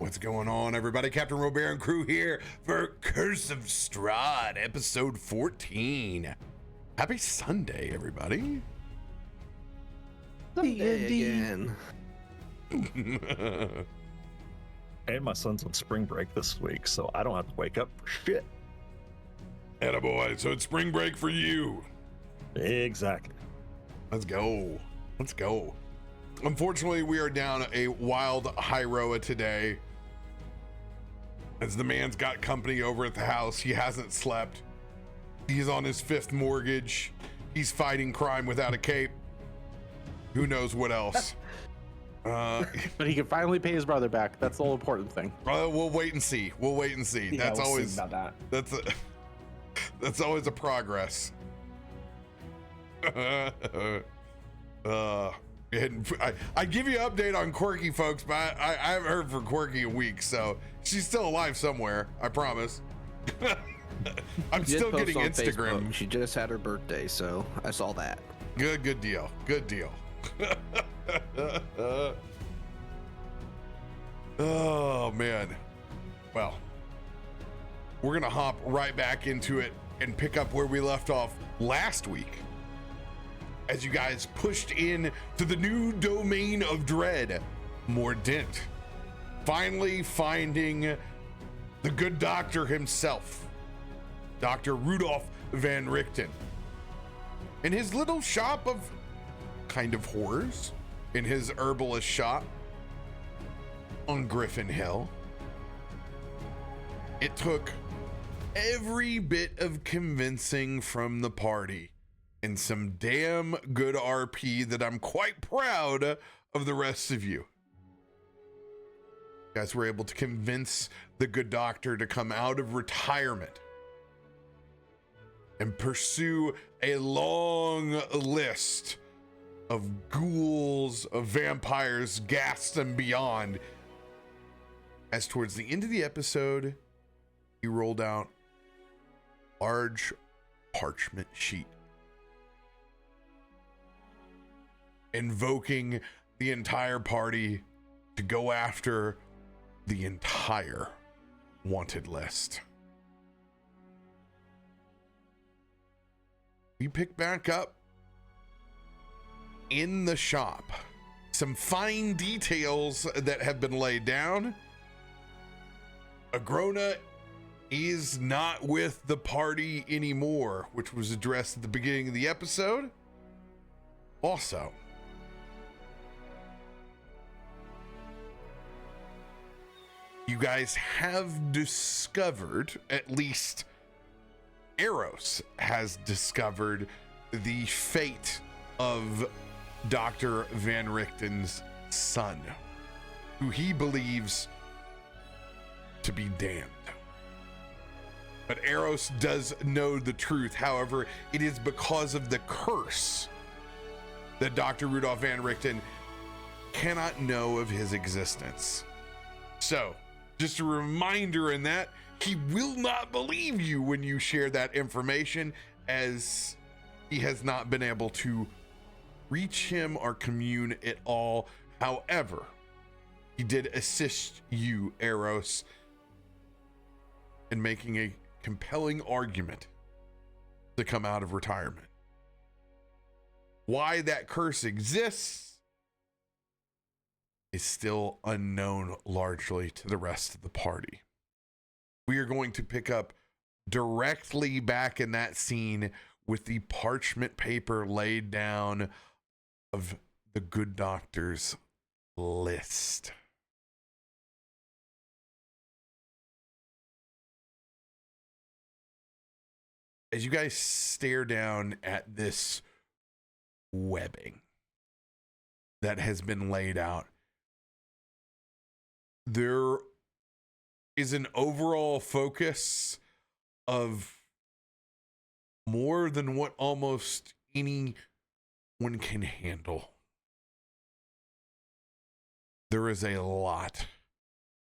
What's going on, everybody? CaptainRoBear and crew here for Curse of Strahd, episode 14. Happy Sunday, everybody. Sunday again. And my son's on spring break this week, so I don't have to wake up for shit. Attaboy, so it's spring break for you. Exactly. Let's go. Let's go. Unfortunately, we are down a wild Hyroa today, as the man's got company over at the house. He hasn't slept. He's on his 5th mortgage. He's fighting crime without a cape. Who knows what else? But he can finally pay his brother back. That's the whole important thing. We'll wait and see. We'll wait and see. Yeah, That's we'll always see about that. that's always a progress. I give you an update on Quirky, folks, but I haven't heard from Quirky in weeks, so she's still alive somewhere. I promise. I'm still getting Instagram. Facebook. She just had her birthday, so I saw that. Good deal. Good deal. Oh man. Well, we're gonna hop right back into it and pick up where we left off last week, as you guys pushed in to the new domain of dread, Mordent, finally finding the good doctor himself, Dr. Rudolph Van Richten, in his little shop of kind of horrors, in his herbalist shop on Griffin Hill. It took every bit of convincing from the party and some damn good RP that I'm quite proud of the rest of you. You guys were able to convince the good doctor to come out of retirement and pursue a long list of ghouls, of vampires, ghasts, and beyond. As towards the end of the episode, he rolled out a large parchment sheet, invoking the entire party to go after the entire wanted list. We pick back up in the shop. Some fine details that have been laid down. Agrona is not with the party anymore, which was addressed at the beginning of the episode. Also, you guys have discovered, at least Eros has discovered, the fate of Dr. Van Richten's son, who he believes to be damned. But Eros does know the truth. However, it is because of the curse that Dr. Rudolph Van Richten cannot know of his existence. So, just a reminder in that he will not believe you when you share that information, as he has not been able to reach him or commune at all. However, he did assist you, Eros, in making a compelling argument to come out of retirement. Why that curse exists is still unknown, largely to the rest of the party. We are going to pick up directly back in that scene with the parchment paper laid down of the good doctor's list. As you guys stare down at this webbing that has been laid out, there is an overall focus of more than what almost anyone can handle. There is a lot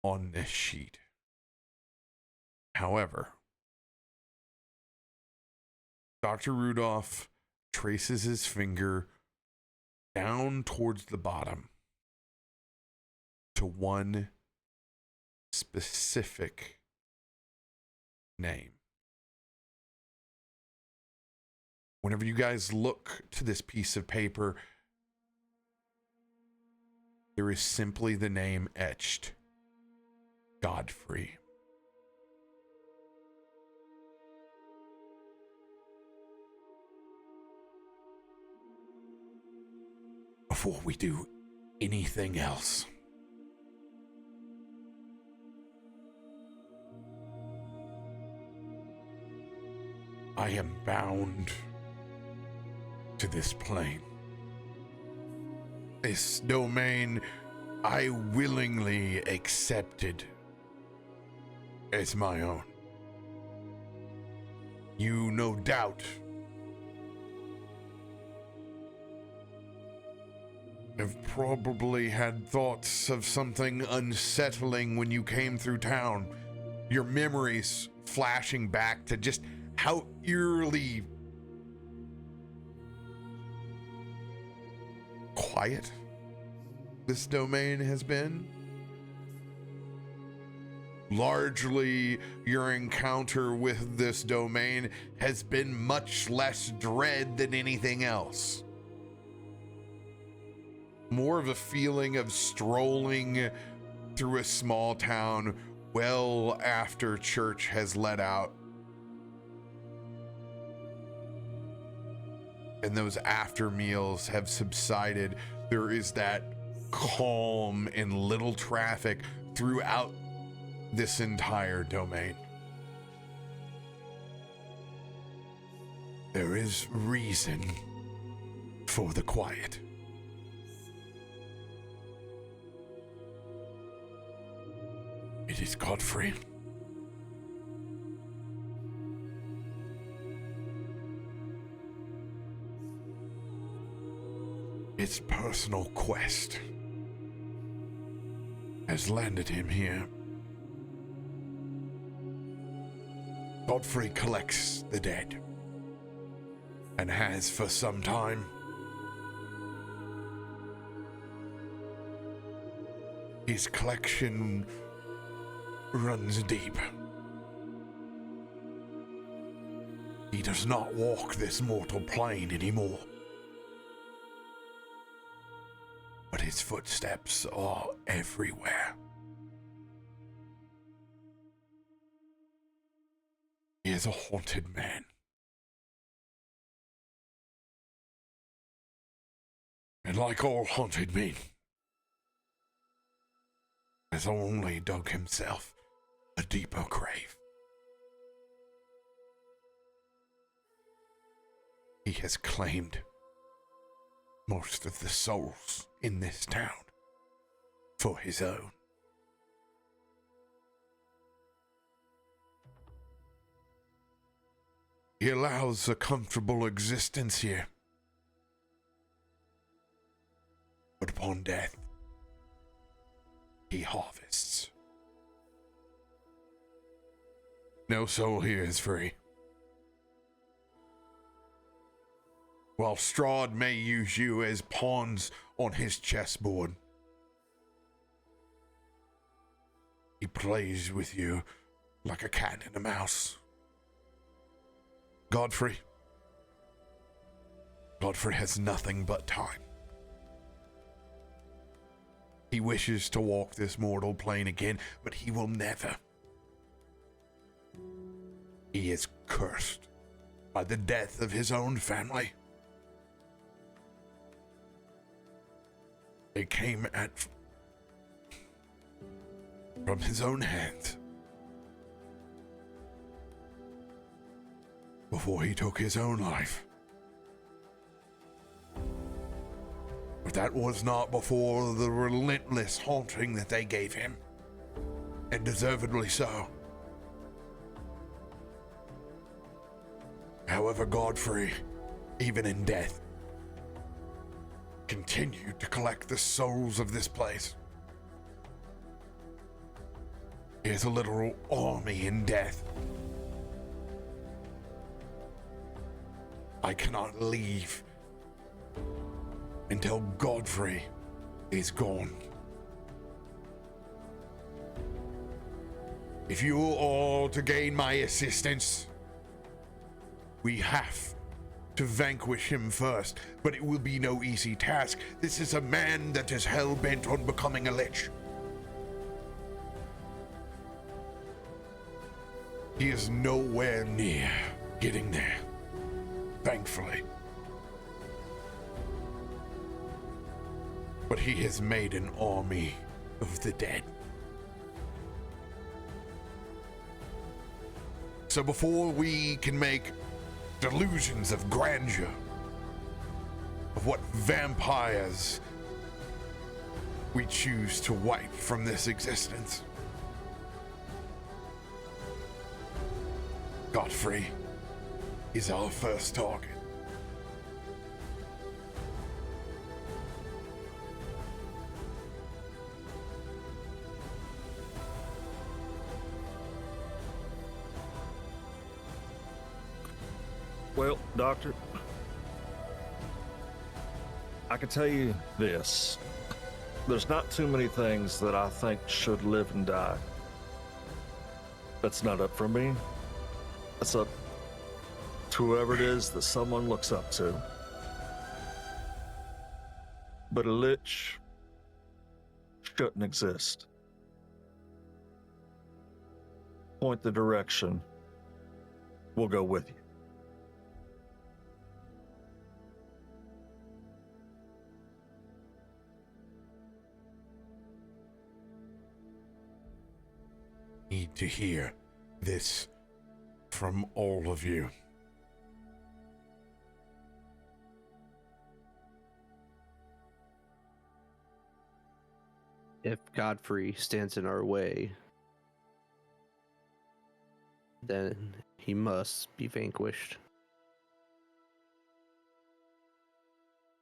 on this sheet. However, Dr. Rudolph traces his finger down towards the bottom to one specific name. Whenever you guys look to this piece of paper, there is simply the name etched. Godfrey. Before we do anything else, I am bound to this plane. This domain I willingly accepted as my own. You no doubt have probably had thoughts of something unsettling when you came through town. Your memories flashing back to just how eerily quiet this domain has been. Largely, your encounter with this domain has been much less dread than anything else. More of a feeling of strolling through a small town well after church has let out. And those after meals have subsided. There is that calm and little traffic throughout this entire domain. There is reason for the quiet. It is Godfrey. Its personal quest has landed him here. Godfrey collects the dead, and has for some time. His collection runs deep. He does not walk this mortal plane anymore. But his footsteps are everywhere. He is a haunted man. And like all haunted men, has only dug himself a deeper grave. He has claimed most of the souls in this town for his own. He allows a comfortable existence here. But upon death, he harvests. No soul here is free. While Strahd may use you as pawns on his chessboard, he plays with you like a cat and a mouse. Godfrey has nothing but time. He wishes to walk this mortal plane again, but he will never. He is cursed by the death of his own family. It came from his own hands before he took his own life. But that was not before the relentless haunting that they gave him, and deservedly so. However, Godfrey, even in death, continued to collect the souls of this place. He is a literal army in death. I cannot leave until Godfrey is gone. if you are to gain my assistance, we have to vanquish him first, but it will be no easy task. This is a man that is hell-bent on becoming a lich. He is nowhere near getting there, thankfully. But he has made an army of the dead. So before we can make delusions of grandeur, of what vampires we choose to wipe from this existence, Godfrey is our first target. Well, Doctor, I can tell you this. There's not too many things that I think should live and die. That's not up for me. That's up to whoever it is that someone looks up to. But a lich shouldn't exist. Point the direction. We'll go with you. Need to hear this from all of you. If Godfrey stands in our way, then he must be vanquished.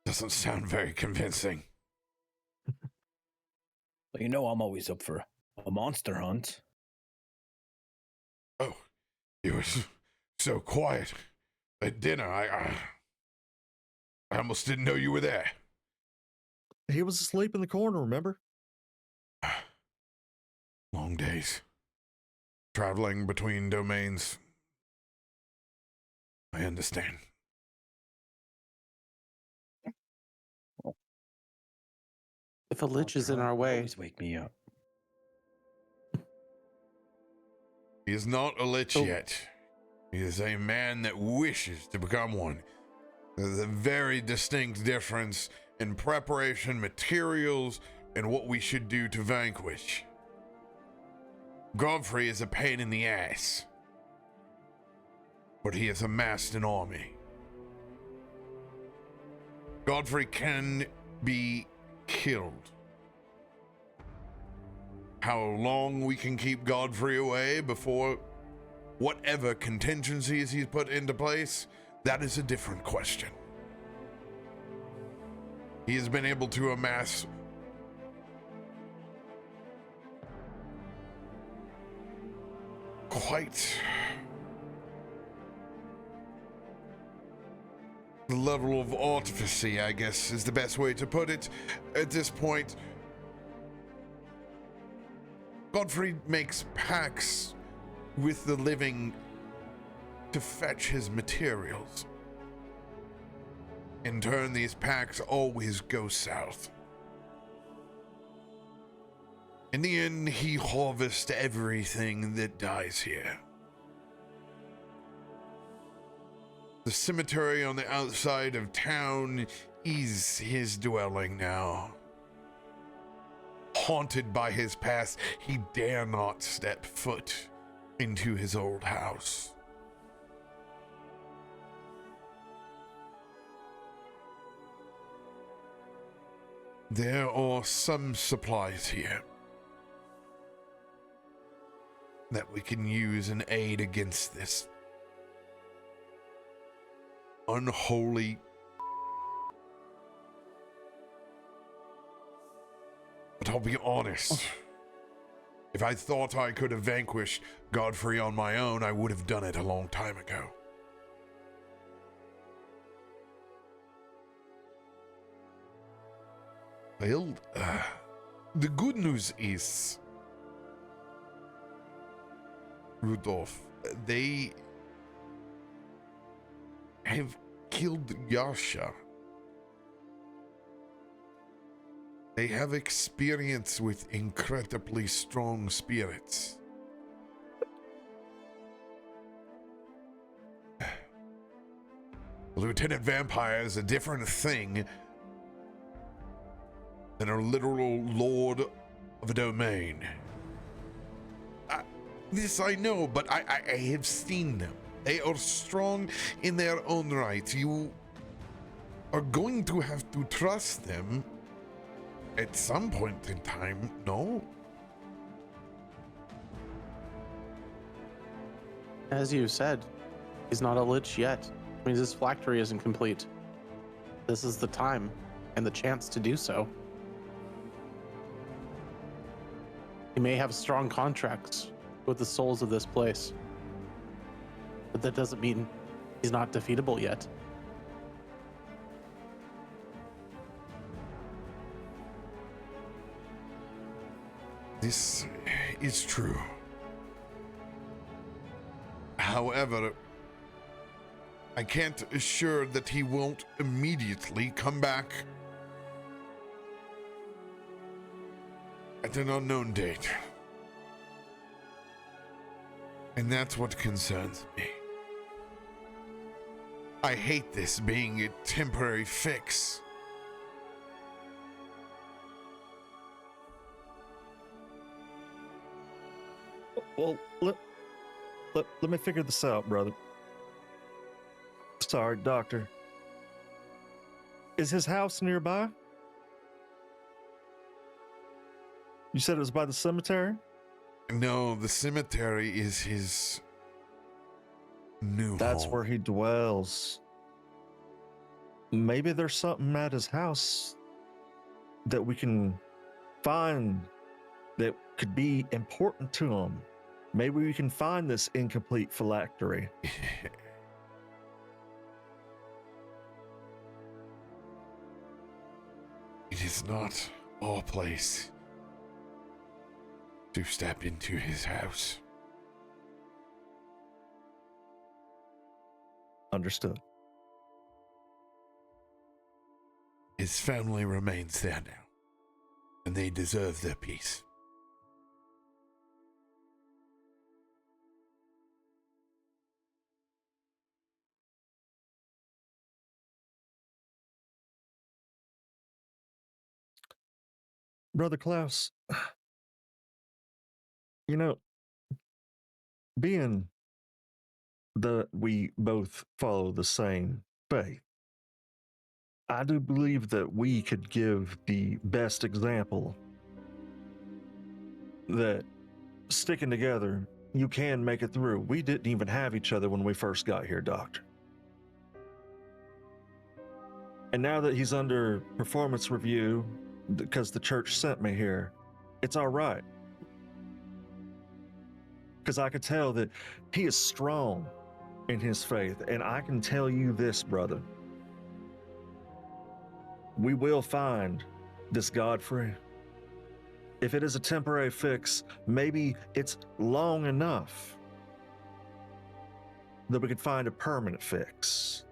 Doesn't sound very convincing. Well, you know I'm always up for a monster hunt. Oh, you were so quiet at dinner. I almost didn't know you were there. He was asleep in the corner, remember? Long days. Traveling between domains. I understand. If a lich is in our way, Always wake me up. He is not a lich Oh. yet. He is a man that wishes to become one. There's a very distinct difference in preparation, materials, and what we should do to vanquish. Godfrey is a pain in the ass, but he has amassed an army. Godfrey can be killed. How long we can keep Godfrey away before whatever contingencies he's put into place, that is a different question. He has been able to amass quite the level of artifice, I guess, is the best way to put it. At this point, Godfrey makes pacts with the living to fetch his materials. In turn, these pacts always go south. In the end, he harvests everything that dies here. The cemetery on the outside of town is his dwelling now. Haunted by his past, he dare not step foot into his old house. There are some supplies here that we can use and aid against this unholy. But I'll be honest. If I thought I could have vanquished Godfrey on my own, I would have done it a long time ago. Well, the good news is Rudolph, they have killed Yasha. They have experience with incredibly strong spirits. Lieutenant Vampire is a different thing than a literal lord of a domain. This I know, but I have seen them. They are strong in their own right. You are going to have to trust them at some point in time, no? As you said, he's not a lich yet. It means his phylactery isn't complete. This is the time and the chance to do so. He may have strong contracts with the souls of this place, but that doesn't mean he's not defeatable yet. This is true. However, I can't assure that he won't immediately come back at an unknown date. And that's what concerns me. I hate this being a temporary fix. Well, let me figure this out, brother. Sorry, doctor. Is his house nearby? You said it was by the cemetery? No, the cemetery is his new That's home. where he dwells. Maybe there's something at his house that we can find that could be important to him. Maybe we can find this incomplete phylactery. It is not our place to step into his house. Understood. His family remains there now, and they deserve their peace. Brother Klaus, you know, being that we both follow the same faith, I do believe that we could give the best example that sticking together, you can make it through. We didn't even have each other when we first got here, Doctor. And now that he's under performance review, because the church sent me here, it's all right. Because I could tell that he is strong in his faith. And I can tell you this, brother. We will find this Godfrey. If it is a temporary fix, maybe it's long enough that we could find a permanent fix.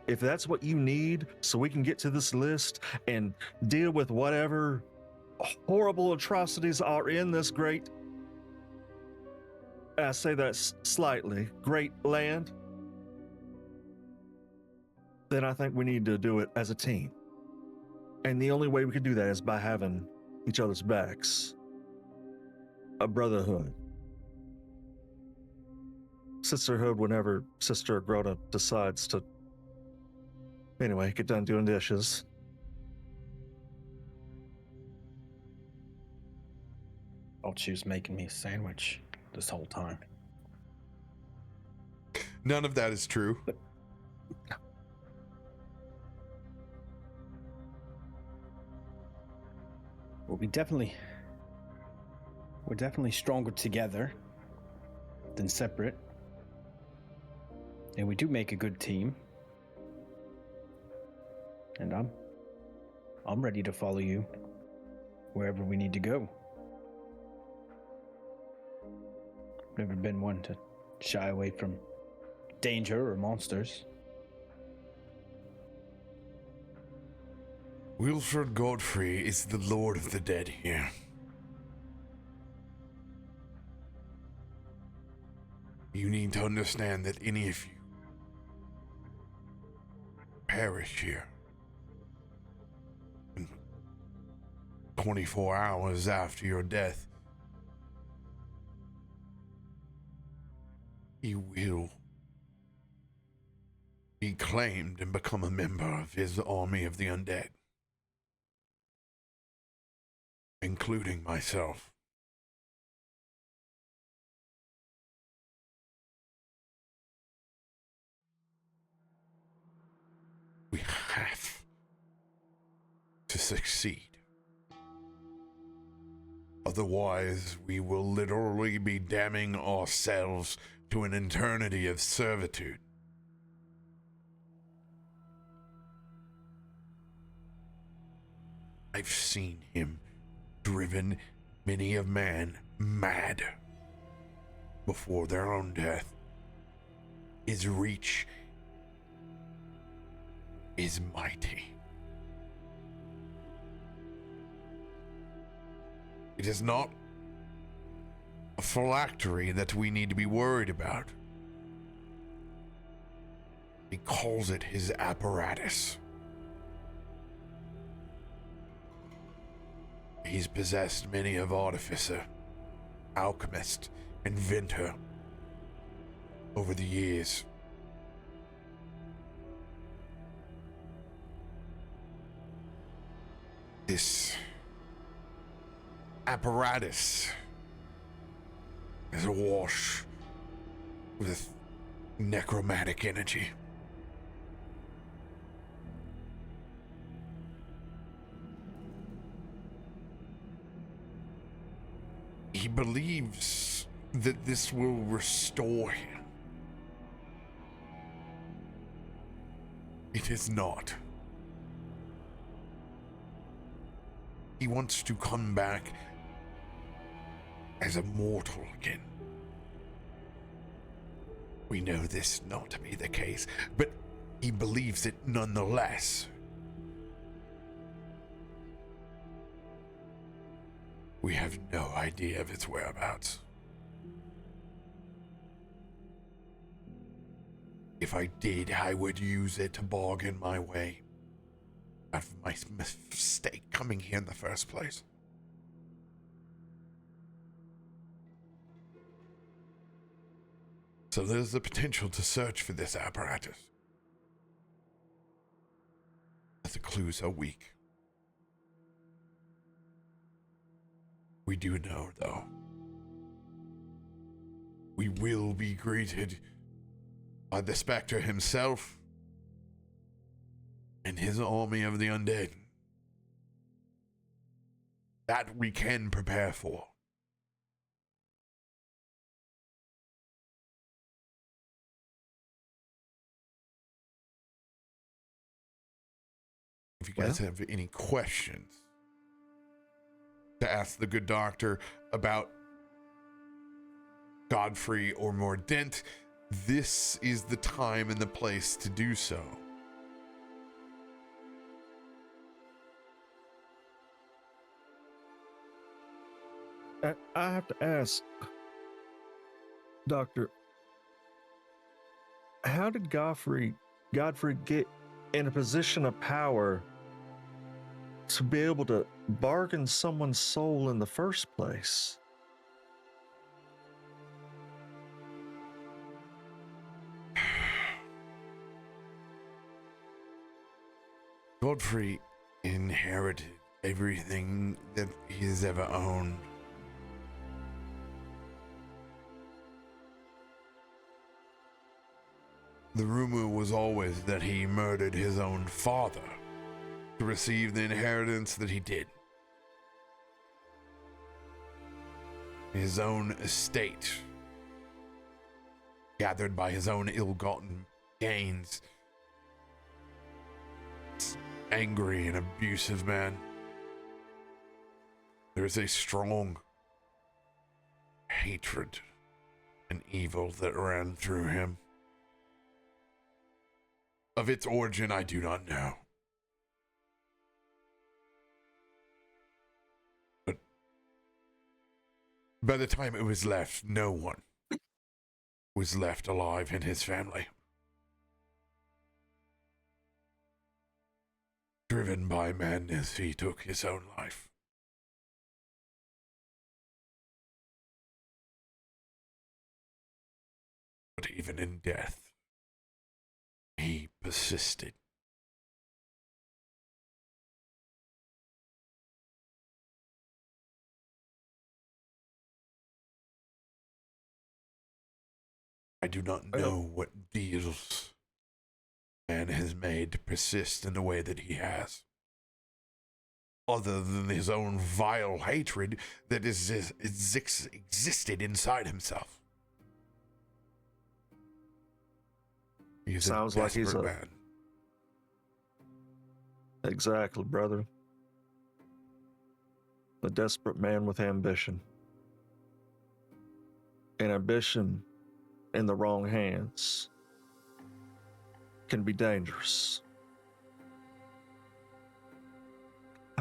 If that's what you need so we can get to this list and deal with whatever horrible atrocities are in this great, I say that slightly, great land, then I think we need to do it as a team. And the only way we can do that is by having each other's backs. A brotherhood. Sisterhood whenever Sister Grota decides to, anyway, get done doing dishes. Oh, she was making me a sandwich this whole time. None of that is true. Well, we're definitely stronger together than separate. And we do make a good team. And I'm ready to follow you wherever we need to go. Never been one to shy away from danger or monsters. Wilfred Godfrey is the Lord of the Dead here. You need to understand that any of you perish here. And 24 hours after your death, you will be claimed and become a member of his army of the undead, including myself. We have to succeed. Otherwise, we will literally be damning ourselves to an eternity of servitude. I've seen him driven many of man mad before their own death. His reach is mighty. It is not a phylactery that we need to be worried about. He calls it his apparatus. He's possessed many of artificer, alchemist, inventor over the years. This apparatus is awash with necromantic energy. He believes that this will restore him. It is not. He wants to come back as a mortal again. We know this not to be the case, but he believes it nonetheless. We have no idea of its whereabouts. If I did, I would use it to bargain my way out of my mistake coming here in the first place. So there's the potential to search for this apparatus. But the clues are weak. We do know, though, we will be greeted by the Spectre himself and his army of the undead. That we can prepare for. If you guys have any questions to ask the good doctor about Godfrey or Mordent, this is the time and the place to do so. I have to ask, Doctor, how did Godfrey get in a position of power to be able to bargain someone's soul in the first place? Godfrey inherited everything that he's ever owned. The rumor was always that he murdered his own father to receive the inheritance that he did. His own estate, gathered by his own ill-gotten gains. Angry and abusive man. There's a strong hatred an evil that ran through him. Of its origin, I do not know. But by the time it was left, no one was left alive in his family. Driven by madness, he took his own life. But even in death, he persisted. I do not know what deals man has made to persist in the way that he has, other than his own vile hatred that is existed inside himself. He's Sounds a like he's desperate a- man. Exactly, brother. A desperate man with ambition. And ambition in the wrong hands can be dangerous.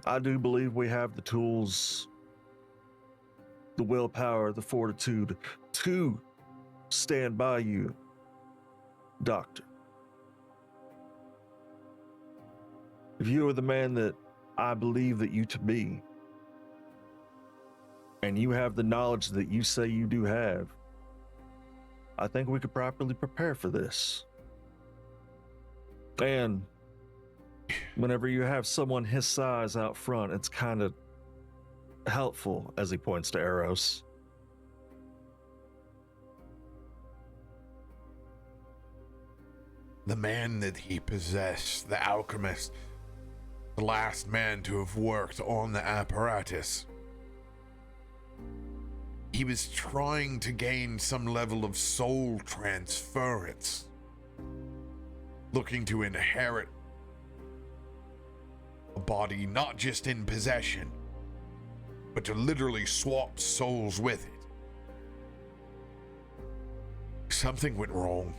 I do believe we have the tools, the willpower, the fortitude to stand by you, Doctor. If you are the man that I believe that you to be, and you have the knowledge that you say you do have, I think we could properly prepare for this. And whenever you have someone his size out front, it's kind of helpful, as he points to Eros. The man that he possessed, the alchemist, the last man to have worked on the apparatus. He was trying to gain some level of soul transference, looking to inherit a body not just in possession, but to literally swap souls with it. Something went wrong.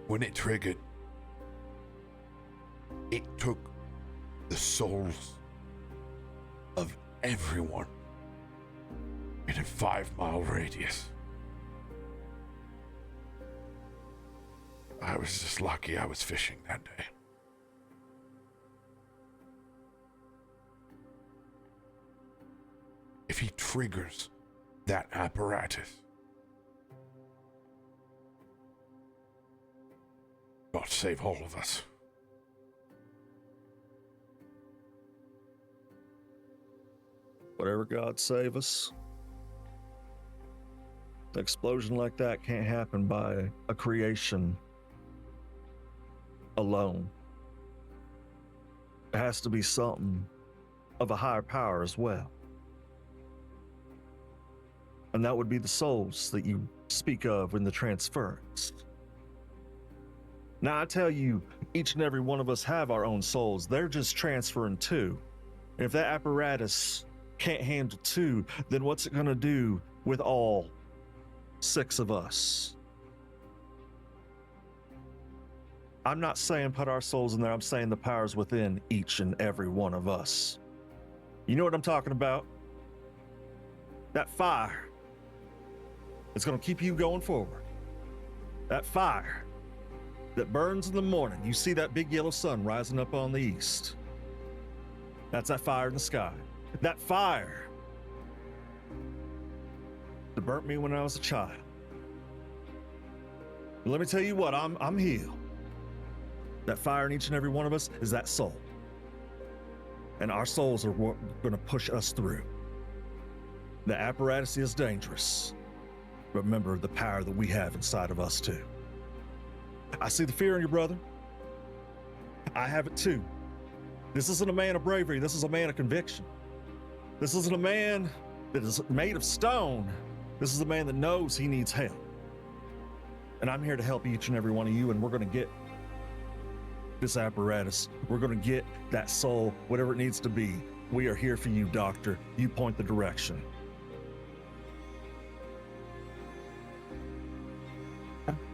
When it triggered, it took the souls of everyone in a 5-mile radius. I was just lucky I was fishing that day. If he triggers that apparatus, God save all of us. Whatever God save us. An explosion like that can't happen by a creation alone. It has to be something of a higher power as well. And that would be the souls that you speak of in the transference. Now, I tell you, each and every one of us have our own souls. They're just transferring two. And if that apparatus can't handle two, then what's it going to do with all 6 of us? I'm not saying put our souls in there. I'm saying the power's within each and every one of us. You know what I'm talking about? That fire. It's going to keep you going forward. That fire that burns in the morning. You see that big yellow sun rising up on the east. That's that fire in the sky. That fire that burnt me when I was a child. But let me tell you what, I'm healed. That fire in each and every one of us is that soul. And our souls are going to push us through. The apparatus is dangerous. Remember the power that we have inside of us too. I see the fear in you, brother. I have it too. This isn't a man of bravery. This is a man of conviction. This isn't a man that is made of stone. This is a man that knows he needs help. And I'm here to help each and every one of you, and we're going to get this apparatus. We're going to get that soul, whatever it needs to be. We are here for you, Doctor. You point the direction.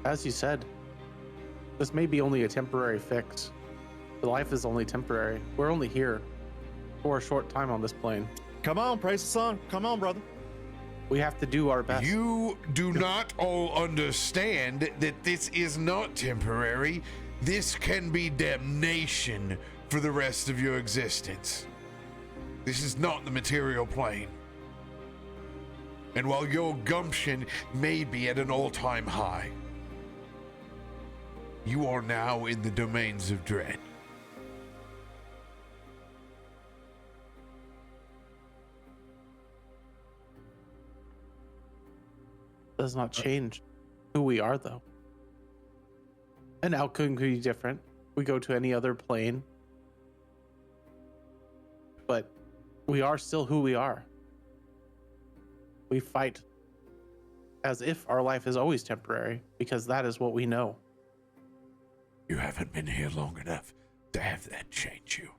As you said, this may be only a temporary fix. The life is only temporary. We're only here for a short time on this plane. Come on, praise the sun. Come on, brother. We have to do our best. You do not all understand that this is not temporary. This can be damnation for the rest of your existence. This is not the material plane. And while your gumption may be at an all-time high, you are now in the domains of dread. Does not change who we are, though. An outcome could be different. We go to any other plane, but we are still who we are. We fight as if our life is always temporary, because that is what we know. You haven't been here long enough to have that change you.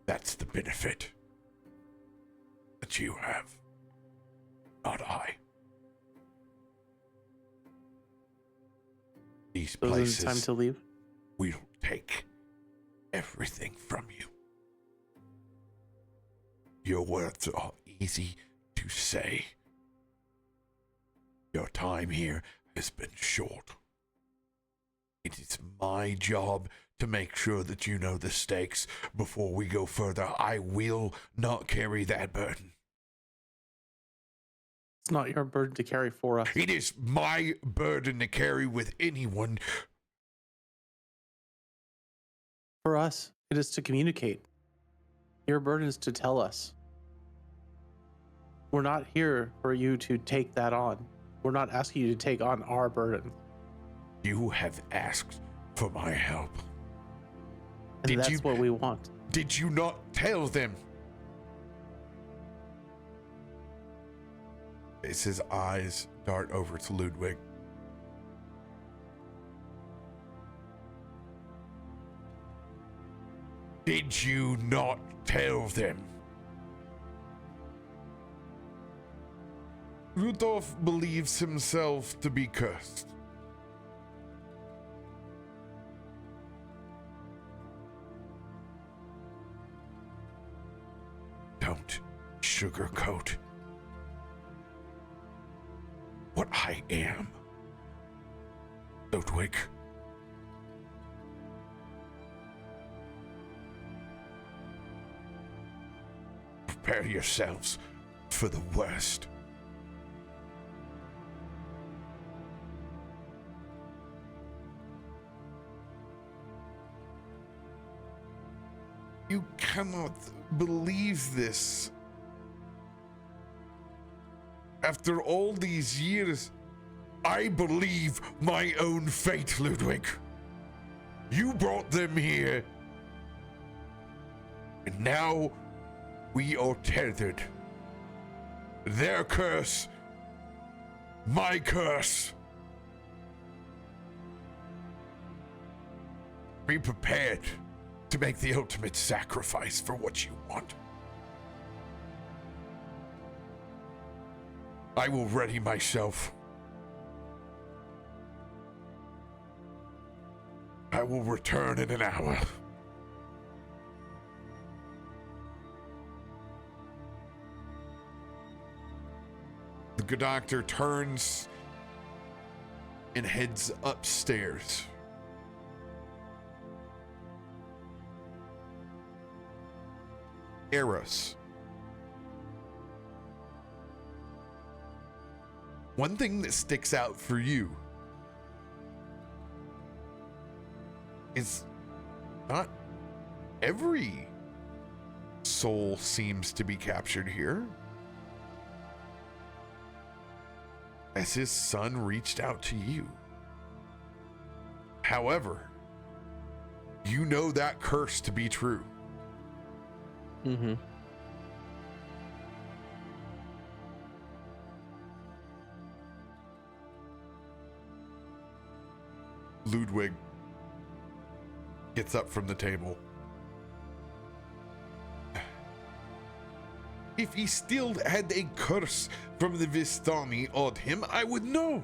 That's the benefit that you have, not I. These So is places, it time to leave? we'll take everything from you. Your words are easy to say. Your time here has been short. It is my job to make sure that you know the stakes before we go further. I will not carry that burden. It's not your burden to carry for us. It is my burden to carry with anyone. For us, it is to communicate. Your burden is to tell us. We're not here for you to take that on. We're not asking you to take on our burden. You have asked for my help. And that's what we want. Did you not tell them? As his eyes dart over to Ludwig. Did you not tell them? Rudolph believes himself to be cursed. Don't sugarcoat what I am, Ludwig. Prepare yourselves for the worst. You cannot believe this. After all these years, I believe my own fate, Ludwig. You brought them here. And now we are tethered. Their curse, my curse. Be prepared to make the ultimate sacrifice for what you want. I will ready myself. I will return in an hour. The good doctor turns and heads upstairs. Eros. One thing that sticks out for you is not every soul seems to be captured here. As his son reached out to you. However, you know that curse to be true. Mm-hmm. Ludwig gets up from the table. If he still had a curse from the Vistani on him, I would know.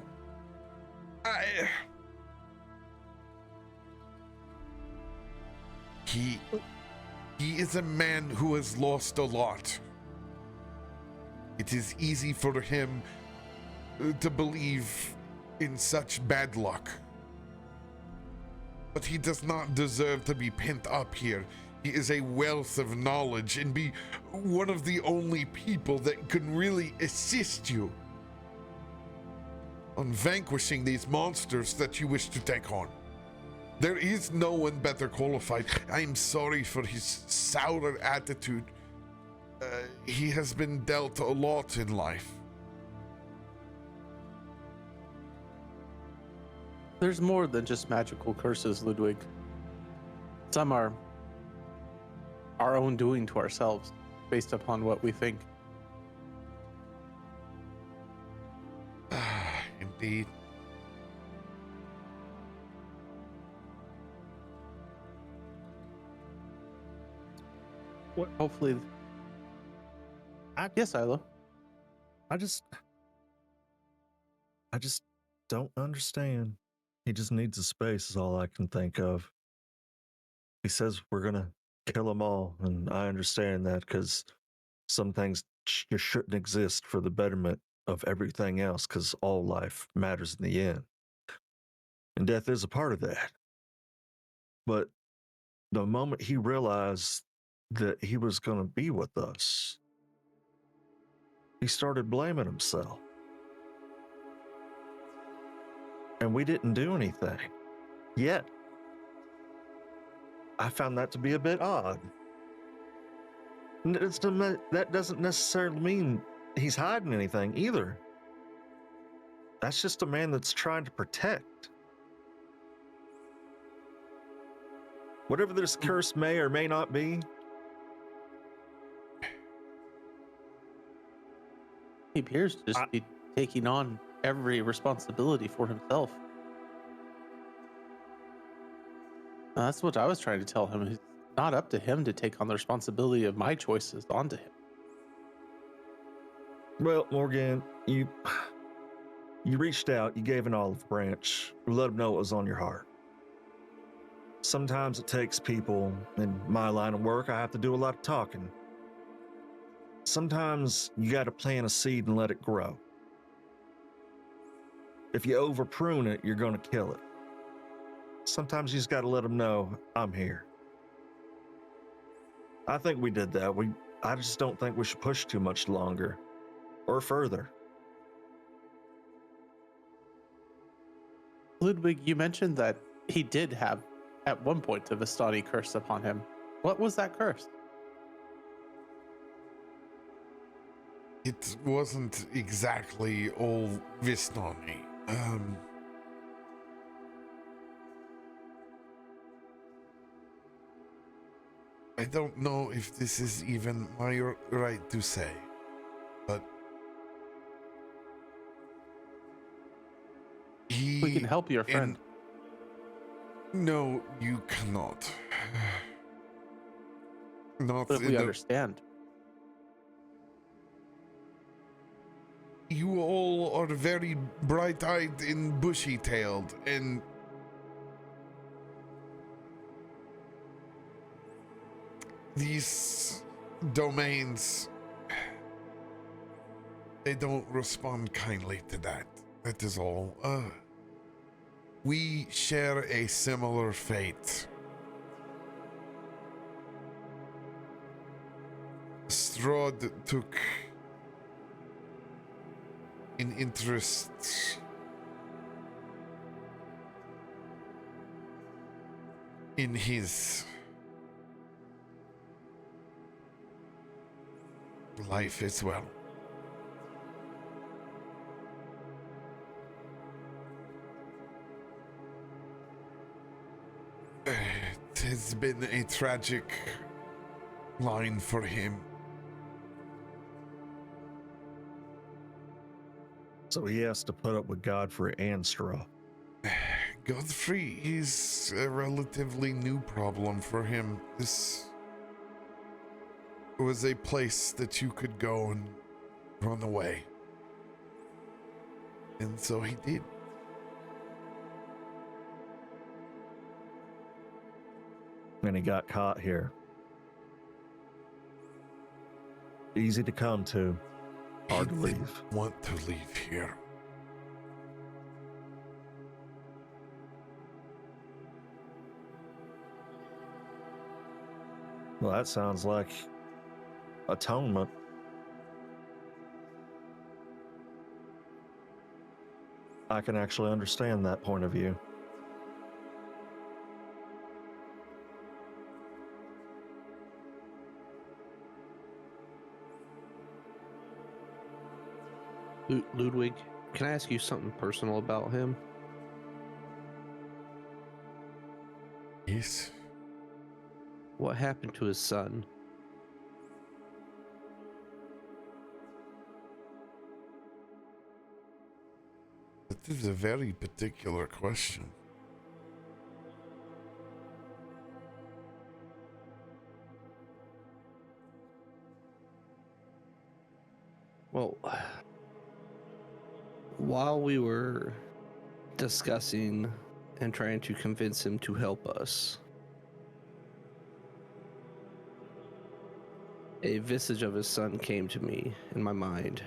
He is a man who has lost a lot. It is easy for him to believe in such bad luck. But he does not deserve to be pent up here. He is a wealth of knowledge and be one of the only people that can really assist you on vanquishing these monsters that you wish to take on. There is no one better qualified. I am sorry for his sour attitude. He has been dealt a lot in life. There's more than just magical curses, Ludwig. Some are our own doing to ourselves, based upon what we think. Indeed. What? Hopefully. Yes, Ilo. I just don't understand. He just needs a space is all I can think of. He says we're gonna kill them all, and I understand that because some things just shouldn't exist for the betterment of everything else, because all life matters in the end. And death is a part of that. But the moment he realized that he was gonna be with us, he started blaming himself. And we didn't do anything. Yet. I found that to be a bit odd. That doesn't necessarily mean he's hiding anything either. That's just a man that's trying to protect. Whatever this curse may or may not be. He appears to just be taking on every responsibility for himself. That's what I was trying to tell him. It's not up to him to take on the responsibility of my choices onto him. Well, Morgan, you reached out, you gave an olive branch, you let him know what was on your heart. Sometimes it takes people, in my line of work, I have to do a lot of talking. Sometimes you got to plant a seed and let it grow. If you over prune it, you're going to kill it. Sometimes you just got to let them know, I'm here. I think we did that. I just don't think we should push too much longer or further. Ludwig, you mentioned that he did have, at one point, a Vistani curse upon him. What was that curse? It wasn't exactly all Vistani. I don't know if this is even my right to say, but We can help your friend. No, you cannot. Not But we understand. You all are very bright-eyed and bushy-tailed, and these domains, they don't respond kindly to that. That is all. We share a similar fate. Strahd took an interest in his life as well. It has been a tragic line for him. So he has to put up with Godfrey and Strahd. Godfrey is a relatively new problem for him. was a place that you could go and run away. And so he did. And he got caught here. Easy to come to, hard to He leave. didn't want to leave here. Well, that sounds like atonement. I can actually understand that point of view. Ludwig, can I ask you something personal about him? Yes. What happened to his son? That is a very particular question. Well, while we were discussing and trying to convince him to help us, a visage of his son came to me in my mind.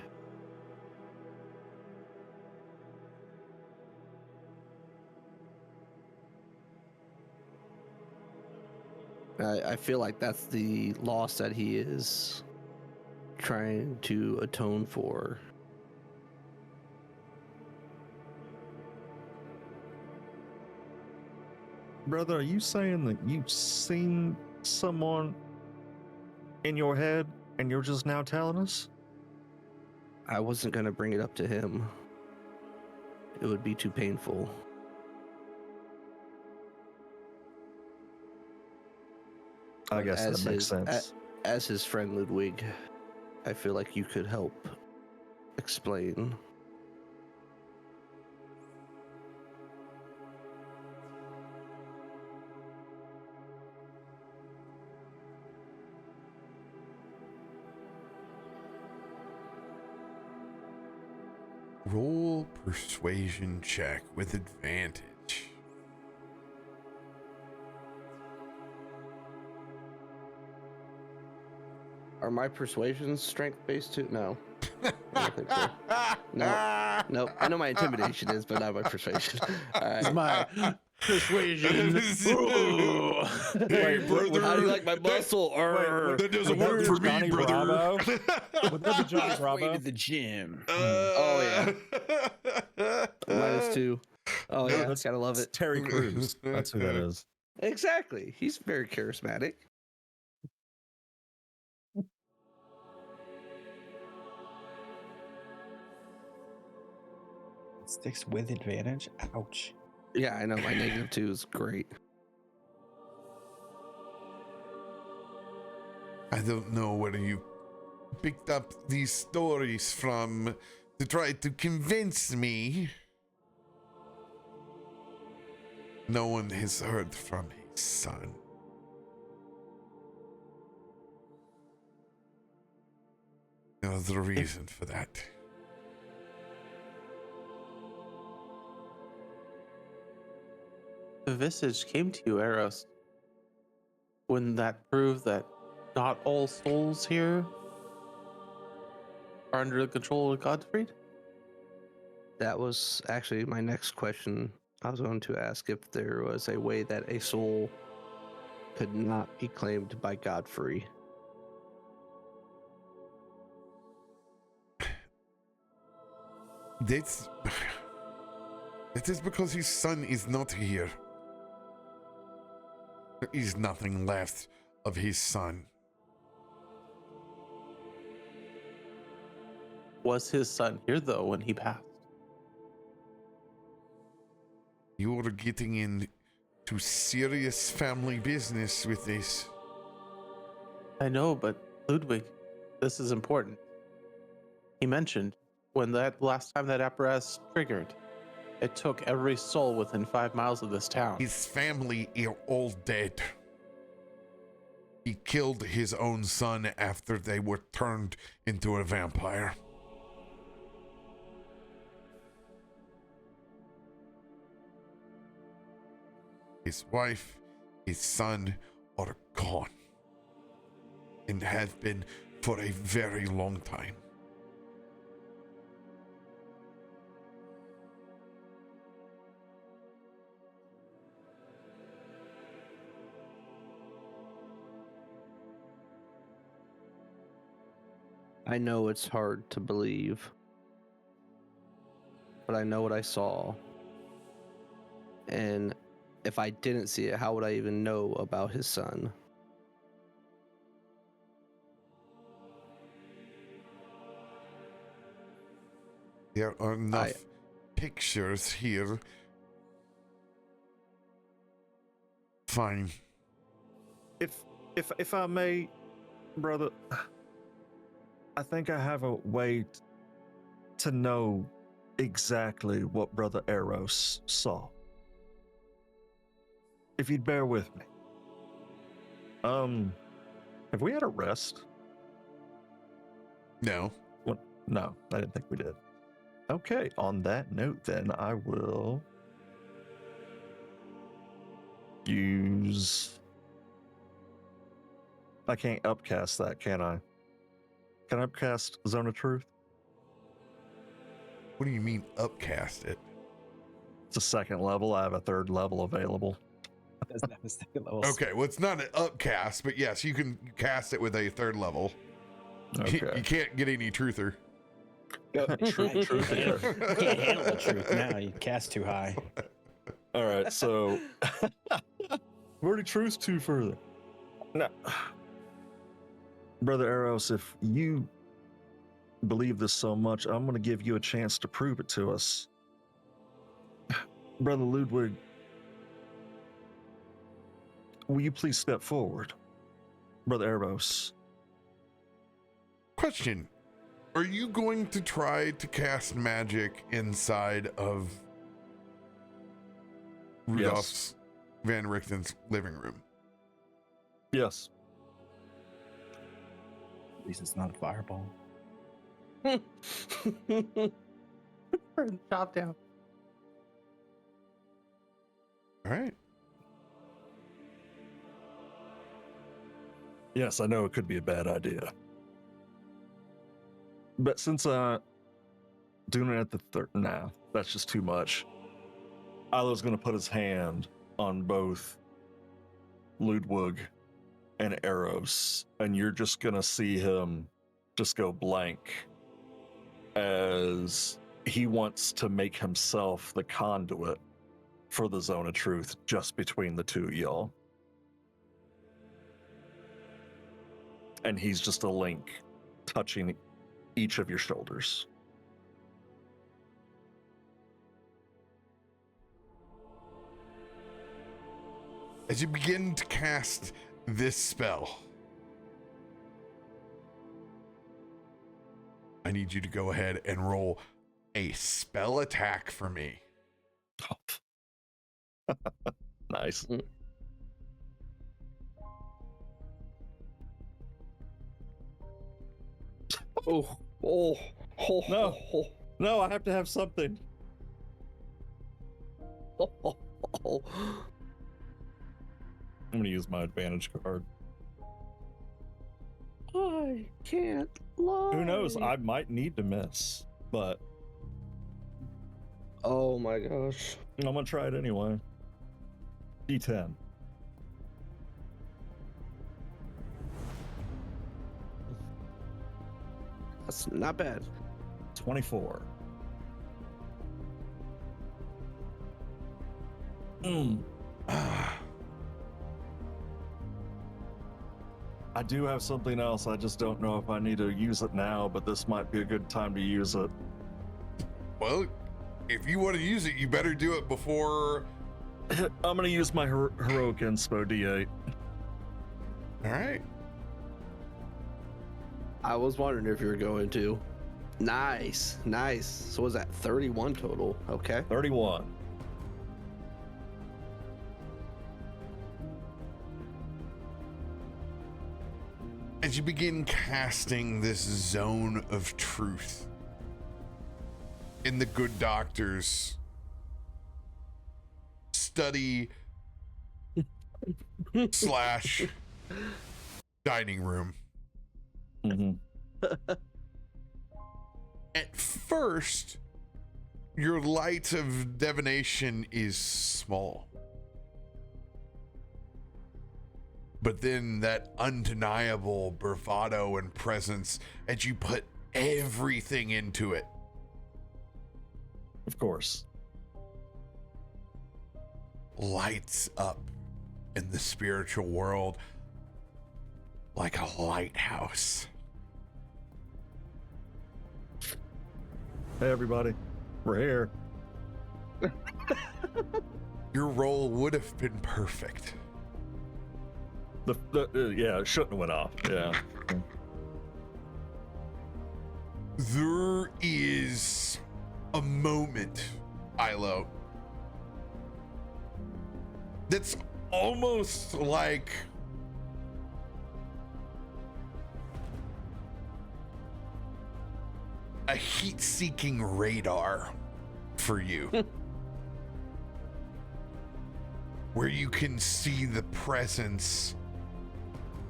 I feel like that's the loss that he is trying to atone for. Brother, are you saying that you've seen someone in your head and you're just now telling us? I wasn't going to bring it up to him. It would be too painful. I guess that makes sense. As his friend Ludwig, I feel like you could help explain. Roll persuasion check with advantage. Are my persuasions strength based too? No. I don't think so. No. I know my intimidation is, but not my persuasion. All right. It's my persuasion. Ooh. Hey, brother. How do you like my muscle? That doesn't work for me, Johnny brother. Bravo? Would that be Johnny Way Bravo? to the gym. Oh, yeah. -2. Oh, No, yeah. that's- Gotta love It's it. Terry Crews. That's who that is. Exactly. He's very charismatic. Sticks with advantage. Ouch. Yeah, I know. My -2 is great. I don't know where you picked up these stories from to try to convince me. No one has heard from his son. There's a reason for that. The visage came to you, Eros. Wouldn't that prove that not all souls here are under the control of Godfrey? That was actually my next question. I was going to ask if there was a way that a soul could not be claimed by Godfrey. That is because his son is not here. There is nothing left of his son. Was his son here, though, when he passed? You are getting into serious family business with this. I know, but Ludwig, this is important. He mentioned when that last time that apparatus triggered, it took every soul within 5 miles of this town. His family are all dead. he killed his own son after they were turned into a vampire. His wife, his son are gone, and have been for a very long time. I know it's hard to believe, but I know what I saw. And if I didn't see it, how would I even know about his son? There are enough pictures here. Fine. If I may, brother, I think I have a way to know exactly what Brother Eros saw. If you'd bear with me. Have we had a rest? No. What? No, I didn't think we did. Okay, on that note then, I will use... I can't upcast that, can I? Can I upcast Zone of Truth? What do you mean upcast it? It's a second level. I have a third level available. Doesn't have a second level. Okay, well, it's not an upcast, but yes, you can cast it with a third level. Okay. You can't get any truther. Truth. You can't handle the truth now. You cast too high. All right, so I've already truth too further. No, Brother Eros, if you believe this so much, I'm going to give you a chance to prove it to us. Brother Ludwig, will you please step forward? Brother Eros. Question. Are you going to try to cast magic inside of Rudolph's Van Richten's living room? Yes. At least it's not a fireball. Chop down. All right. Yes, I know it could be a bad idea. But since doing it at the third, nah, that's just too much. Ilo's gonna put his hand on both Ludwig and Eros, and you're just gonna see him just go blank as he wants to make himself the conduit for the Zone of Truth just between the two of y'all. And he's just a link touching each of your shoulders. As you begin to cast this spell, I need you to go ahead and roll a spell attack for me. Nice. No. No, I have to have something. I'm gonna use my advantage card. I can't lie. Who knows? I might need to miss, but Oh my gosh. I'm gonna try it anyway. D10. That's not bad. 24. I do have something else. I just don't know if I need to use it now, but this might be a good time to use it. Well, if you want to use it, you better do it before. I'm gonna use my heroic inspo D8. All right. I was wondering if you were going to. Nice. So was that 31 total? Okay. 31. as you begin casting this zone of truth in the good doctor's study slash dining room. At first, your light of divination is small. But then that undeniable bravado and presence as you put everything into it. Of course. Lights up in the spiritual world like a lighthouse. Hey, everybody. We're here. Your roll would have been perfect. Yeah, it shouldn't have went off. Yeah. There is a moment, Ilo, that's almost like a heat-seeking radar for you. Where you can see the presence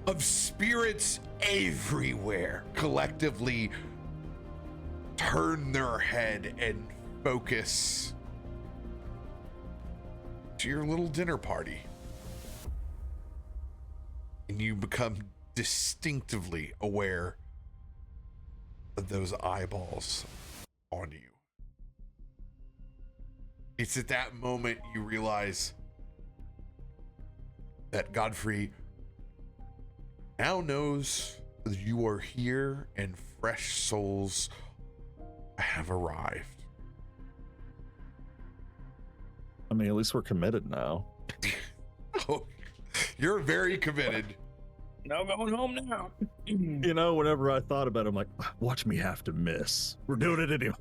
of spirits everywhere collectively turn their head and focus to your little dinner party. And you become distinctively aware of those eyeballs on you. It's at that moment you realize that Godfrey now knows that you are here and fresh souls have arrived. I mean, at least we're committed now. Oh, you're very committed. No going home now. You know, whenever I thought about it, I'm like, watch me have to miss. We're doing it anyway.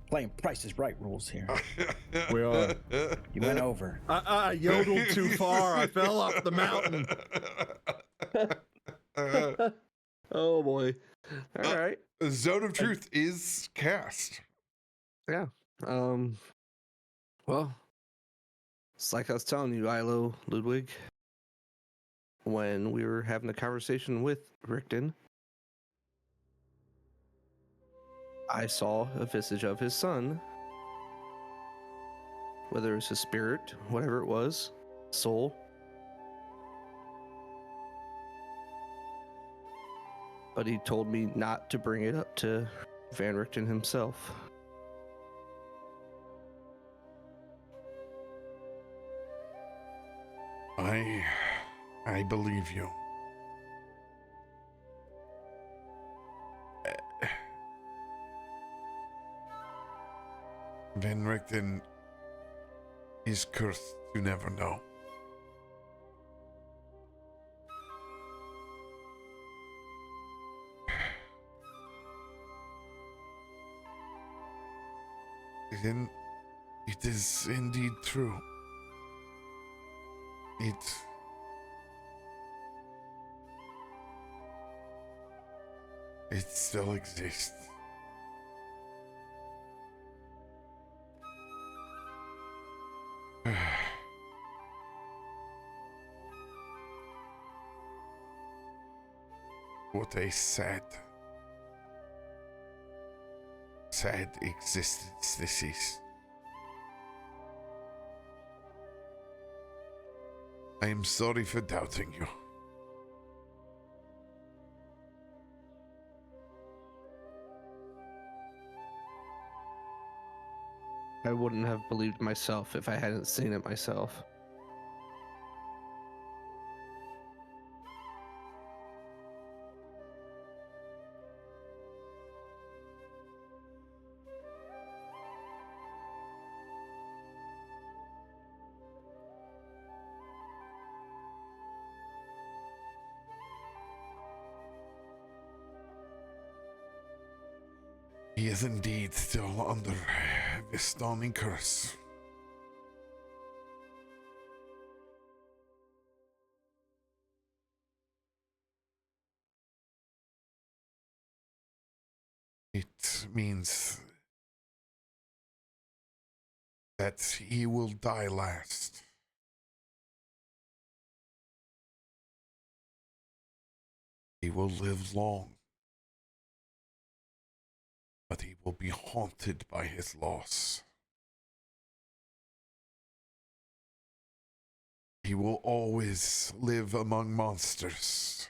Playing Price is Right rules here. We are. You went over. I yodeled too far. I fell off the mountain. Oh boy. All right. Zone of Truth is cast. Yeah. Well, it's like I was telling you, Ilo, Ludwig, when we were having a conversation with Rickton, I saw a visage of his son. Whether it was his spirit, whatever it was, soul. But he told me not to bring it up to Van Richten himself. I believe you. Van Richten is cursed to never know. Then it is indeed true. It still exists. What a sad existence this is. I am sorry for doubting you. I wouldn't have believed myself if I hadn't seen it myself. He is indeed still under the stunning curse. It means that he will die last. He will live long, but he will be haunted by his loss. He will always live among monsters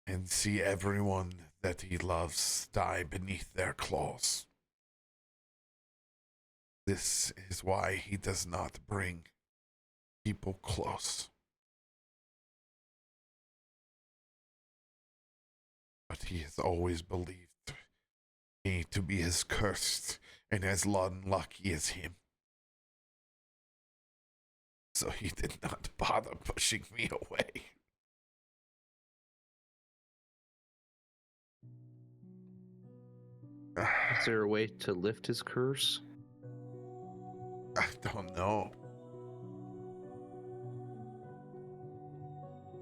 and see everyone that he loves die beneath their claws. This is why he does not bring people close. But he has always believed me to be as cursed and as unlucky as him. So he did not bother pushing me away. Is there a way to lift his curse? I don't know.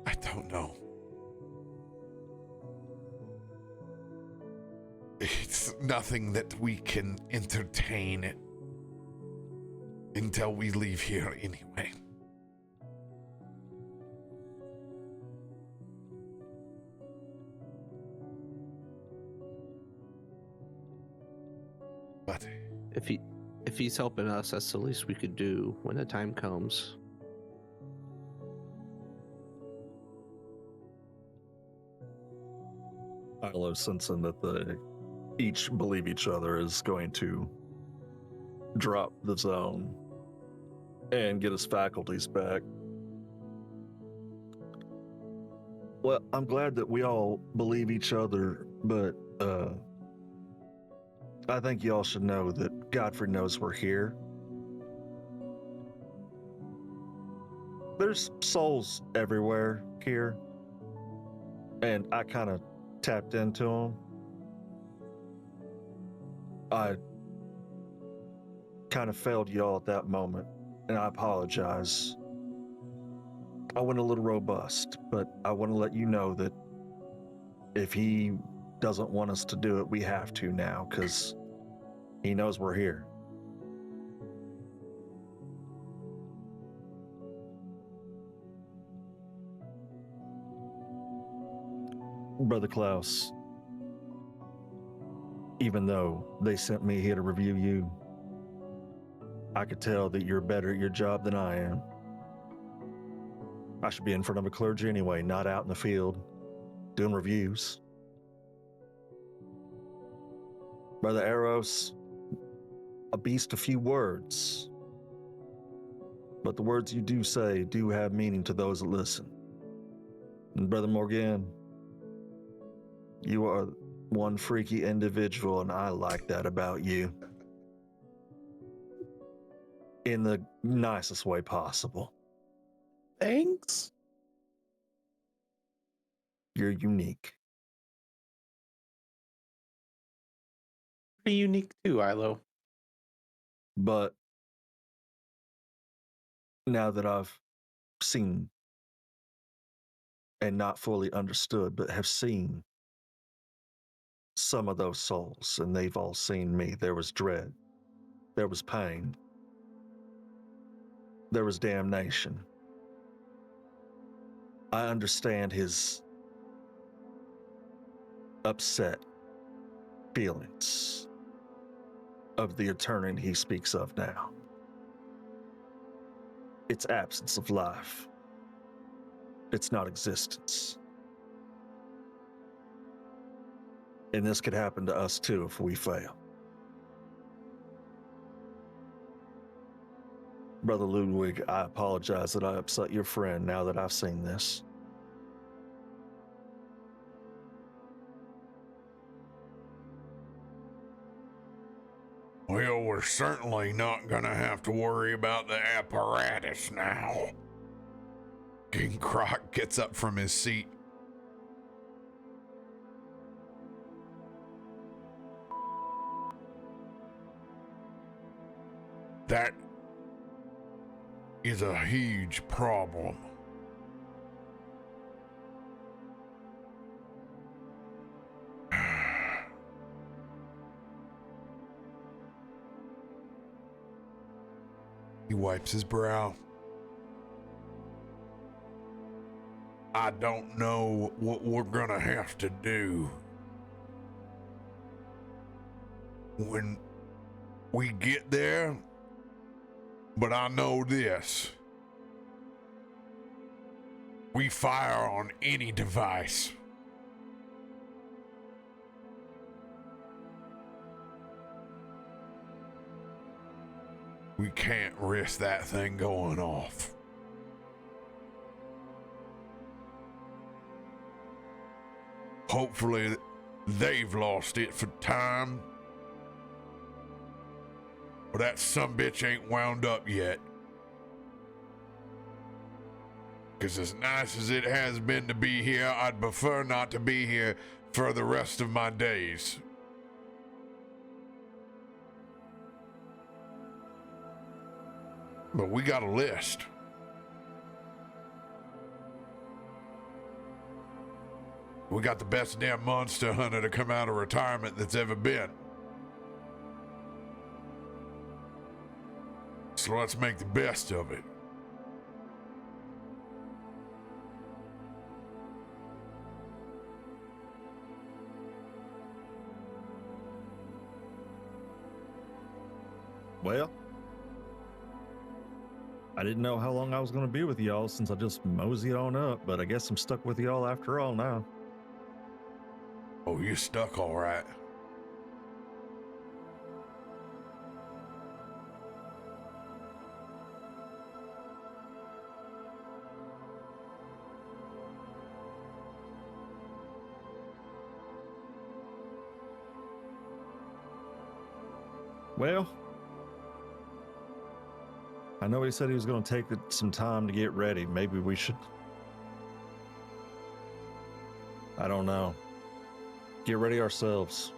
I don't know. It's nothing that we can entertain until we leave here anyway. But If he's helping us, that's the least we could do when the time comes. I love sensing that they each believe each other is going to drop the zone and get his faculties back. Well, I'm glad that we all believe each other, but I think y'all should know that Godfrey knows we're here. There's souls everywhere here, and I kind of tapped into them. I kind of failed y'all at that moment, and I apologize. I went a little robust, but I want to let you know that if he doesn't want us to do it, we have to now, because he knows we're here. Brother Klaus, even though they sent me here to review you, I could tell that you're better at your job than I am. I should be in front of a clergy anyway, not out in the field doing reviews. Brother Eros, a beast of few words, but the words you do say do have meaning to those that listen. And Brother Morgan, you are one freaky individual, and I like that about you. In the nicest way possible. Thanks. You're unique. Pretty unique too, Ilo. But now that I've seen and not fully understood, but have seen some of those souls, and they've all seen me, there was dread, there was pain, there was damnation. I understand his upset feelings of the eternity he speaks of now. It's absence of life. It's not existence. And this could happen to us too if we fail. Brother Ludwig, I apologize that I upset your friend now that I've seen this. Well, we're certainly not gonna have to worry about the apparatus now. King Croc gets up from his seat. That is a huge problem. He wipes his brow. I don't know what we're gonna have to do when we get there, but I know this. We fire on any device. We can't risk that thing going off. Hopefully they've lost it for time. But that sumbitch ain't wound up yet. Because as nice as it has been to be here, I'd prefer not to be here for the rest of my days. But we got a list. We got the best damn monster hunter to come out of retirement that's ever been. So let's make the best of it. Well, I didn't know how long I was going to be with y'all since I just moseyed on up, but I guess I'm stuck with y'all after all now. Oh, you're stuck all right. Well, I know he said he was going to take some time to get ready. Maybe we should, I don't know, get ready ourselves.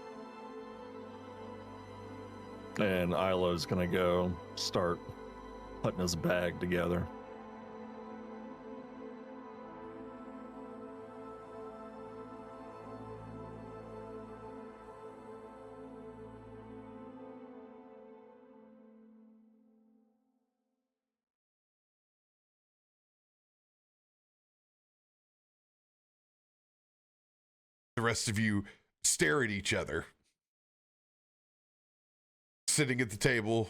And Ilo's going to go start putting his bag together. The rest of you stare at each other, sitting at the table,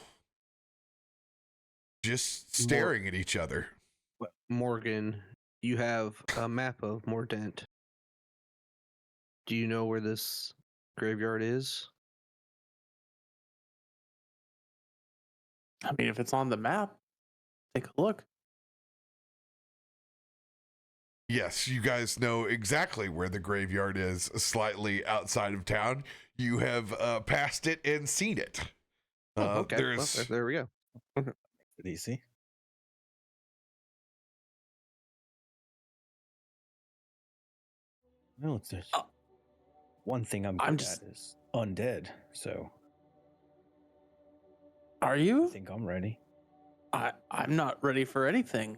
just staring at each other. Morgan, you have a map of Mordent. Do you know where this graveyard is? I mean, if it's on the map, take a look. Yes, you guys know exactly where the graveyard is, slightly outside of town. You have passed it and seen it. Okay, There's well, there we go. Pretty easy. No, it's just one thing I'm good at is undead. So Are I you? think I'm ready. I'm not ready for anything.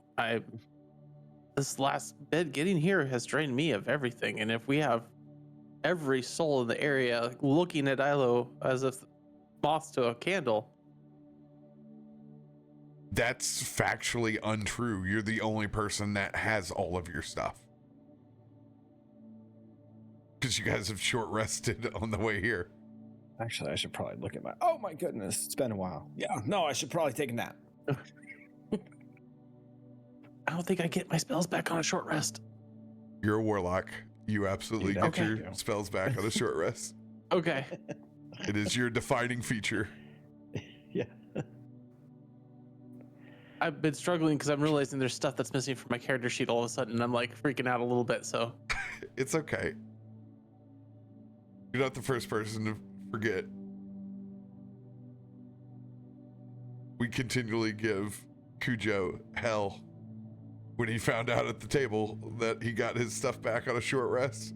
This last bit getting here has drained me of everything, and if we have every soul in the area looking at Ilo as if moths to a candle, That's factually untrue. You're the only person that has all of your stuff. Because you guys have short rested on the way here. Actually, I should probably look at my. Oh my goodness, it's been a while. Yeah, no, I should probably take a nap. I don't think I get my spells back on a short rest. You're a warlock. You absolutely Dude, get okay. your spells back on a short rest. Okay. It is your defining feature. Yeah. I've been struggling because I'm realizing there's stuff that's missing from my character sheet all of a sudden, and I'm like freaking out a little bit, so. It's okay. You're not the first person to forget. We continually give Cujo hell when he found out at the table that he got his stuff back on a short rest.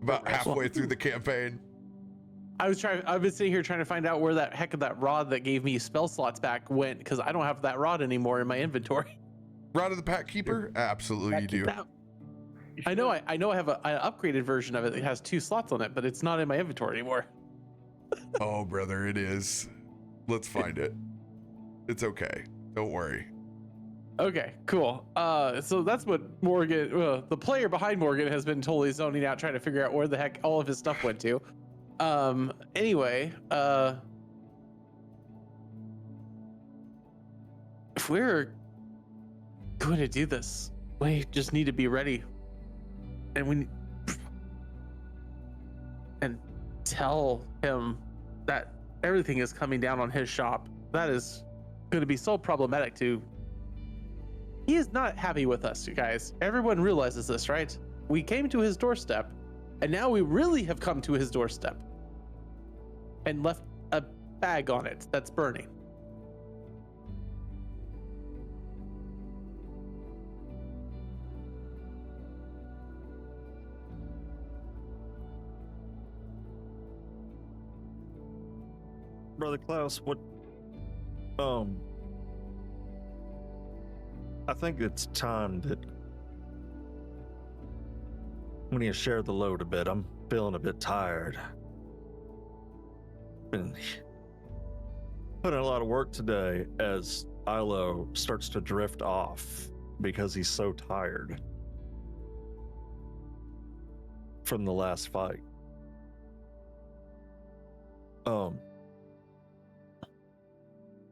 About halfway through the campaign. I've been sitting here trying to find out where that heck of that rod that gave me spell slots back went, because I don't have that rod anymore in my inventory. Rod of the Pack Keeper? Absolutely you do. I know I have an upgraded version of it that has 2 slots on it, but it's not in my inventory anymore. Oh, brother, it is. Let's find it. It's okay. Don't worry. Okay, cool. So that's what Morgan, the player behind Morgan, has been totally zoning out, trying to figure out where the heck all of his stuff went to. Anyway, if we're going to do this, we just need to be ready, and and tell him that everything is coming down on his shop. That is going to be so problematic to. He is not happy with us, you guys. Everyone realizes this, right? We came to his doorstep, and now we really have come to his doorstep and left a bag on it that's burning. Brother Klaus, what I think it's time that we need to share the load a bit. I'm feeling a bit tired. Been putting a lot of work today as Ilo starts to drift off because he's so tired from the last fight.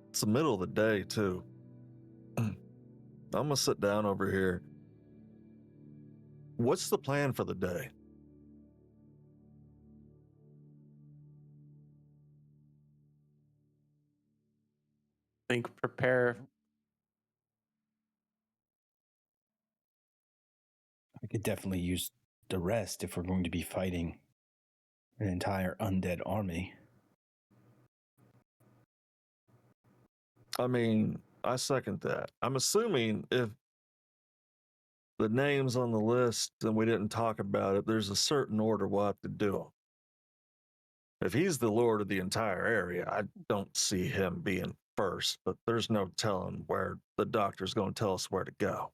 It's the middle of the day too. I'm gonna sit down over here. What's the plan for the day? Think, prepare. I could definitely use the rest if we're going to be fighting an entire undead army. I mean, I second that. I'm assuming if the name's on the list and we didn't talk about it, there's a certain order we'll have to do them. If he's the lord of the entire area, I don't see him being first, but there's no telling where the doctor's going to tell us where to go.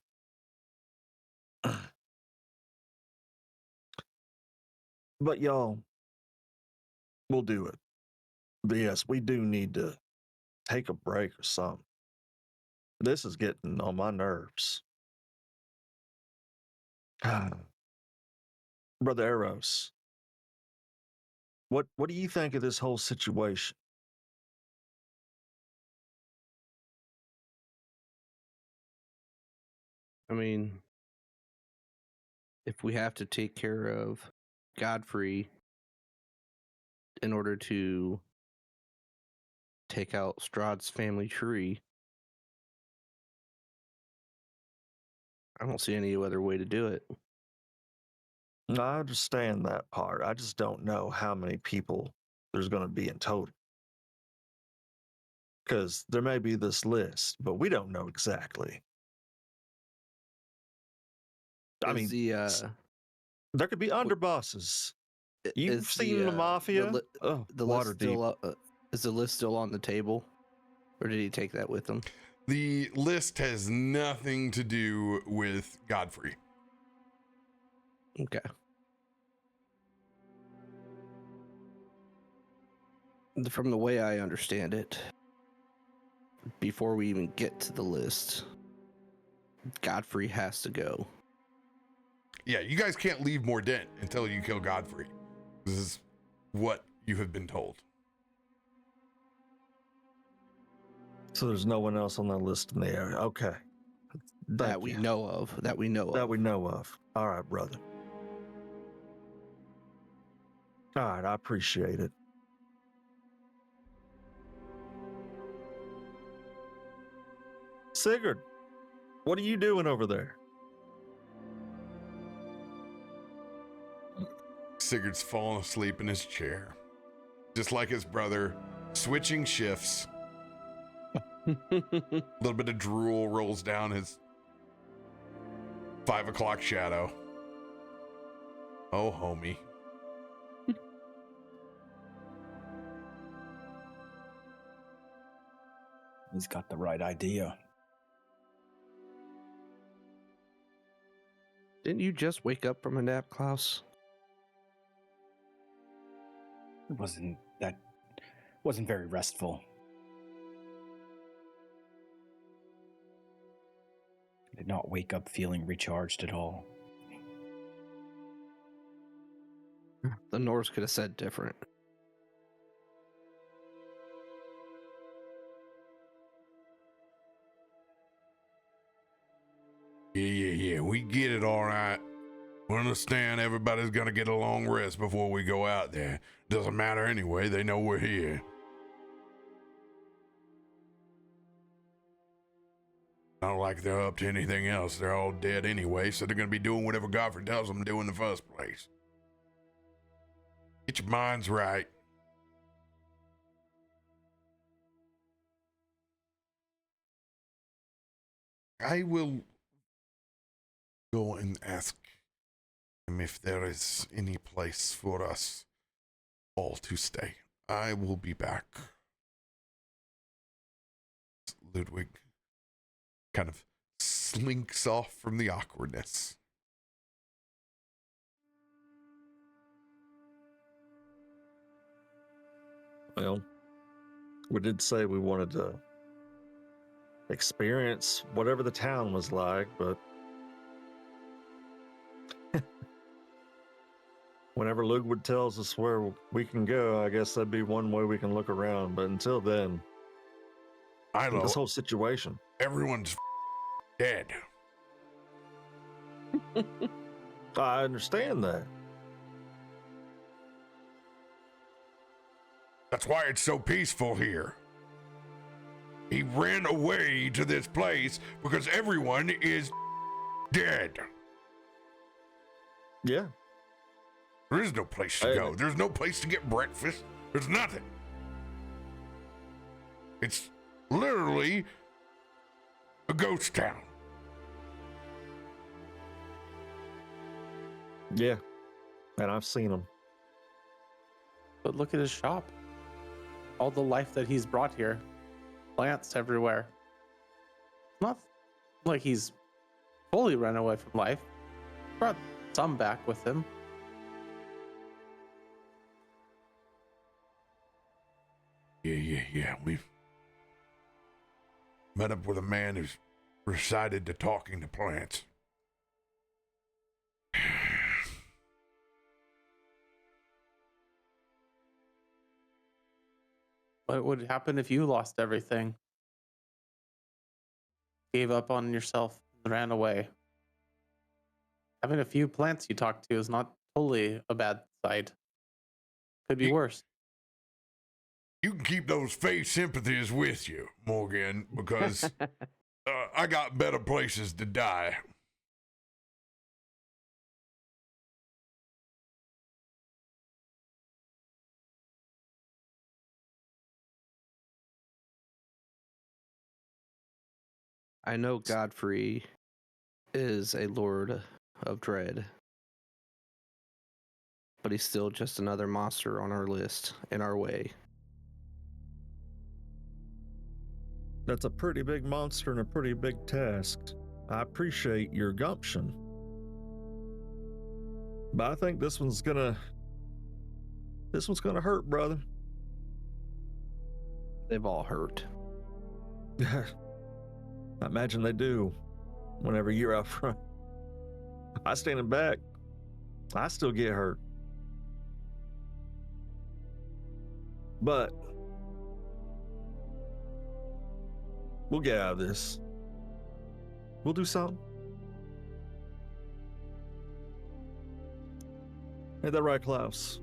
But y'all, we'll do it. But yes, we do need to take a break or something. This is getting on my nerves. Brother Eros, what do you think of this whole situation? I mean, if we have to take care of Godfrey in order to take out Strahd's family tree, I don't see any other way to do it. I understand that part. I just don't know how many people there's going to be in total. Because there may be this list, but we don't know exactly. I mean, there could be underbosses. You've seen the mafia. The list still, is the list still on the table, or did he take that with him? The list has nothing to do with Godfrey. Okay. From the way I understand it, before we even get to the list, Godfrey has to go. Yeah, you guys can't leave Mordent until you kill Godfrey. This is what you have been told. So there's no one else on that list in the area. Okay. That we know of. That we know of. All right, brother. All right, I appreciate it. Sigurd, what are you doing over there? Sigurd's fallen asleep in his chair, just like his brother, switching shifts. A little bit of drool rolls down his 5 o'clock shadow. Oh, homie. He's got the right idea. Didn't you just wake up from a nap, Klaus? It wasn't very restful. Did not wake up feeling recharged at all. The Norse could have said different. Yeah. We get it, all right. We understand everybody's gonna get a long rest before we go out there. Doesn't matter anyway, they know we're here. Not like they're up to anything else. They're all dead anyway, so they're gonna be doing whatever Godfrey tells them to do in the first place. Get your minds right. I will go and ask him if there is any place for us all to stay. I will be back. Ludwig kind of slinks off from the awkwardness. Well, we did say we wanted to experience whatever the town was like, but whenever Ludwig tells us where we can go, I guess that'd be one way we can look around. But until then, Milo, this whole situation. everyone's dead. I understand that. That's why it's so peaceful here. He ran away to this place because everyone is dead. Yeah. There is no place to go. There's no place to get breakfast. There's nothing. It's literally a ghost town. Yeah. And I've seen them. But look at his shop. All the life that he's brought here. Plants everywhere. Not like he's fully run away from life. Brought some back with him. Yeah. We've met up with a man who's recited to talking to plants. What would happen if you lost everything? Gave up on yourself and ran away. Having a few plants you talk to is not totally a bad side. Could be worse. You can keep those fake sympathies with you, Morgan, because I got better places to die. I know Godfrey is a lord of dread, but he's still just another monster on our list, in our way. That's a pretty big monster and a pretty big task. I appreciate your gumption. But I think this one's gonna hurt, brother. They've all hurt. I imagine they do. Whenever you're out front, I standing back, I still get hurt. But we'll get out of this. We'll do something. Ain't that right, Klaus?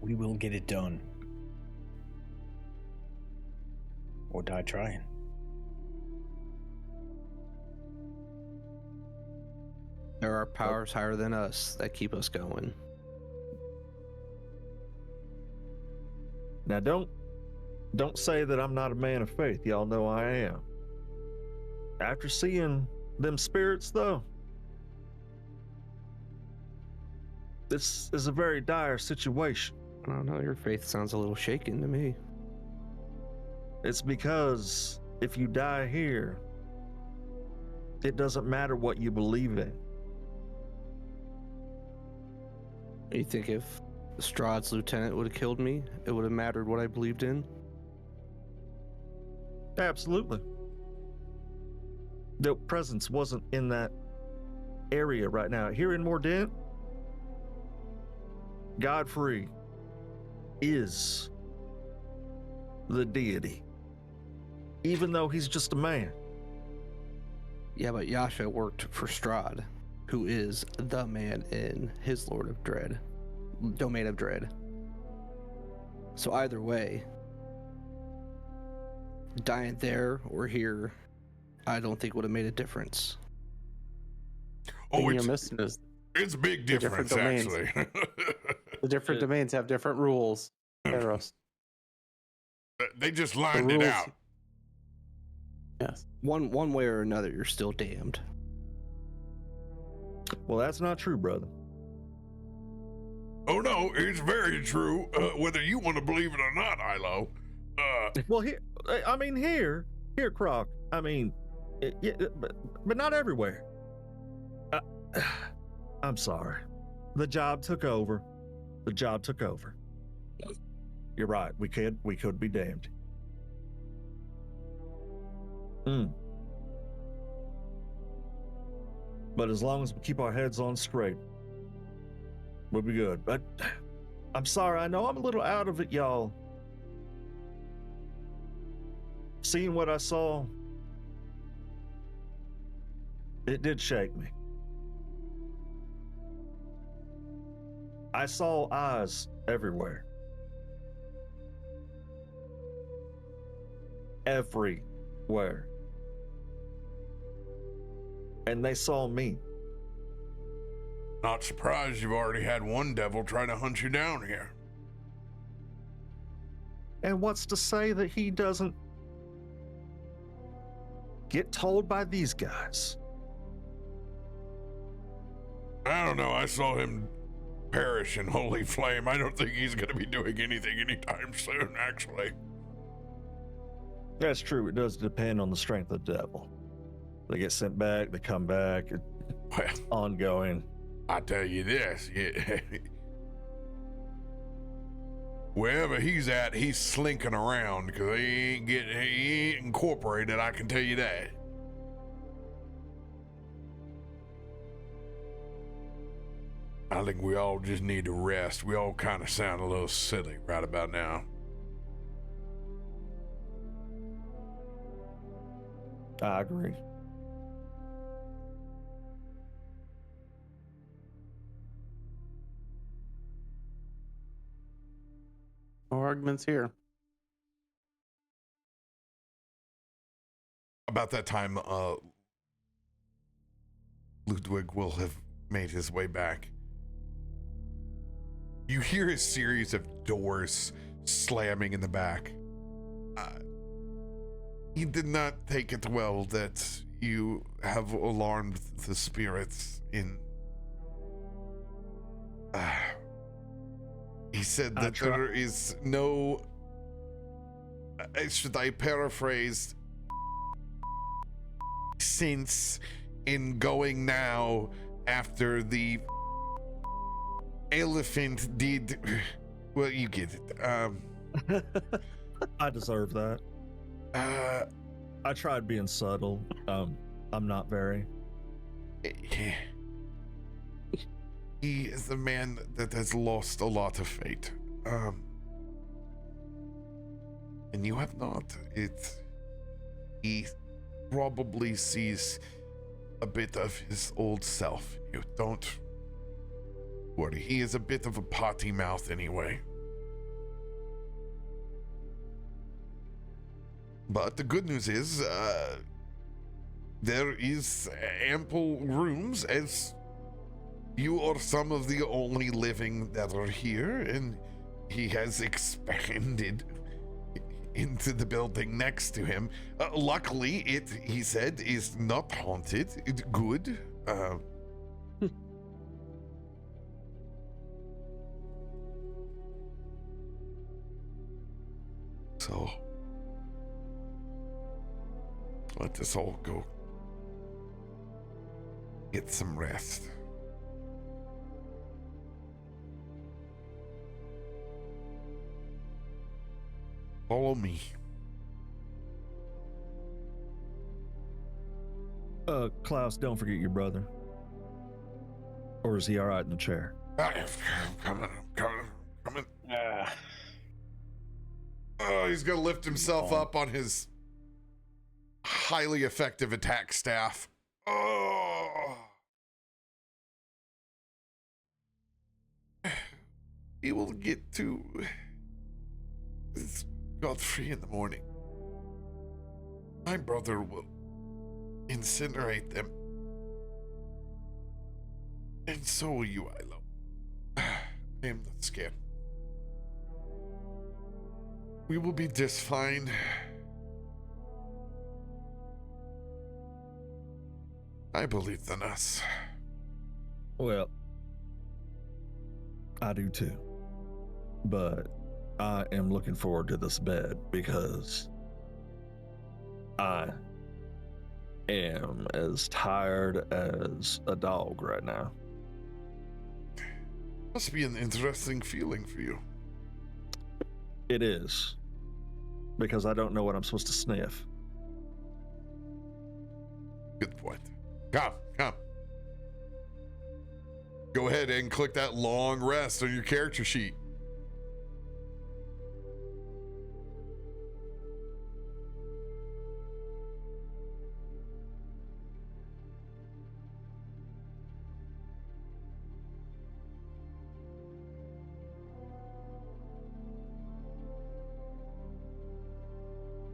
We will get it done. Or die trying. There are powers higher than us that keep us going. Now don't say that I'm not a man of faith. Y'all know I am. After seeing them spirits, though, this is a very dire situation. I don't know, your faith sounds a little shaken to me. It's because if you die here, it doesn't matter what you believe in. You think if Strahd's lieutenant would have killed me, it would have mattered what I believed in? Absolutely. their presence wasn't in that area right now. Here in Mordent, Godfrey is the deity, even though he's just a man. Yeah, but Yasha worked for Strahd, who is the man in his Lord of Dread, Domain of Dread. So either way, dying there or here, I don't think would have made a difference. Oh, Thing you're missing is it's a big the different difference, domains. actually. the different domains have different rules. Eros. They just The lined it rules. out. Yes. One way or another, you're still damned. Well, that's not true, brother. Oh no, it's very true. Whether you want to believe it or not, Ilo. Well, here, Croc. I mean, yeah, but not everywhere. I'm sorry. The job took over. You're right. We could be damned. But as long as we keep our heads on straight, we'll be good. But I'm sorry. I know I'm a little out of it, y'all. Seeing what I saw, it did shake me. I saw eyes everywhere. Everywhere. And they saw me. Not surprised you've already had one devil try to hunt you down here. And what's to say that he doesn't get told by these guys? I don't know. I saw him perish in holy flame. I don't think he's going to be doing anything anytime soon, actually. That's true. It does depend on the strength of the devil. They get sent back, they come back, Well, ongoing. I tell you this. Wherever he's at, he's slinking around because he ain't incorporated, I can tell you that. I think we all just need to rest. We all kind of sound a little silly right about now. I agree. No arguments here. About that time, Ludwig will have made his way back. You hear a series of doors slamming in the back. He did not take it well that you have alarmed the spirits in. He said that there is no. Should I paraphrase? Sense in going now after the elephant did. Well, you get it. I deserve that. I tried being subtle. I'm not very. He is a man that has lost a lot of faith. And you have not. He probably sees a bit of his old self. You don't worry. He is a bit of a potty mouth anyway. But the good news is, there is ample rooms, as you are some of the only living that are here, and he has expanded into the building next to him. Luckily, he said, is not haunted. It's good. So, let us all go get some rest. Follow me. Klaus, don't forget your brother. Or is he all right in the chair? I'm coming. Oh, he's gonna lift himself up on his highly effective attack staff. Oh. We will get to Godfrey in the morning. My brother will incinerate them. And so will you, Ilo. I am not scared. We will be just fine. I believe in us. Well, I do too. But I am looking forward to this bed because I am as tired as a dog right now. Must be an interesting feeling for you. It is. Because I don't know what I'm supposed to sniff. Good point. Come. Go ahead and click that long rest on your character sheet.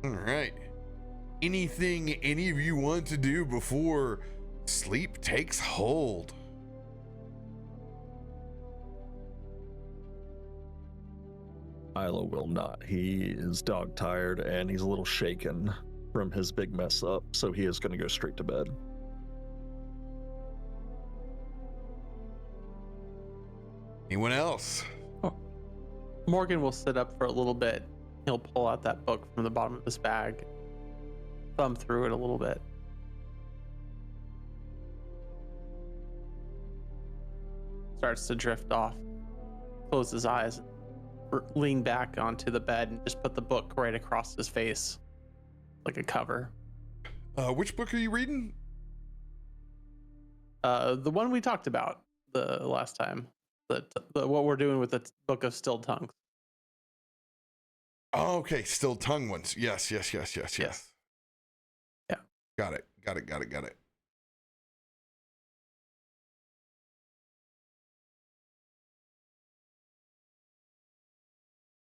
All right. Anything any of you want to do before sleep takes hold? Ilo will not. He is dog tired and he's a little shaken from his big mess up, so he is going to go straight to bed. Anyone else? Morgan will sit up for a little bit. He'll pull out that book from the bottom of his bag, thumb through it a little bit. Starts to drift off, close his eyes, lean back onto the bed and just put the book right across his face like a cover. Which book are you reading? The one we talked about the last time, what we're doing with the Book of Still Tongues. Oh, okay, still tongue ones. Yes. Yeah. Got it.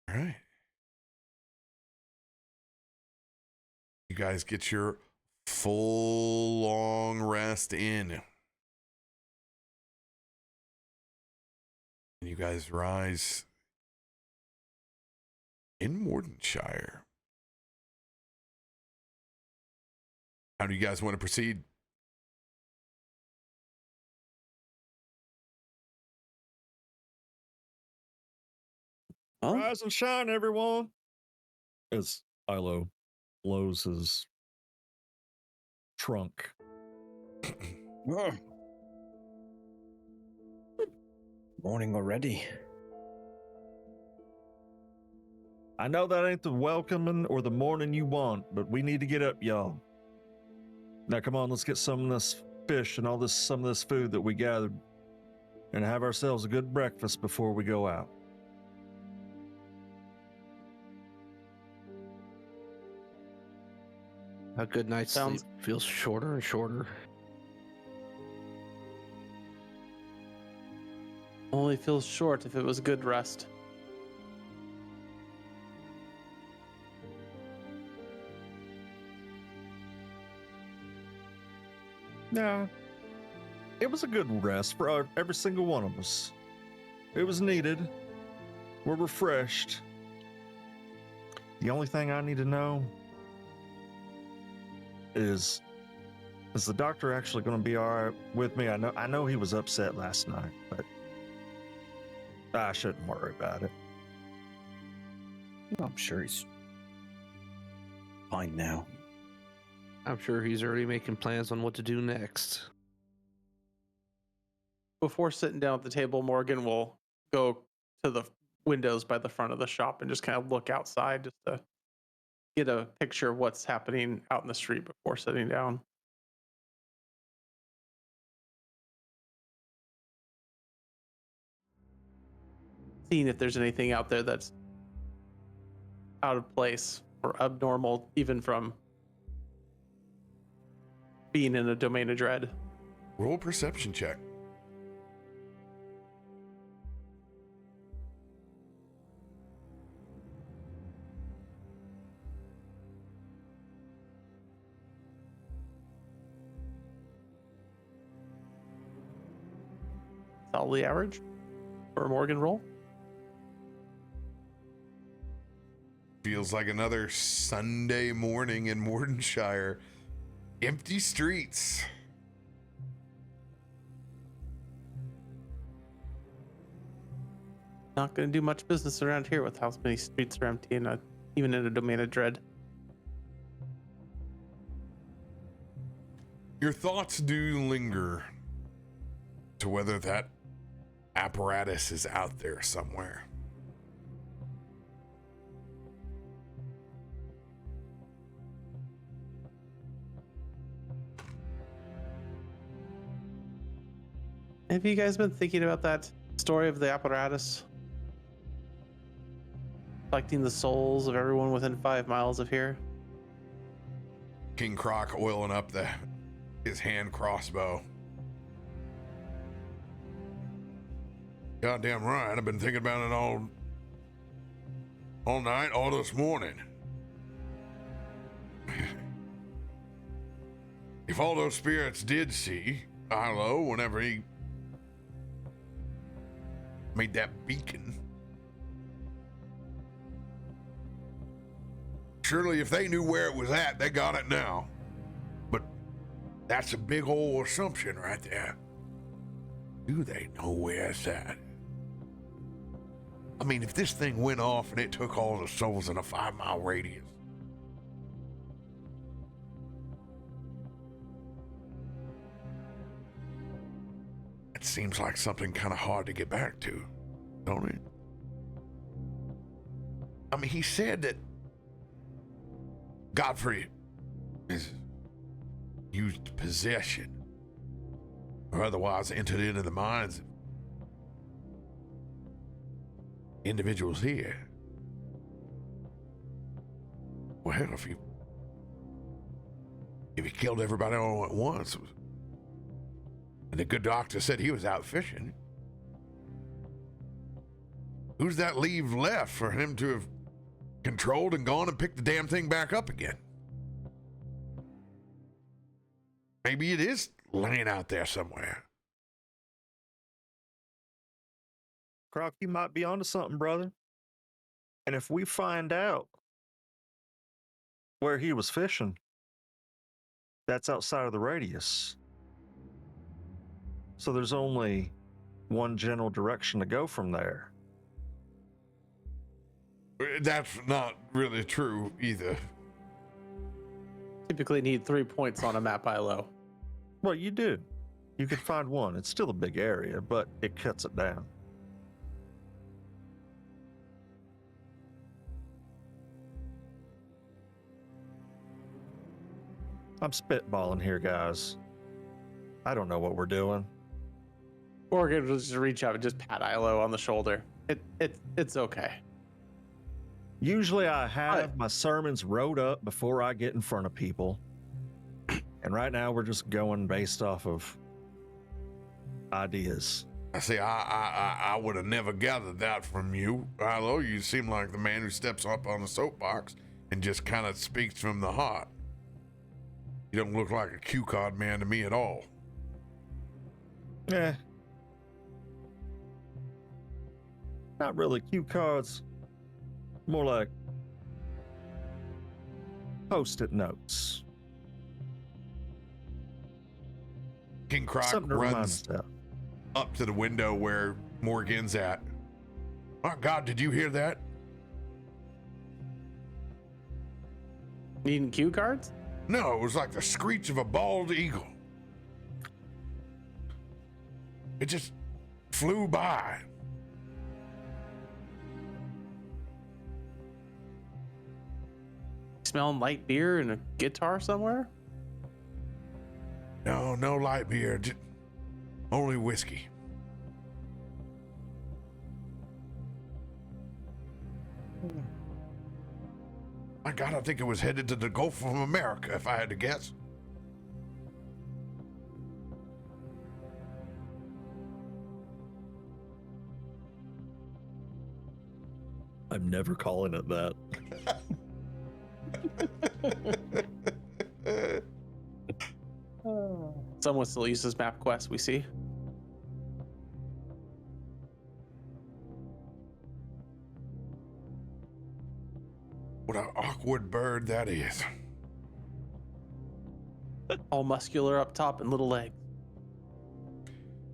All right. You guys get your full long rest in. And you guys rise in Mordenshire. How do you guys want to proceed? Oh, Rise and shine, everyone! As Ilo blows his trunk. Morning already. I know that ain't the welcoming or the morning you want, but we need to get up, y'all. Now come on, let's get some of this fish and some of this food that we gathered and have ourselves a good breakfast before we go out. A good night's Sounds- sleep feels shorter and shorter. only feels short if it was good rest. Yeah, it was a good rest for every single one of us. It was needed. We're refreshed. The only thing I need to know is the doctor actually going to be all right with me? I know he was upset last night, but I shouldn't worry about it. I'm sure he's fine now. I'm sure he's already making plans on what to do next. Before sitting down at the table, Morgan will go to the windows by the front of the shop and just kind of look outside just to get a picture of what's happening out in the street before sitting down. seeing if there's anything out there that's out of place or abnormal, even from being in a domain of dread. Roll a perception check. Solidly average for a Morgan roll. Feels like another Sunday morning in Mordenshire. Empty streets. Not going to do much business around here with how many streets are empty and even in a domain of dread. Your thoughts do linger to whether that apparatus is out there somewhere. Have you guys been thinking about that story of the apparatus? Collecting the souls of everyone within 5 miles of here? King Croc oiling up his hand crossbow. Goddamn right. I've been thinking about it all night, all this morning. If all those spirits did see Ilo whenever he made that beacon, surely if they knew where it was at, they got it now. But that's a big old assumption right there. Do they know where it's at? I mean, if this thing went off and it took all the souls in a 5-mile radius, it seems like something kind of hard to get back to, don't it? I mean, he said that Godfrey is used possession or otherwise entered into the minds of individuals here. Well, hell, if he killed everybody all at once, and the good doctor said he was out fishing, who's that leave left for him to have controlled and gone and picked the damn thing back up again? Maybe it is laying out there somewhere. Croc, you might be onto something, brother. And if we find out where he was fishing, that's outside of the radius. So there's only one general direction to go from there. That's not really true either. Typically need 3 points on a map by low. Well, you do. You could find one. It's still a big area, but it cuts it down. I'm spitballing here, guys. I don't know what we're doing. Morgan will just reach out and just pat Ilo on the shoulder. It's okay. Usually I have my sermons wrote up before I get in front of people. And right now we're just going based off of ideas. I see, I would have never gathered that from you, Ilo. You seem like the man who steps up on the soapbox and just kind of speaks from the heart. You don't look like a cue card man to me at all. Eh. Not really cue cards. More like post-it notes. King Croc Something to remind runs us of. up to the window where Morgan's at. My God, did you hear that? Needing cue cards? No, it was like the screech of a bald eagle. It just flew by. Smelling light beer and a guitar somewhere? No light beer, only whiskey. My God, I think it was headed to the Gulf of America, if I had to guess. I'm never calling it that. Someone still uses MapQuest, we see. What an awkward bird that is. All muscular up top and little legs.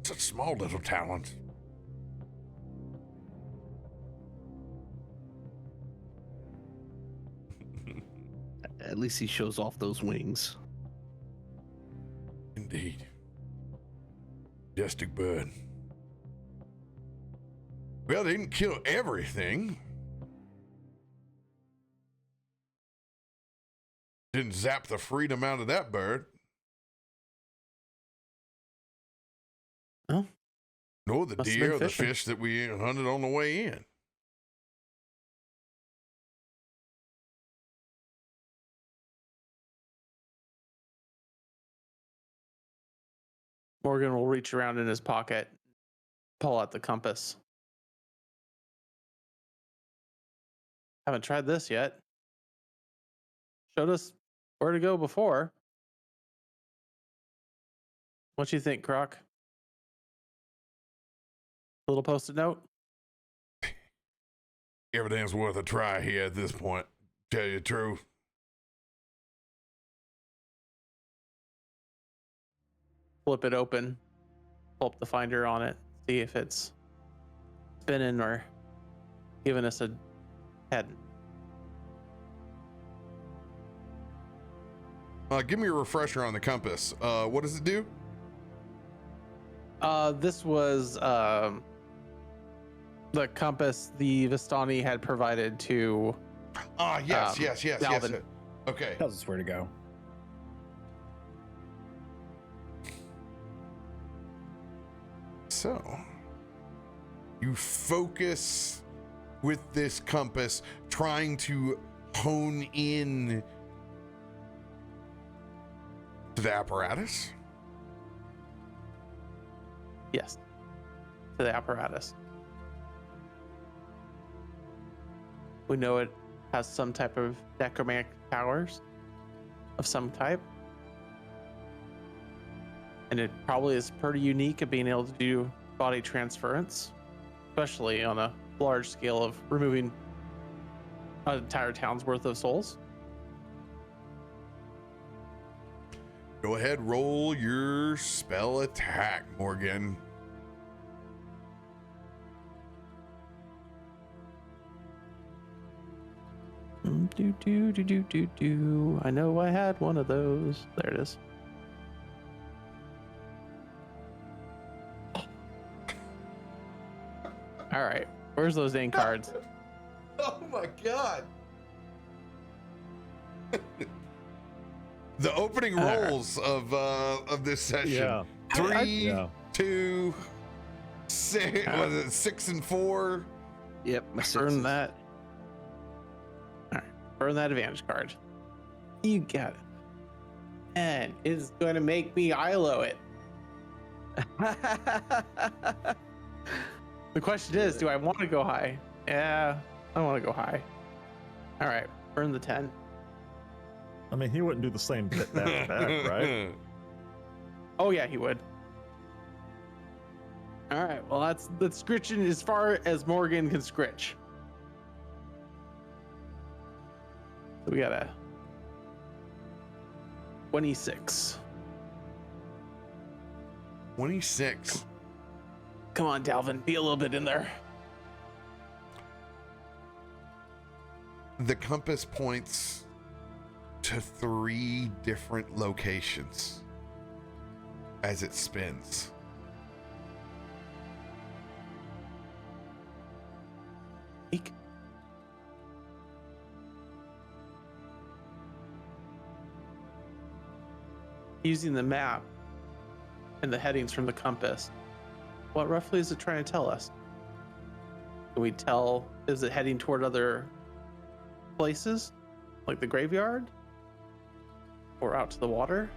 Such small little talons. At least he shows off those wings. Indeed. Majestic bird. Well, they didn't kill everything. Didn't zap the freedom out of that bird. Oh. Nor the Must have deer been or the fishing. fish that we hunted on the way in. Morgan will reach around in his pocket, pull out the compass. Haven't tried this yet. Showed us where to go before. What you think, Croc? Little post-it note? Everything's worth a try here at this point. Tell you the truth. Flip it open, pull up the finder on it, see if it's spinning or giving us a head. Give me a refresher on the compass. What does it do? This was the compass the Vistani had provided to Yes. Dalvin. Okay. Tells us where to go. So, you focus with this compass, trying to hone in to the apparatus. Yes, to the apparatus. We know it has some type of necromantic powers of some type. And it probably is pretty unique at being able to do body transference, especially on a large scale of removing an entire town's worth of souls. Go ahead, roll your spell attack, Morgan. I know I had one of those. There it is. All right, where's those name cards? Oh my God. The opening rolls of this session. Yeah. 3, Yeah. 2, 6. Was it 6 and 4? Yep, my Burn sixes. that. All right, burn that advantage card. You got it. And it's going to make me ILO it. The question is, do I want to go high? Yeah, I want to go high. All right, burn the 10. I mean, he wouldn't do the same back to back, right? Oh yeah, he would. All right, well that's scritching as far as Morgan can scritch. So we got a 26. 26. Come on, Dalvin, be a little bit in there. The compass points to 3 different locations as it spins. Eek. Using the map and the headings from the compass, what roughly is it trying to tell us? Can we tell, is it heading toward other places? Like the graveyard? Or out to the water?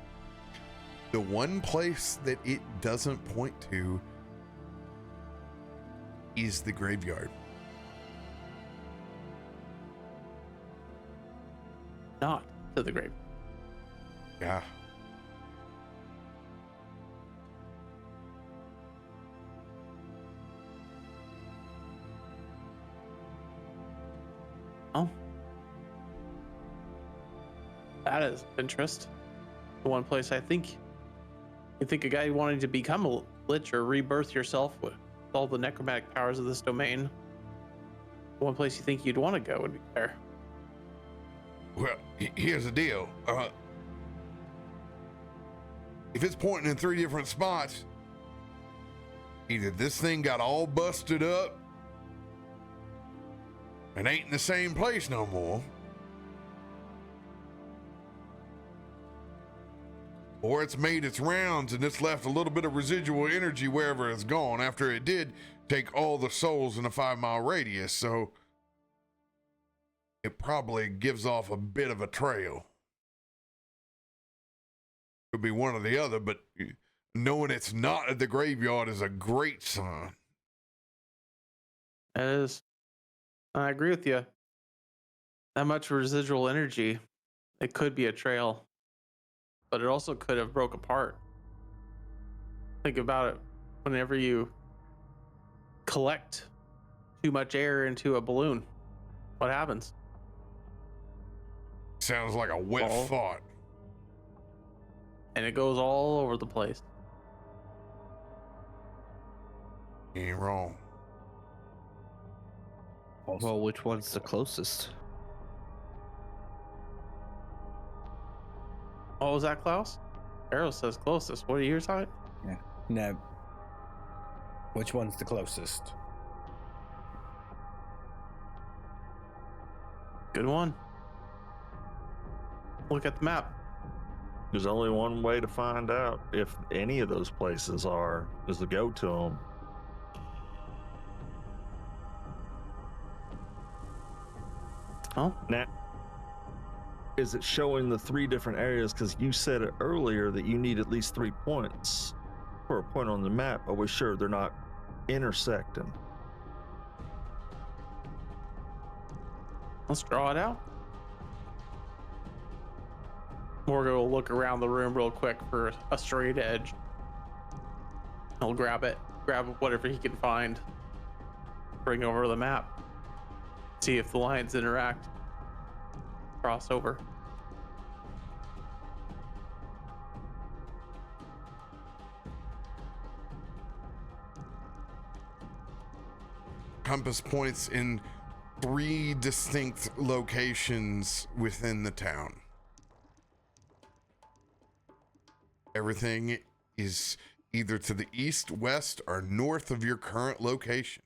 The one place that it doesn't point to is the graveyard. Not to the graveyard. Yeah. Oh. That is of interest. The one place I think you think a guy wanting to become a lich or rebirth yourself with all the necromantic powers of this domain. The one place you think you'd want to go would be there. Well, here's the deal. If it's pointing in 3 different spots, either this thing got all busted up and ain't in the same place no more, or it's made its rounds and it's left a little bit of residual energy wherever it's gone after it did take all the souls in a 5-mile radius, so it probably gives off a bit of a trail. Could be one or the other, but knowing it's not at the graveyard is a great sign. It is. I agree with you. That much residual energy, it could be a trail, but it also could have broke apart. Think about it. Whenever you collect too much air into a balloon, what happens? Sounds like a wet Oh. thought. And it goes all over the place. You ain't wrong. Also, Well, which one's the closest? What was that, Klaus? Arrow says closest. What are you talking? now, which one's the closest? Good one. Look at the map. There's only one way to find out if any of those places is to go to them. Oh, Now, is it showing the 3 different areas? Because you said it earlier that you need at least 3 points for a point on the map. Are we sure they're not intersecting? let's draw it out. Morgan will look around the room real quick for a straight edge. He'll grab whatever he can find, bring over the map, see if the lines interact, cross over. Compass points in 3 distinct locations within the town. Everything is either to the east, west, or north of your current location.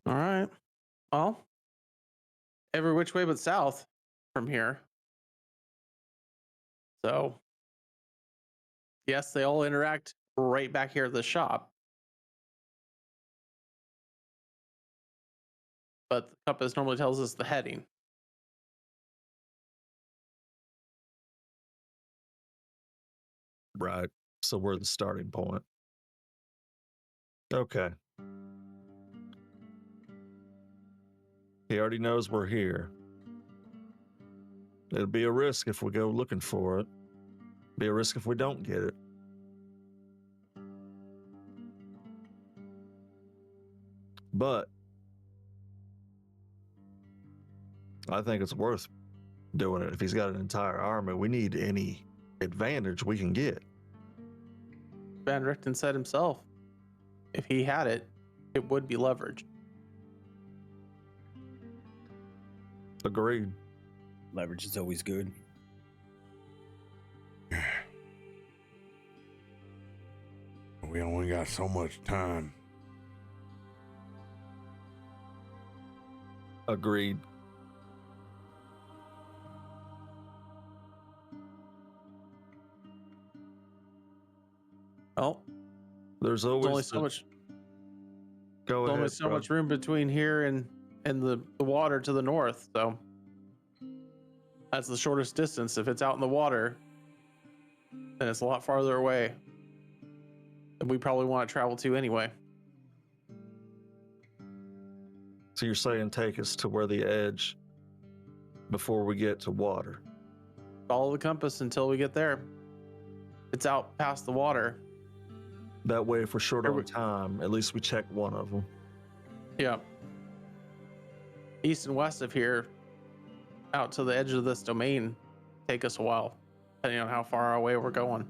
All right. Well, every which way but south from here. So, yes, they all interact right back here at the shop. But the compass normally tells us the heading. Right. So we're the starting point. Okay. He already knows we're here. It'll be a risk if we go looking for it. Be a risk if we don't get it. But I think it's worth doing it. If he's got an entire army, we need any advantage we can get. Van Richten said himself, if he had it, it would be leverage. Agreed. Leverage is always good. We only got so much time. Agreed. Well, There's there's always only so much. Go There's ahead, only so bro. much room between here and the water to the north. So that's the shortest distance. If it's out in the water, then it's a lot farther away than we probably want to travel to anyway. So you're saying take us to where the edge before we get to water. Follow the compass until we get there. It's out past the water. That way, if we're short Here on we- time, at least we check one of them. Yeah. East and west of here, out to the edge of this domain, take us a while, depending on how far away we're going.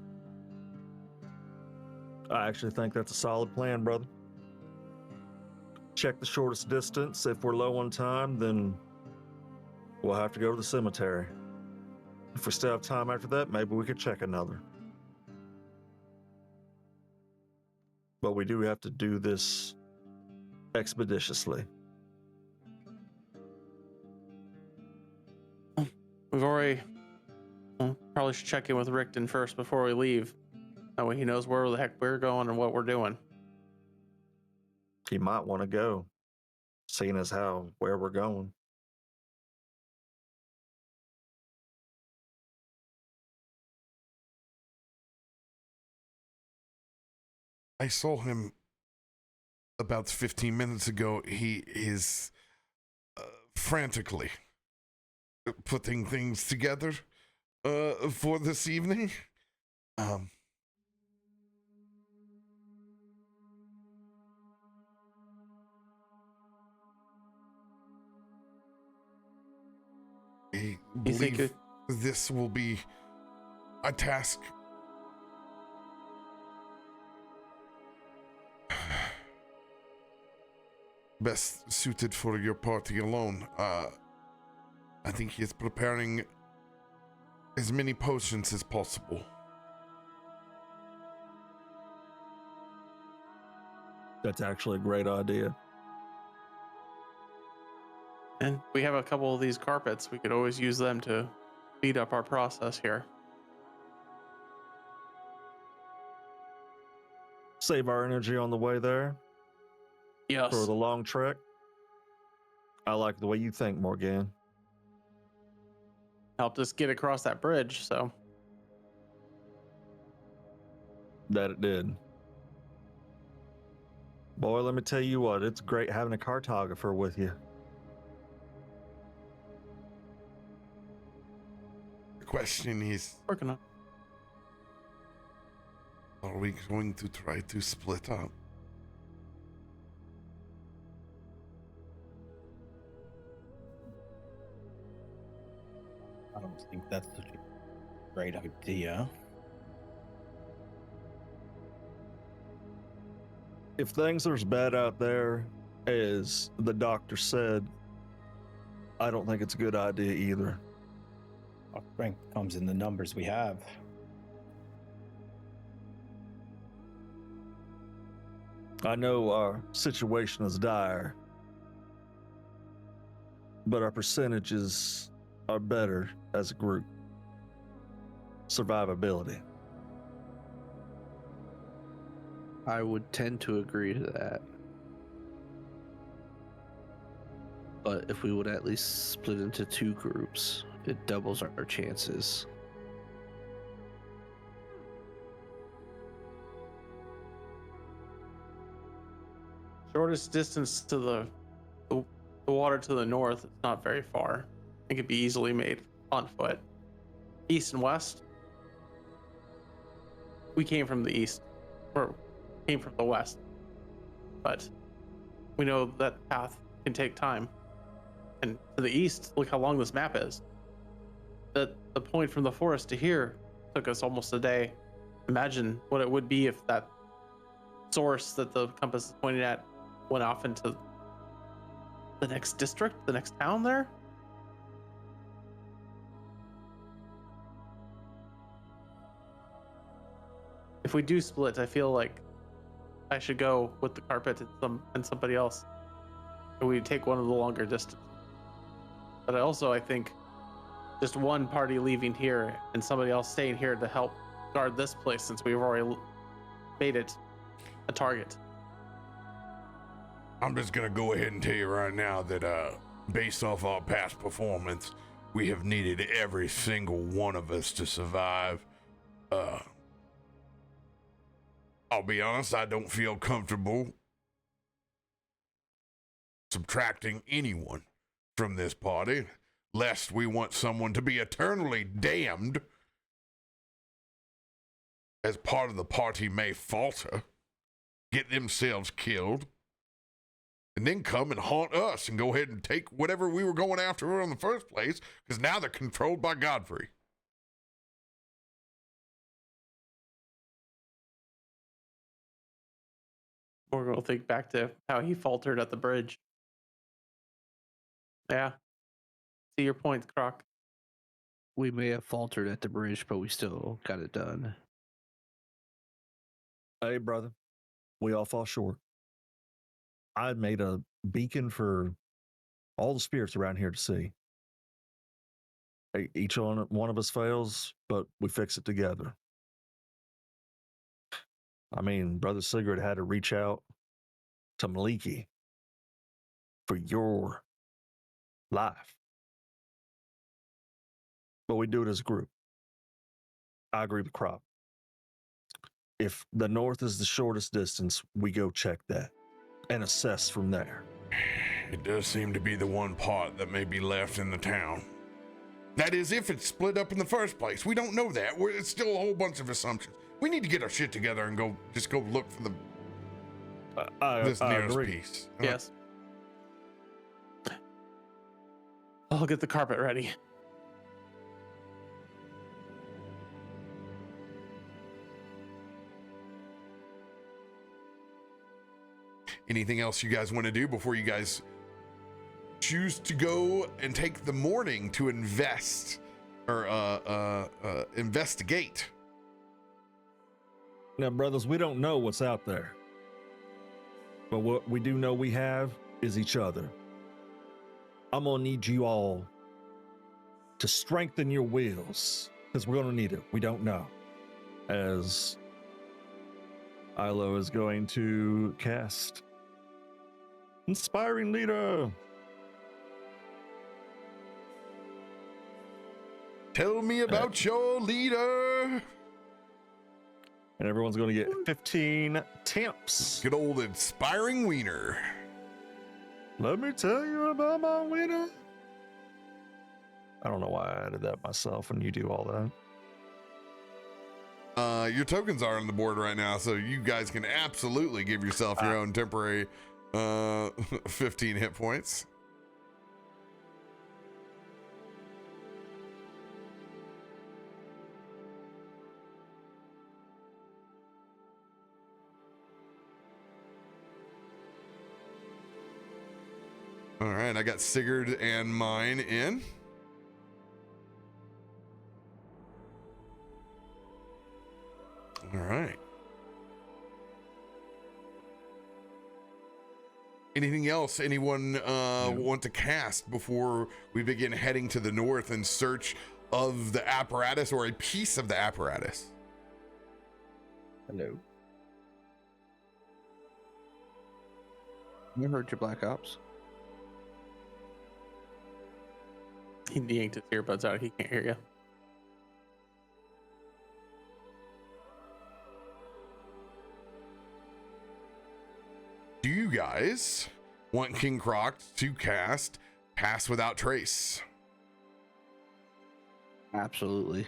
I actually think that's a solid plan, brother. Check the shortest distance. If we're low on time, then we'll have to go to the cemetery. If we still have time after that, maybe we could check another. But we do have to do this expeditiously. We've already probably should check in with Rickton first before we leave. That way he knows where the heck we're going and what we're doing. He might want to go, seeing as how where we're going. I saw him about 15 minutes ago. He is frantically putting things together for this evening. I You think believe this will be a task best suited for your party alone. I think he is preparing as many potions as possible. That's actually a great idea. And we have a couple of these carpets. We could always use them to speed up our process here. Save our energy on the way there Yes. for the long trek. I like the way you think, Morgan. Helped us get across that bridge, so That it did. Boy, let me tell you what, it's great having a cartographer with you. The question is, working on. are we going to try to split up? I don't think that's a great idea. If things are as bad out there as the doctor said, I don't think it's a good idea either. Our strength comes in the numbers we have. I know our situation is dire, but our percentages are better as a group. Survivability. I would tend to agree to that. But if we would at least split into two groups, it doubles our chances. Shortest distance to the water to the north is not very far. It could be easily made on foot. East and west. We came from the east, or came from the west, but we know that path can take time. And to the east, look how long this map is. The point from the forest to here took us almost a day. Imagine what it would be if that source that the compass is pointing at went off into the next district, the next town there. If we do split, I feel like I should go with the carpet and somebody else. And we take one of the longer distance. But I think just one party leaving here and somebody else staying here to help guard this place, since we've already made it a target. I'm just gonna go ahead and tell you right now that based off our past performance, we have needed every single one of us to survive. I'll be honest, I don't feel comfortable subtracting anyone from this party, lest we want someone to be eternally damned as part of the party may falter, get themselves killed, and then come and haunt us and go ahead and take whatever we were going after in the first place, because now they're controlled by Godfrey. Morgan will think back to how he faltered at the bridge. Yeah. See your point, Croc. We may have faltered at the bridge, but we still got it done. Hey, brother, we all fall short. I made a beacon for all the spirits around here to see. Each one of us fails, but we fix it together. I mean, Brother Sigurd had to reach out to Maliki for your life. But we do it as a group. I agree with Croc. If the north is the shortest distance, we go check that and assess from there. It does seem to be the one part that may be left in the town. That is, if it's split up in the first place. We don't know that. It's still a whole bunch of assumptions. We need to get our shit together and go look for this nearest agree. piece. Yes. I'll get the carpet ready. Anything else you guys want to do before you guys choose to go and take the morning to invest or investigate? Now, brothers, we don't know what's out there. But what we do know we have is each other. I'm going to need you all to strengthen your wills, because we're going to need it. We don't know. As Ilo is going to cast Inspiring Leader. Tell me about your leader. And everyone's going to get 15 temps. Good old Inspiring Wiener. Let me tell you about my wiener. I don't know why I added that myself when you do all that. Your tokens are on the board right now, so you guys can absolutely give yourself your own temporary 15 hit points. All right, I got Sigurd and mine in. All right. Anything else anyone want to cast before we begin heading to the north in search of the apparatus or a piece of the apparatus? Hello. You heard your Black Ops? He yanked his earbuds out. He can't hear you. Do you guys want King Croc to cast Pass Without Trace? Absolutely.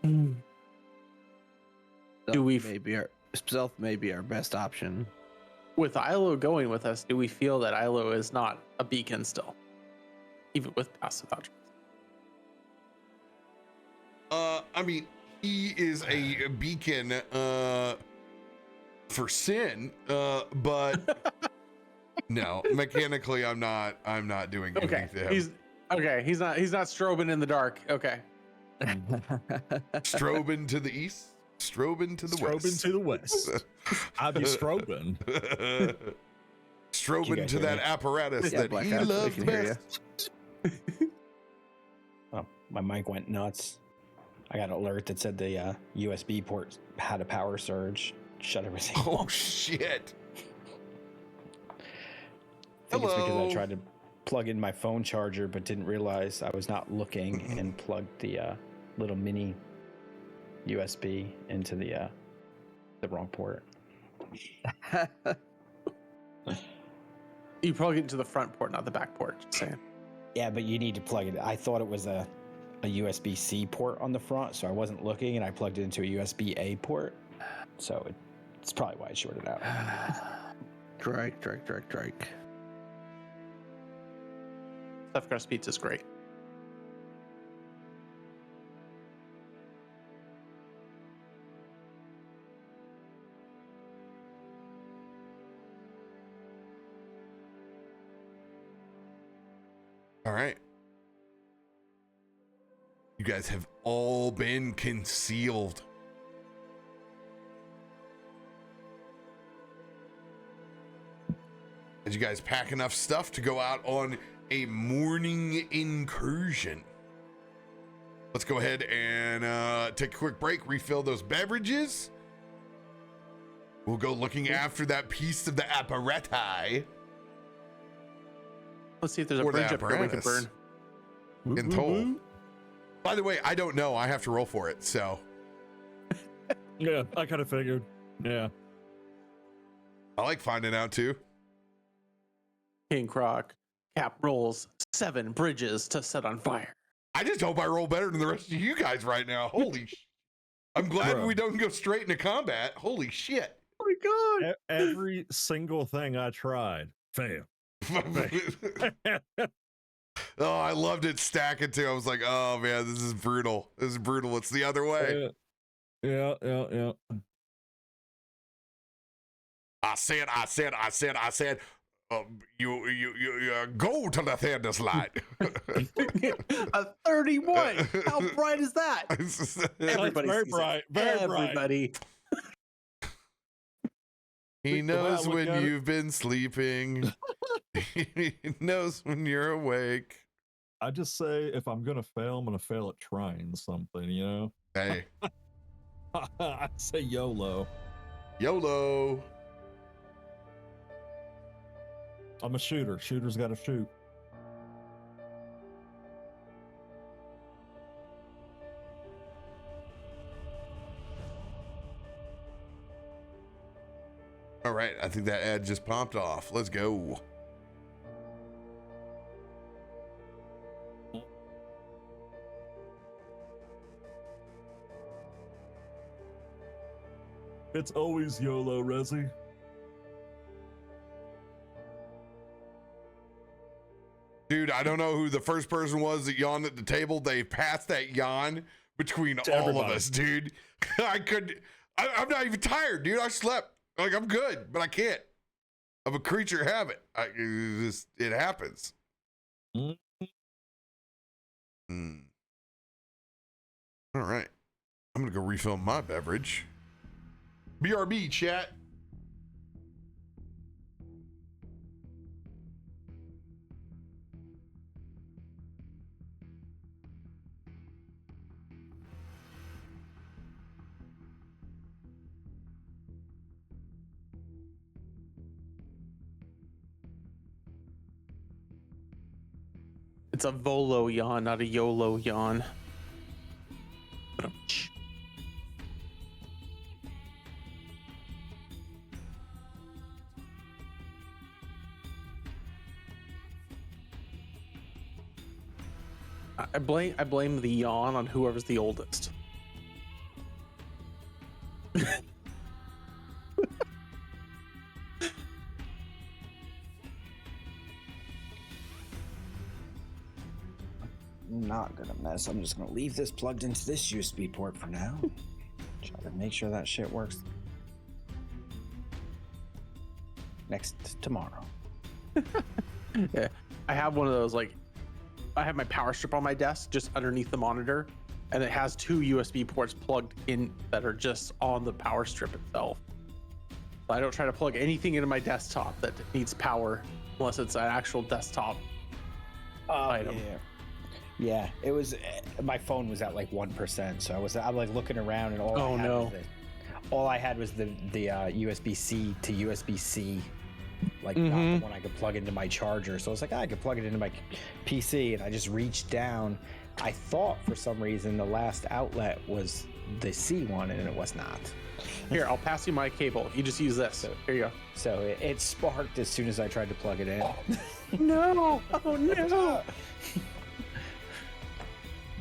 Do we Stealth may be our best option. With Ilo going with us, do we feel that Ilo is not a beacon still? Even with Pass Without Trace? I mean, he is a beacon for sin, but no, mechanically I'm not doing anything to him. He's not strobing in the dark. Okay. Strobing to the east, strobing to the west. Strobing to the west. I be strobing. Strobing to that apparatus that Black he Ops, loves we can hear best. Oh, my mic went nuts. I got an alert that said the USB port had a power surge. Shut everything Oh off. shit. I think it's because Hello. I tried to plug in my phone charger, but didn't realize I was not looking and plugged the little mini USB into the wrong port. You plug it into the front port, not the back port. Just saying. Yeah, but you need to plug it. I thought it was a USB-C port on the front, so I wasn't looking, and I plugged it into a USB-A port. So it's probably why it shorted out. Drake. Stuffed crust pizza's great. All right. You guys have all been concealed. As you guys pack enough stuff to go out on a morning incursion. Let's go ahead and take a quick break, refill those beverages. We'll go looking after that piece of the apparatus. Let's see if there's a Or the bridge up here we can apparatus. burn. In toll. By the way, I don't know. I have to roll for it, so. Yeah, I kind of figured. Yeah. I like finding out too. King Croc, Cap rolls 7 bridges to set on fire. I just hope I roll better than the rest of you guys right now. Holy I'm glad Bro. we don't go straight into combat. Holy shit. Oh my god! Every single thing I tried failed. Oh, I loved it stacking too. I was like, oh man, this is brutal. This is brutal. It's the other way. Yeah. I said, you go to the thinnest light. A 31. How bright is that? Everybody very sees it. bright, very bright. Everybody. He knows look when at it. you've been sleeping. He knows when you're awake. I just say if I'm gonna fail, I'm gonna fail at trying something, you know? Hey, I say YOLO. YOLO. I'm a shooter. Shooters gotta shoot. All right, I think that ad just popped off. Let's go. It's always YOLO, Resi. Dude, I don't know who the first person was that yawned at the table. They passed that yawn between To all everybody. of us, dude. I'm not even tired, dude. I slept. Like, I'm good, but I can't. I'm a creature of habit. It happens. Mm. All right. I'm going to go refill my beverage. BRB, chat. It's a Volo yawn, not a YOLO yawn. Ba-dum-tsh. I blame the yawn on whoever's the oldest. Not gonna mess. I'm just gonna leave this plugged into this USB port for now. Try to make sure that shit works tomorrow. Yeah, I have one of those, like, I have my power strip on my desk just underneath the monitor, and it has 2 USB ports plugged in that are just on the power strip itself. So I don't try to plug anything into my desktop that needs power unless it's an actual desktop item. Yeah. Yeah, it was. My phone was at like 1%, so I'm like looking around, and all I had was the USB-C to USB-C, like not the one I could plug into my charger. So I was like, I could plug it into my PC, and I just reached down. I thought for some reason the last outlet was the C one, and it was not. Here, I'll pass you my cable. You just use this. Here you go. So it sparked as soon as I tried to plug it in. No! Oh no!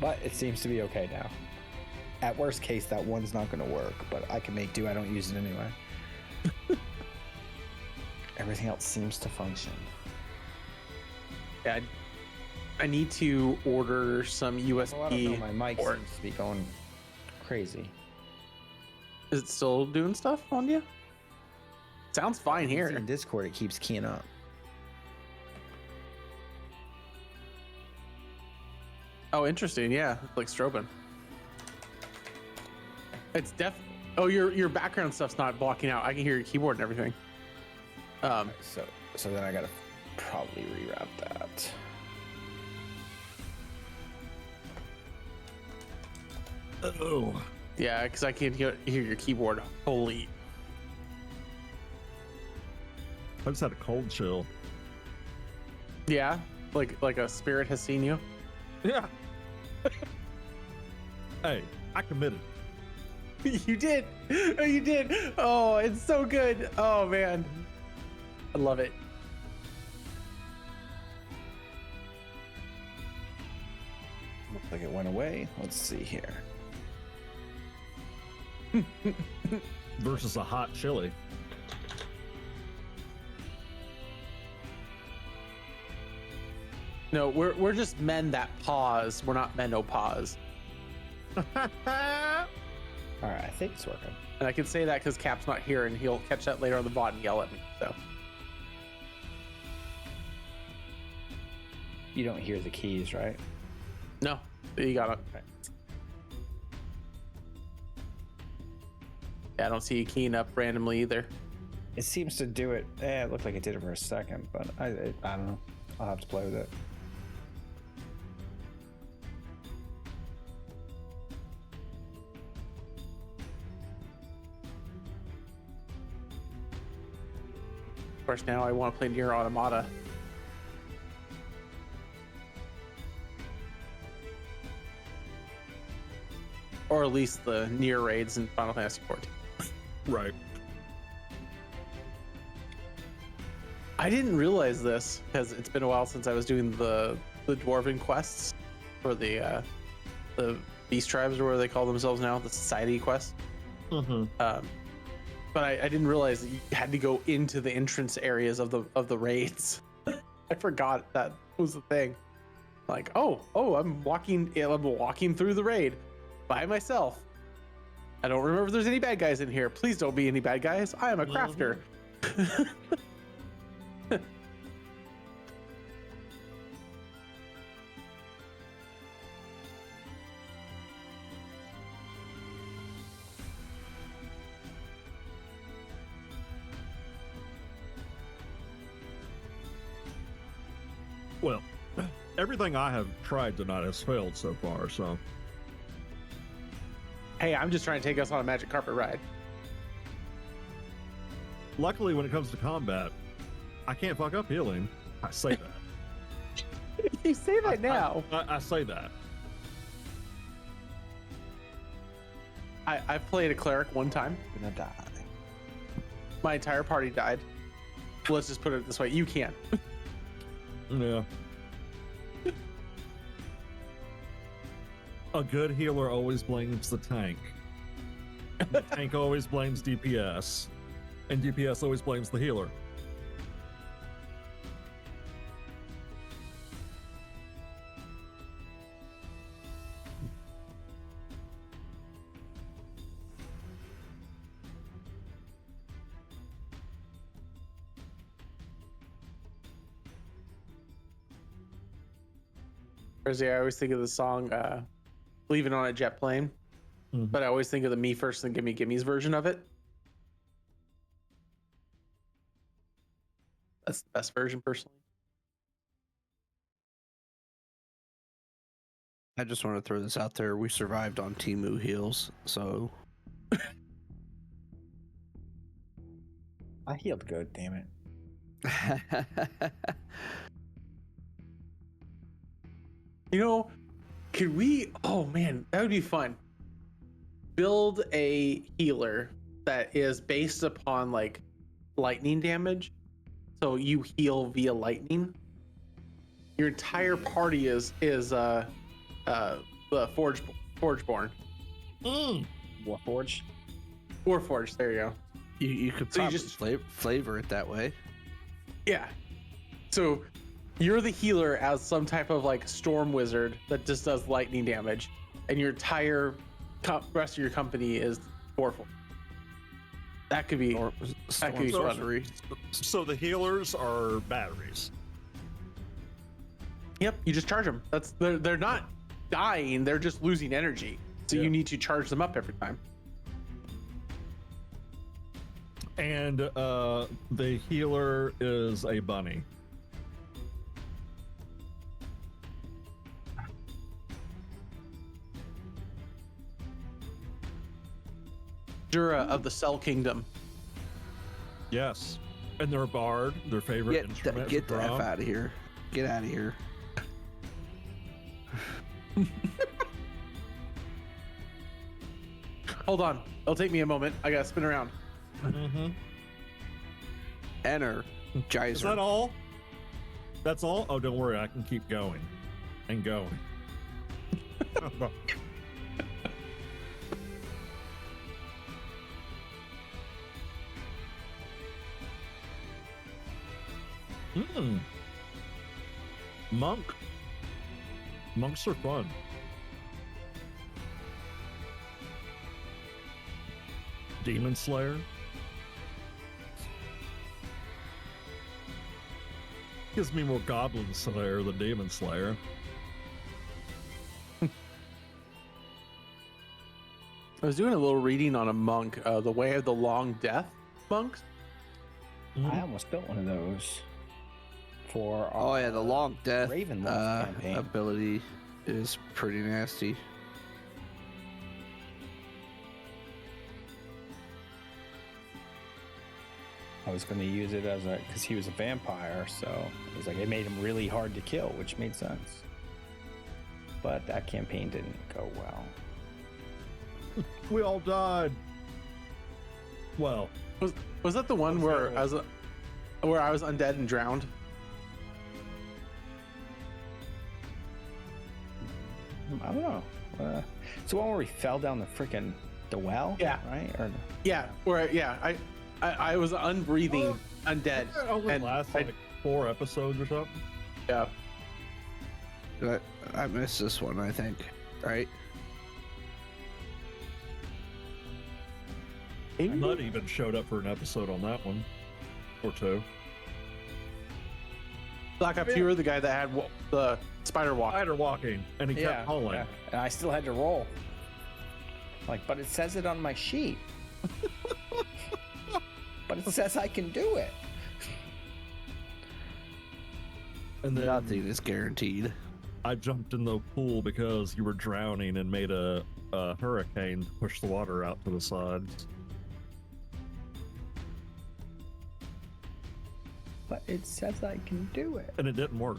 But it seems to be okay now. At worst case, that one's not going to work, but I can make do. I don't use it anyway. Everything else seems to function. Yeah, I need to order some USB. Well, I don't know. My mic seems to be going crazy. Is it still doing stuff on you? Sounds fine here. In Discord, it keeps keying up. Oh, interesting. Yeah, like strobing. It's Oh, your background stuff's not blocking out. I can hear your keyboard and everything. So then I gotta probably reroute that. Oh. Yeah, because I can't hear your keyboard. Holy. I just had a cold chill. Yeah, like a spirit has seen you. Yeah. Hey, I committed. You did. Oh, you did. Oh, it's so good. Oh man, I love it. Looks like it went away. Let's see here. Versus a hot chili. No, we're just men that pause. We're not menopause. All right, I think it's working. And I can say that because Cap's not here, and he'll catch that later on the VOD and yell at me. So You don't hear the keys, right? no, you got it. Okay. Yeah, I don't see you keying up randomly either. It seems to do it. It looked like it did it for a second, but I don't know. I'll have to play with it. Of course, now I want to play Nier Automata. Or at least the Nier raids in Final Fantasy XIV. Right. I didn't realize this because it's been a while since I was doing the dwarven quests for the beast tribes, or what they call themselves now, the society quest. Mm-hmm. But I didn't realize that you had to go into the entrance areas of the raids. I forgot that was the thing. Like, I'm walking through the raid by myself. I don't remember if there's any bad guys in here. Please don't be any bad guys. I am a crafter. Well, everything I have tried tonight has failed so far, so. Hey, I'm just trying to take us on a magic carpet ride. Luckily, when it comes to combat, I can't fuck up healing. I say that. You say that now. I say that. I played a cleric one time. I'm gonna die. My entire party died. Let's just put it this way. You can. Yeah. A good healer always blames the tank. The tank always blames DPS. And DPS always blames the healer. Crazy, I always think of the song Leaving on a Jet Plane, but I always think of the Me First and Gimme Gimme's version of it. That's the best version, personally. I just want to throw this out there. We survived on Temu heals, so I healed good, damn it. You know, could we? Oh man, that would be fun. Build a healer that is based upon like lightning damage, so you heal via lightning. Your entire party is Forgeborn. Warforged? Warforged, there you go. you could So you probably just- flavor it that way. Yeah. So you're the healer as some type of like storm wizard that just does lightning damage, and your entire rest of your company is Warforged. That could be. Or That could be storm fun. sorcery. So the healers are batteries. Yep, you just charge them. They're not dying, they're just losing energy. So Yeah. you need to charge them up every time. And the healer is a bunny. Jura of the Cell Kingdom. Yes. And they're a bard. Their favorite instrument Get is the a F drum. out of here. Get out of here. Hold on, it'll take me a moment. I gotta spin around. Mm-hmm. Enter. Is Geyser. that all? That's all? Oh, don't worry. I can keep going and going. Hmm. Monk. Monks are fun. Demon Slayer. Gives me more Goblin Slayer than Demon Slayer. I was doing a little reading on a monk, the Way of the Long Death monks. I almost built one of those for Oh yeah, the long death Ravenloft campaign. ability is pretty nasty. I was going to use it as because he was a vampire, so it was like it made him really hard to kill, which made sense. But that campaign didn't go well. We all died. Well, Was that the one where I was undead and drowned? I don't know. It's the one where he fell down the well. Yeah. Right. Or Yeah, I was unbreathing undead. that only And lasts I- like 4 episodes or something. Yeah. I missed this one, I think. Right? Mud even showed up for an episode on that one. Or 2. Black Ops, you were the guy that had the spider walk. Spider walking, and he kept hauling. yeah. And I still had to roll. Like, but it says it on my sheet. But it says I can do it. And then Nothing is guaranteed. I jumped in the pool because you were drowning and made a hurricane to push the water out to the sides. But it says I can do it. And it didn't work.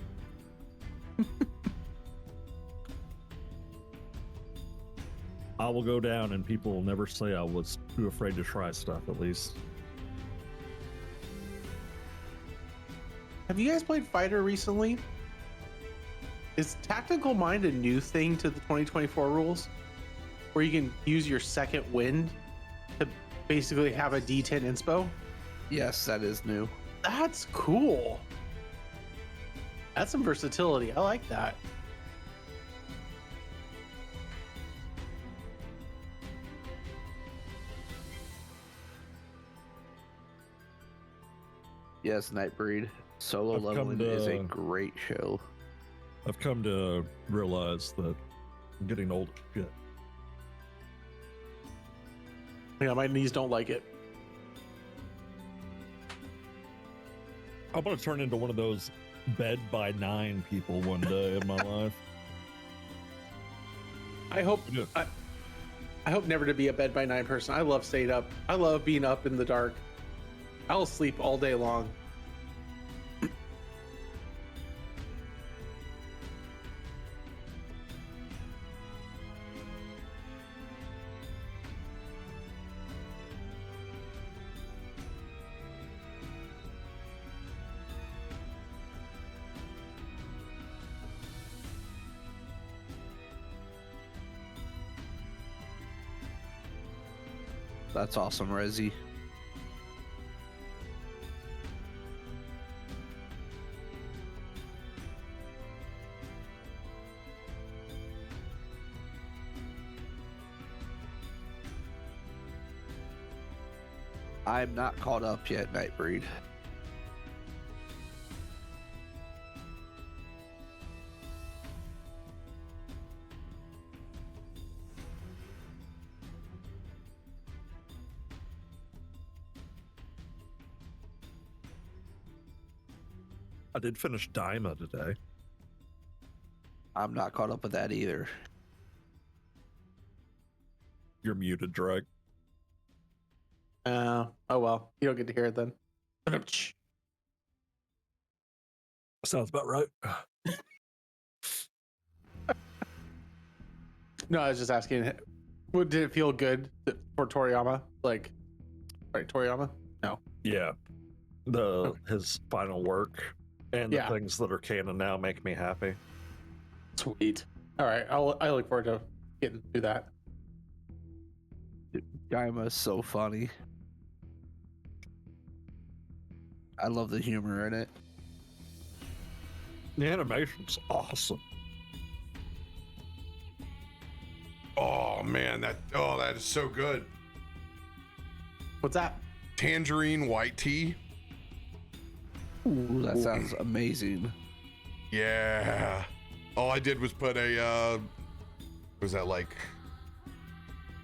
I will go down and people will never say I was too afraid to try stuff, at least. Have you guys played Fighter recently? Is Tactical Mind a new thing to the 2024 rules? Where you can use your second wind to basically have a D10 inspo? Yes, that is new. That's cool. That's some versatility. I like that. Yes, Nightbreed. Solo I've come leveling is a to- great show. I've come to realize that I'm getting old as shit. Yeah, my knees don't like it. I'm gonna turn into one of those bed by 9 people one day in my life. I hope Yeah. I hope never to be a bed by night person. I love staying up. I love being up in the dark. I'll sleep all day long. That's awesome, Rezi. I'm not caught up yet, Nightbreed. I did finish Daima today. I'm not caught up with that either. You're muted, Drake. Oh well, you don't get to hear it then. Sounds about right. No, I was just asking. Did it feel good for Toriyama? Like, right, Toriyama? No. Yeah. His final work and the Yeah. things that are canon now make me happy. Sweet. All right, I look forward to getting through that. Daima is so funny. I love the humor in it. The animation's awesome. Oh man, that is so good. What's that? Tangerine white tea. Ooh, that sounds amazing. Yeah. All I did was put a was that like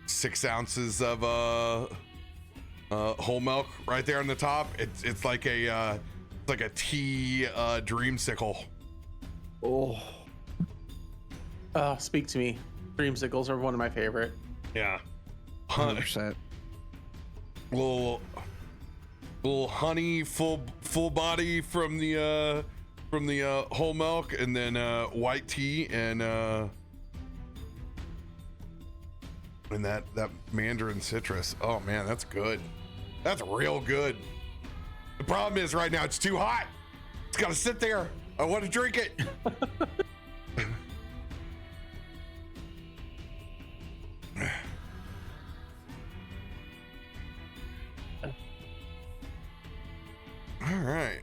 6 ounces of whole milk right there on the top. It's like a tea dreamsicle. Oh, Speak to me. Dreamsicles are one of my favorite. Yeah. 100%. Little honey, full body from the whole milk, and then white tea and that mandarin citrus. Oh man, that's good. That's real good. The problem is right now it's too hot. It's got to sit there. I want to drink it. All right.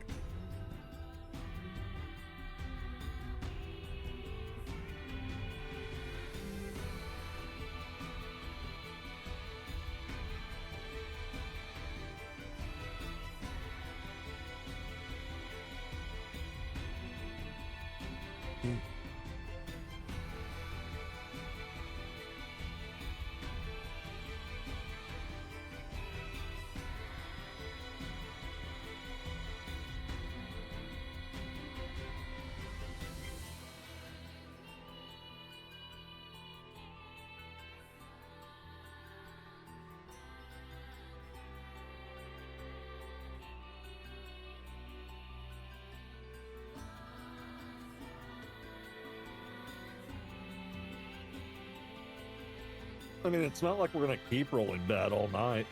I mean, it's not like we're gonna keep rolling bad all night.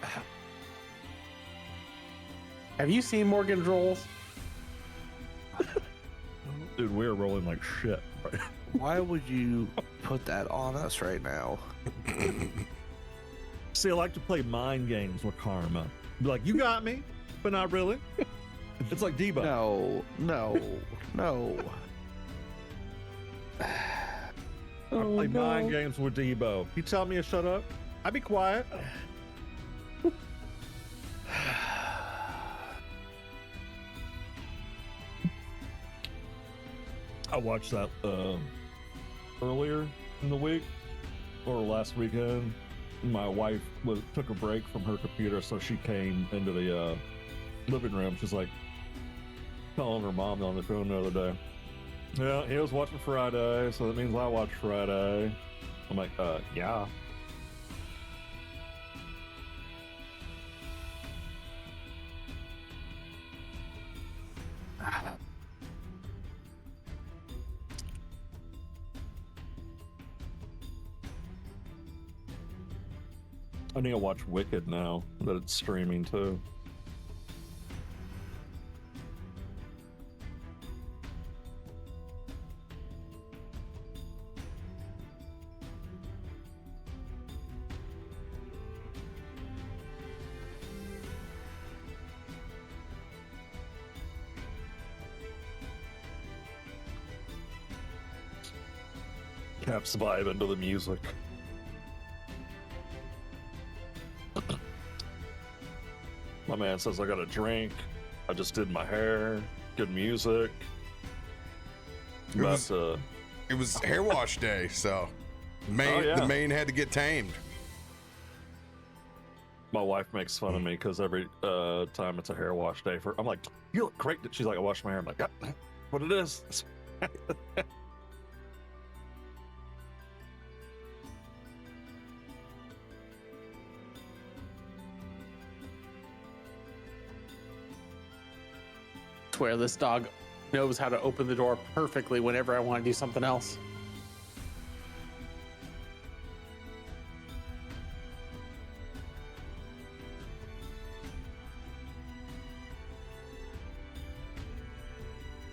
Have you seen Morgan's rolls? Dude, we're rolling like shit. Why would you put that on us right now? See, I like to play mind games with Karma. Be like, you got me, but not really. It's like Debo. No. I play mind games with Debo. You tell me to shut up, I be quiet. I watched that earlier in the week or last weekend. My wife took a break from her computer, so she came into the living room. She's like telling her mom on the phone the other day, yeah, he was watching Friday, so that means I watched Friday. I'm like, yeah. I need to watch Wicked now that it's streaming too. Cap's vibe into the music. My man says I got a drink. I just did my hair. Good music. It was hair wash day, so the mane had to get tamed. My wife makes fun of me because every time it's a hair wash day, I'm like, "You look great." She's like, "I wash my hair." I'm like, "Yeah, what it is." Swear this dog knows how to open the door perfectly whenever I want to do something else.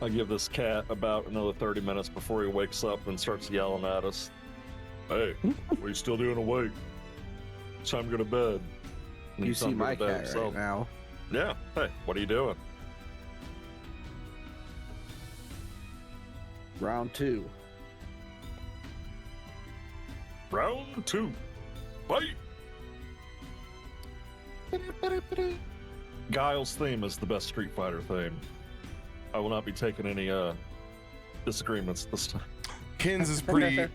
I give this cat about another 30 minutes before he wakes up and starts yelling at us. Hey, what are you still doing awake? It's time to go to bed. And You he's see time to go my to bed cat himself. right now. Yeah. Hey, what are you doing? Round 2. Round 2. Fight! Guile's theme is the best Street Fighter theme. I will not be taking any disagreements this time. Kins is pretty damn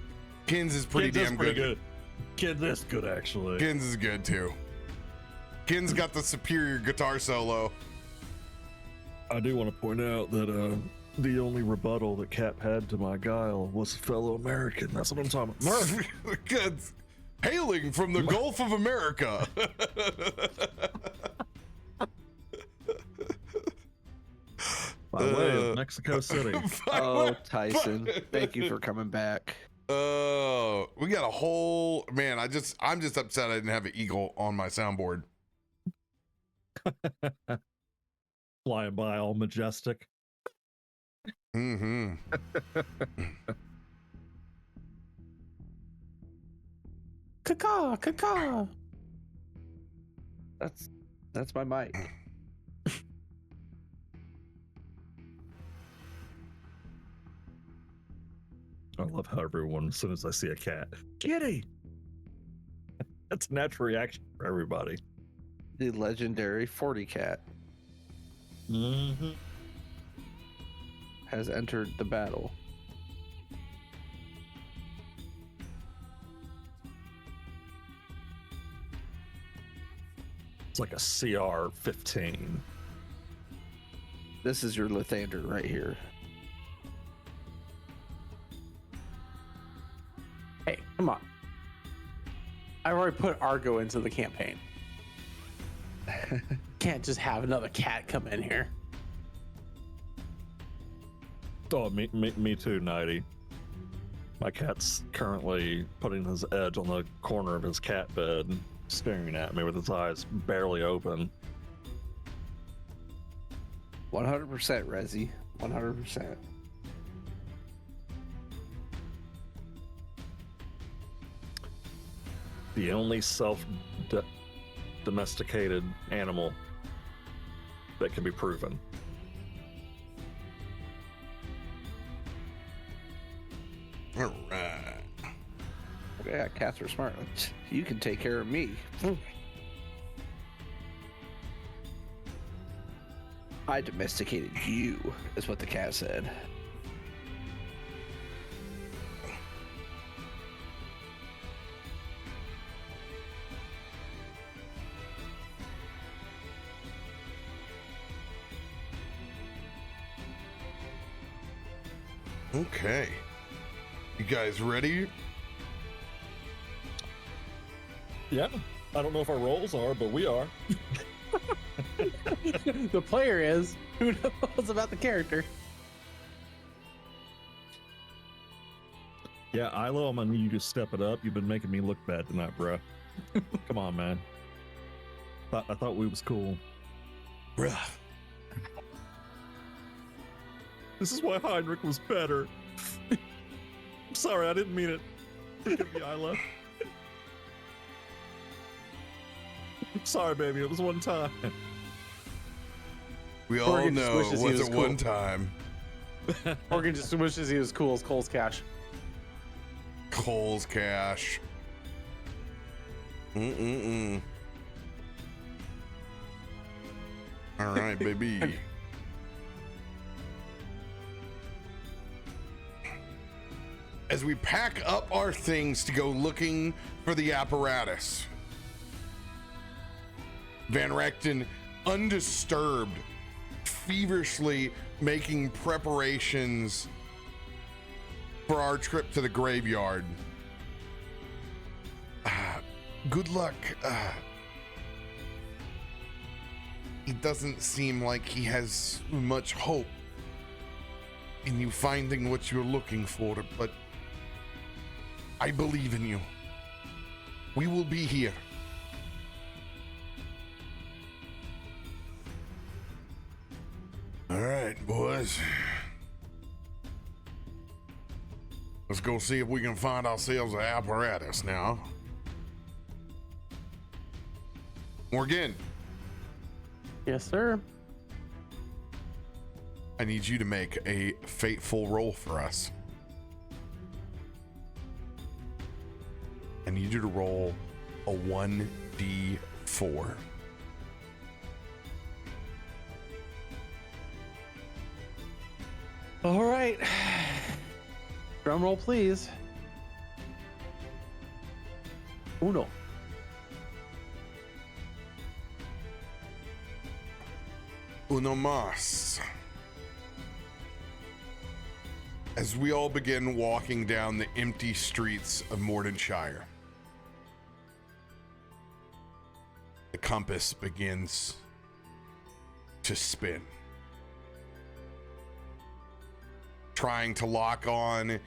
good. Kins is good, actually. Kins is good too. Kins got the superior guitar solo. I do want to point out that the only rebuttal that Cap had to my Guile was a fellow American. That's what I'm talking about. Kins, hailing from the Gulf of America. By way of Mexico City. Oh, Tyson, thank you for coming back. Oh, we got a whole man. I'm just upset I didn't have an eagle on my soundboard. Flying by all majestic. Mm-hmm. Caw. That's my mic. I love how everyone, as soon as I see a cat, kitty. That's a natural reaction for everybody. The legendary 40 cat Mm-hmm. has entered the battle. It's like a CR-15. This is your Lathander right here. Hey, come on. I already put Argo into the campaign. Can't just have another cat come in here. Oh, me too, Nighty. My cat's currently putting his edge on the corner of his cat bed, staring at me with his eyes barely open. 100% Resi. 100%. The only self-domesticated animal that can be proven. All right. Yeah, cats are smart. You can take care of me. I domesticated you, is what the cat said. Okay. You guys ready? Yeah. I don't know if our roles are, but we are. The player is. Who knows about the character? Yeah, Ilo, I'm gonna need you to step it up. You've been making me look bad tonight, bro. Come on, man. I thought we was cool. Bruh. This is why Heinrich was better. I'm sorry, I didn't mean it. Forgive me, Ilo. I'm sorry, baby. It was one time. We all Morgan just know it wishes he was wasn't cool. one time. Morgan just wishes he was cool as Cole's Cash. Cole's Cash. Mm-mm-mm. All right, baby. As we pack up our things to go looking for the apparatus, Van Rechten, undisturbed, feverishly making preparations for our trip to the graveyard. Good luck. It doesn't seem like he has much hope in you finding what you're looking for, but I believe in you. We will be here. All right, boys. Let's go see if we can find ourselves an apparatus now. Morgan, Yes, sir. I need you to make a fateful roll for us. I need you to roll a 1d4. All right. Drum roll, please. Uno. Uno mas. As we all begin walking down the empty streets of Mordenshire, the compass begins to spin, trying to lock on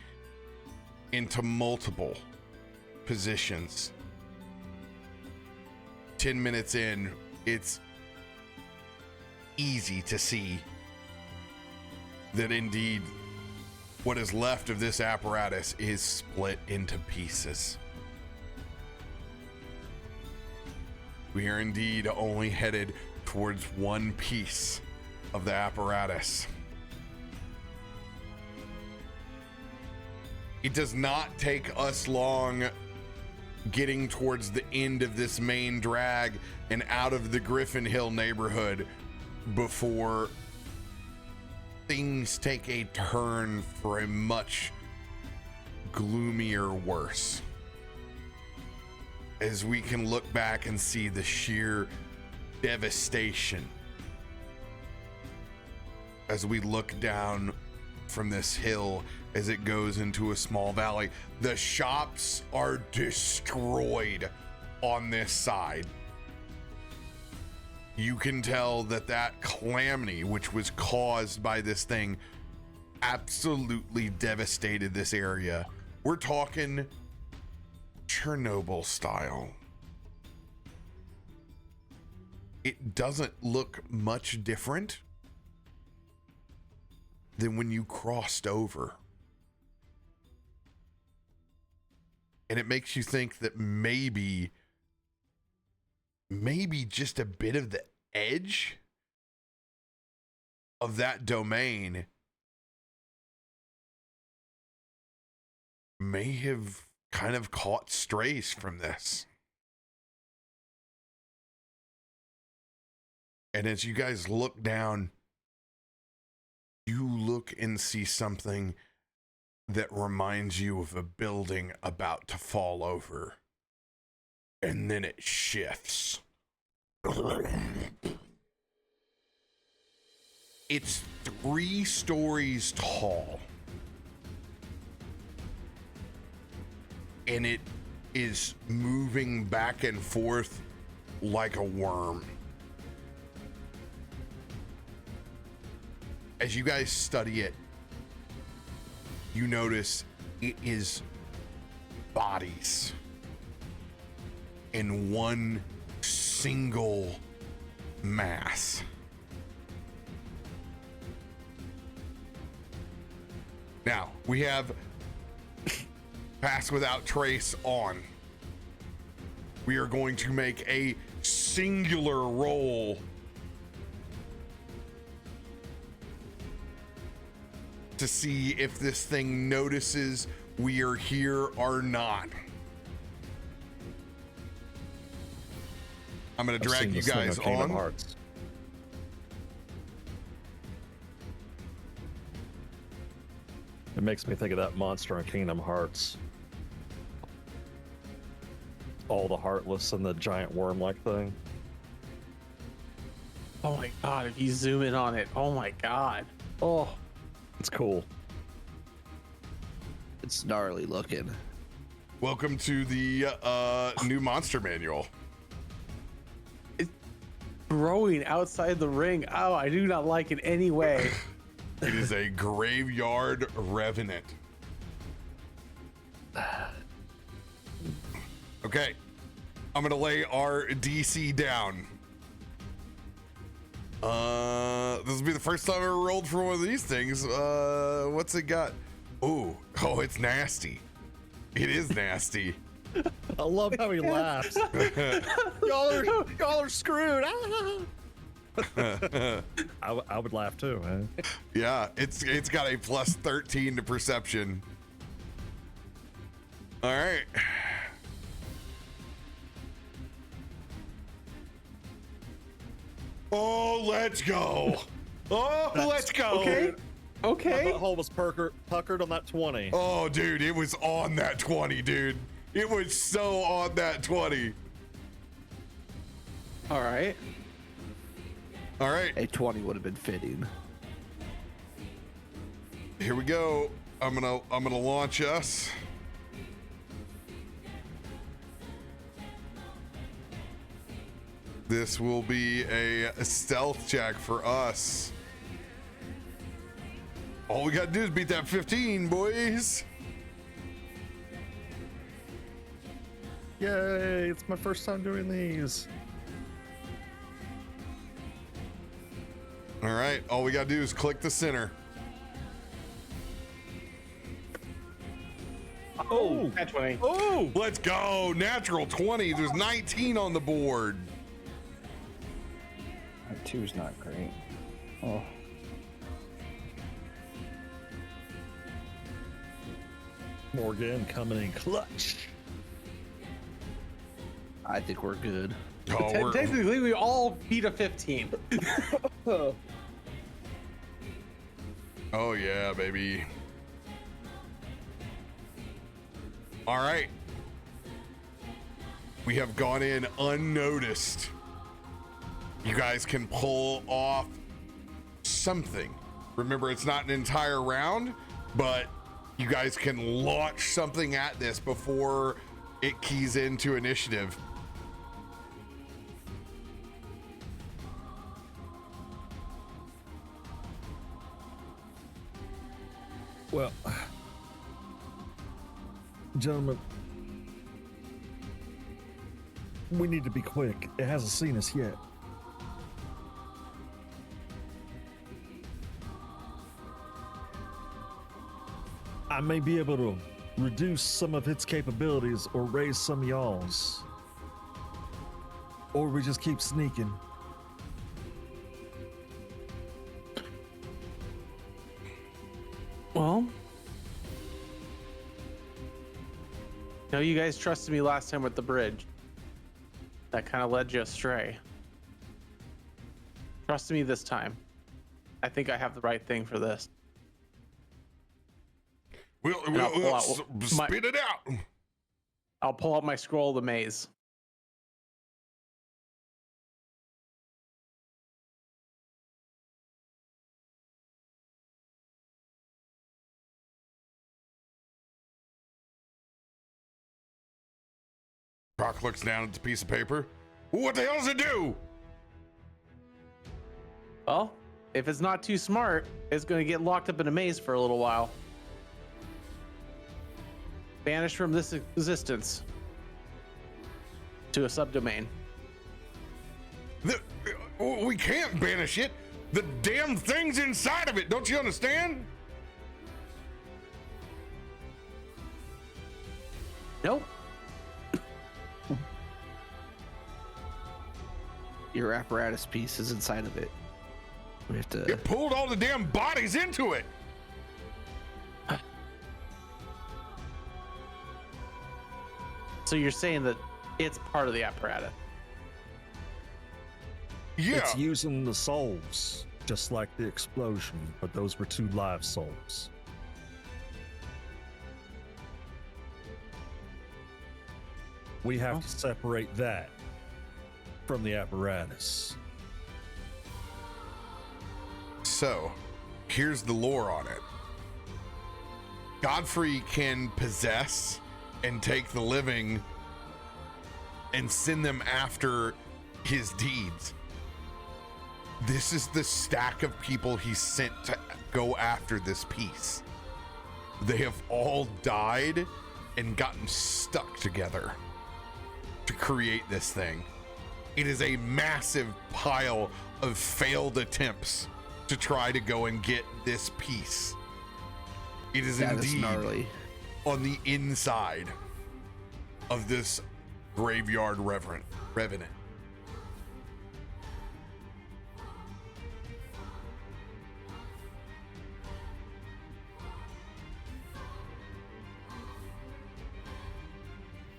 into multiple positions. 10 minutes in, it's easy to see that indeed what is left of this apparatus is split into pieces. We are indeed only headed towards one piece of the apparatus. It does not take us long getting towards the end of this main drag and out of the Griffin Hill neighborhood before things take a turn for a much gloomier worse. As we can look back and see the sheer devastation as we look down from this hill as it goes into a small valley. The shops are destroyed on this side. You can tell that that calamity, which was caused by this thing, absolutely devastated this area. We're talking Chernobyl style. It doesn't look much different than when you crossed over. And it makes you think that maybe just a bit of the edge of that domain may have kind of caught strays from this. And as you guys look down, you look and see something that reminds you of a building about to fall over. And then it shifts. It's 3 stories tall. And it is moving back and forth like a worm. As you guys study it, you notice it is bodies in one single mass. Now, we have Pass Without Trace on. We are going to make a singular roll to see if this thing notices we are here or not. I'm going to drag you guys on. Hearts. It makes me think of that monster in Kingdom Hearts. All the heartless and the giant worm-like thing. Oh my god, if you zoom in on it, oh my god. Oh, It's cool. It's gnarly looking. Welcome to the new monster manual. growing outside the ring. Oh, I do not like it any way. It is a graveyard revenant. Okay, I'm gonna lay our DC down. This will be the first time I ever rolled for one of these things. What's it got? Oh, it's nasty. It is nasty. I love how he laughs. y'all are screwed. I would laugh too, man. Yeah, it's got a plus 13 to perception. All right. Oh, let's go. Oh, let's go. Okay. My Okay. butthole was puckered on that 20. Oh, dude, it was on that 20, dude. It was so on that 20. All right. All right, A 20 would have been fitting. here we go. I'm gonna launch us. This will be a stealth check for us. All we gotta do is beat that 15, boys. Yay, it's my first time doing these. All right, all we gotta do is click the center. Oh, At 20. Oh, let's go. Natural 20. There's 19 on the board. That two's not great. Oh. Morgan coming in clutch. I think we're good. Oh, we're, Technically, we all beat a 15. oh yeah, baby. All right. We have gone in unnoticed. You guys can pull off something. Remember, it's not an entire round, but you guys can launch something at this before it keys into initiative. Well, gentlemen, we need to be quick. It hasn't seen us yet. I may be able to reduce some of its capabilities or raise some of y'all's. Or we just keep sneaking. Well, no, you guys trusted me last time with the bridge. That kind of led you astray. Trust me this time. I think I have the right thing for this. We'll I'll pull out spit it out. I'll pull out my scroll of the maze. Croc looks down at the piece of paper. What the hell does it do? Well, if it's not too smart, it's going to get locked up in a maze for a little while. Banished from this existence to a subdomain. We can't banish it. The damn thing's inside of it. Don't you understand? Nope. Your apparatus piece is inside of it. We have to. It pulled all the damn bodies into it. So you're saying that it's part of the apparatus? Yeah. It's using the souls, just like the explosion, but those were 2 live souls. We have to separate that from the apparatus. So, here's the lore on it. Godfrey can possess and take the living and send them after his deeds. This is the stack of people he sent to go after this piece. They have all died and gotten stuck together to create this thing. It is a massive pile of failed attempts to try to go and get this piece. It is That is indeed gnarly. on the inside of this graveyard revenant.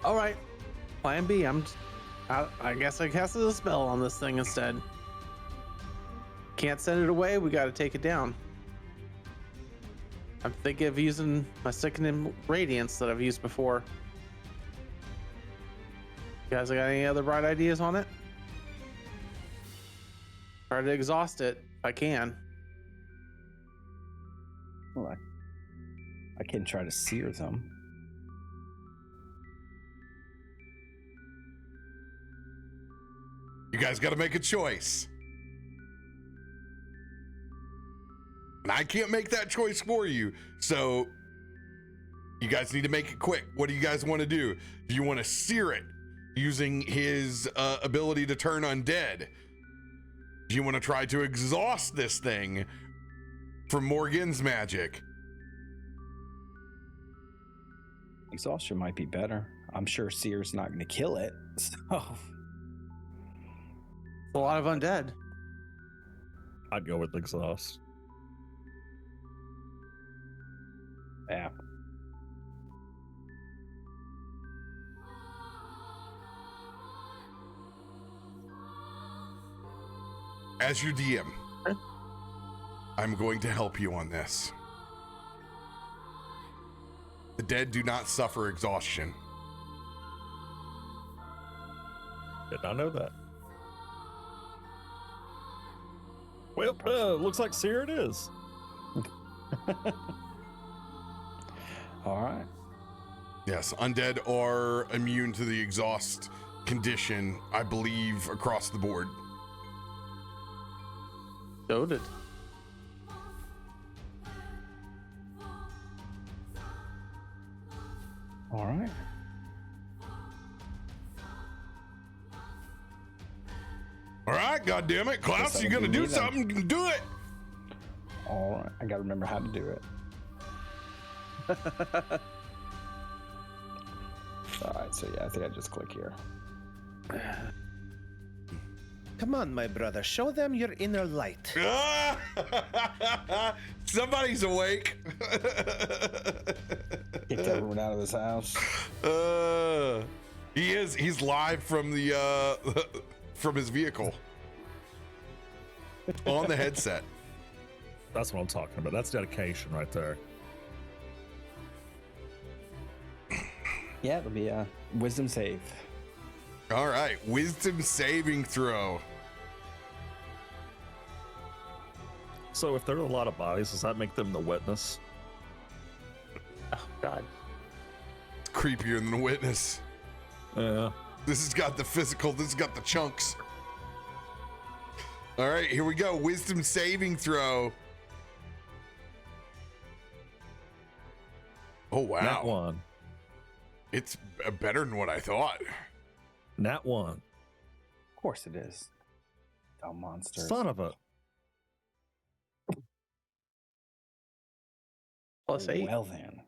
All right. Plan B. I guess I cast a spell on this thing instead. Can't send it away. We got to take it down. I'm thinking of using my second radiance that I've used before. You guys got any other bright ideas on it? Try to exhaust it if I can. Well, I can try to sear them. You guys got to make a choice. And I can't make that choice for you. So you guys need to make it quick. What do you guys want to do? Do you want to sear it using his ability to turn undead? Do you want to try to exhaust this thing from Morgan's magic? Exhaustion might be better. I'm sure sear's not going to kill it. So A lot of undead. I'd go with exhaust. yeah. As your DM, I'm going to help you on this. The dead do not suffer exhaustion. Did not know that. Well, looks like sear it is. All right. Yes, undead are immune to the exhaust condition, I believe, across the board. Noted. All right. All right, goddammit. Klaus, Guess you're that'll going to be do me then. something. Do it. All right. I got to remember how to do it. All right. So yeah, I think I just click here. Come on, my brother. Show them your inner light. Somebody's awake. Kicked everyone out of this house. He is. He's live from the from his vehicle on the headset. That's what I'm talking about. That's dedication right there. Yeah, it'll be a wisdom save. All right, wisdom saving throw. So if there are a lot of bodies, does that make them the witness? Oh God. It's creepier than the witness. Yeah. This has got the physical. This has got the chunks. All right, here we go. Wisdom saving throw. Oh, wow. Nat 1. It's better than what I thought. Nat 1. Of course it is. Dumb monster. Son of a. +8. Well then.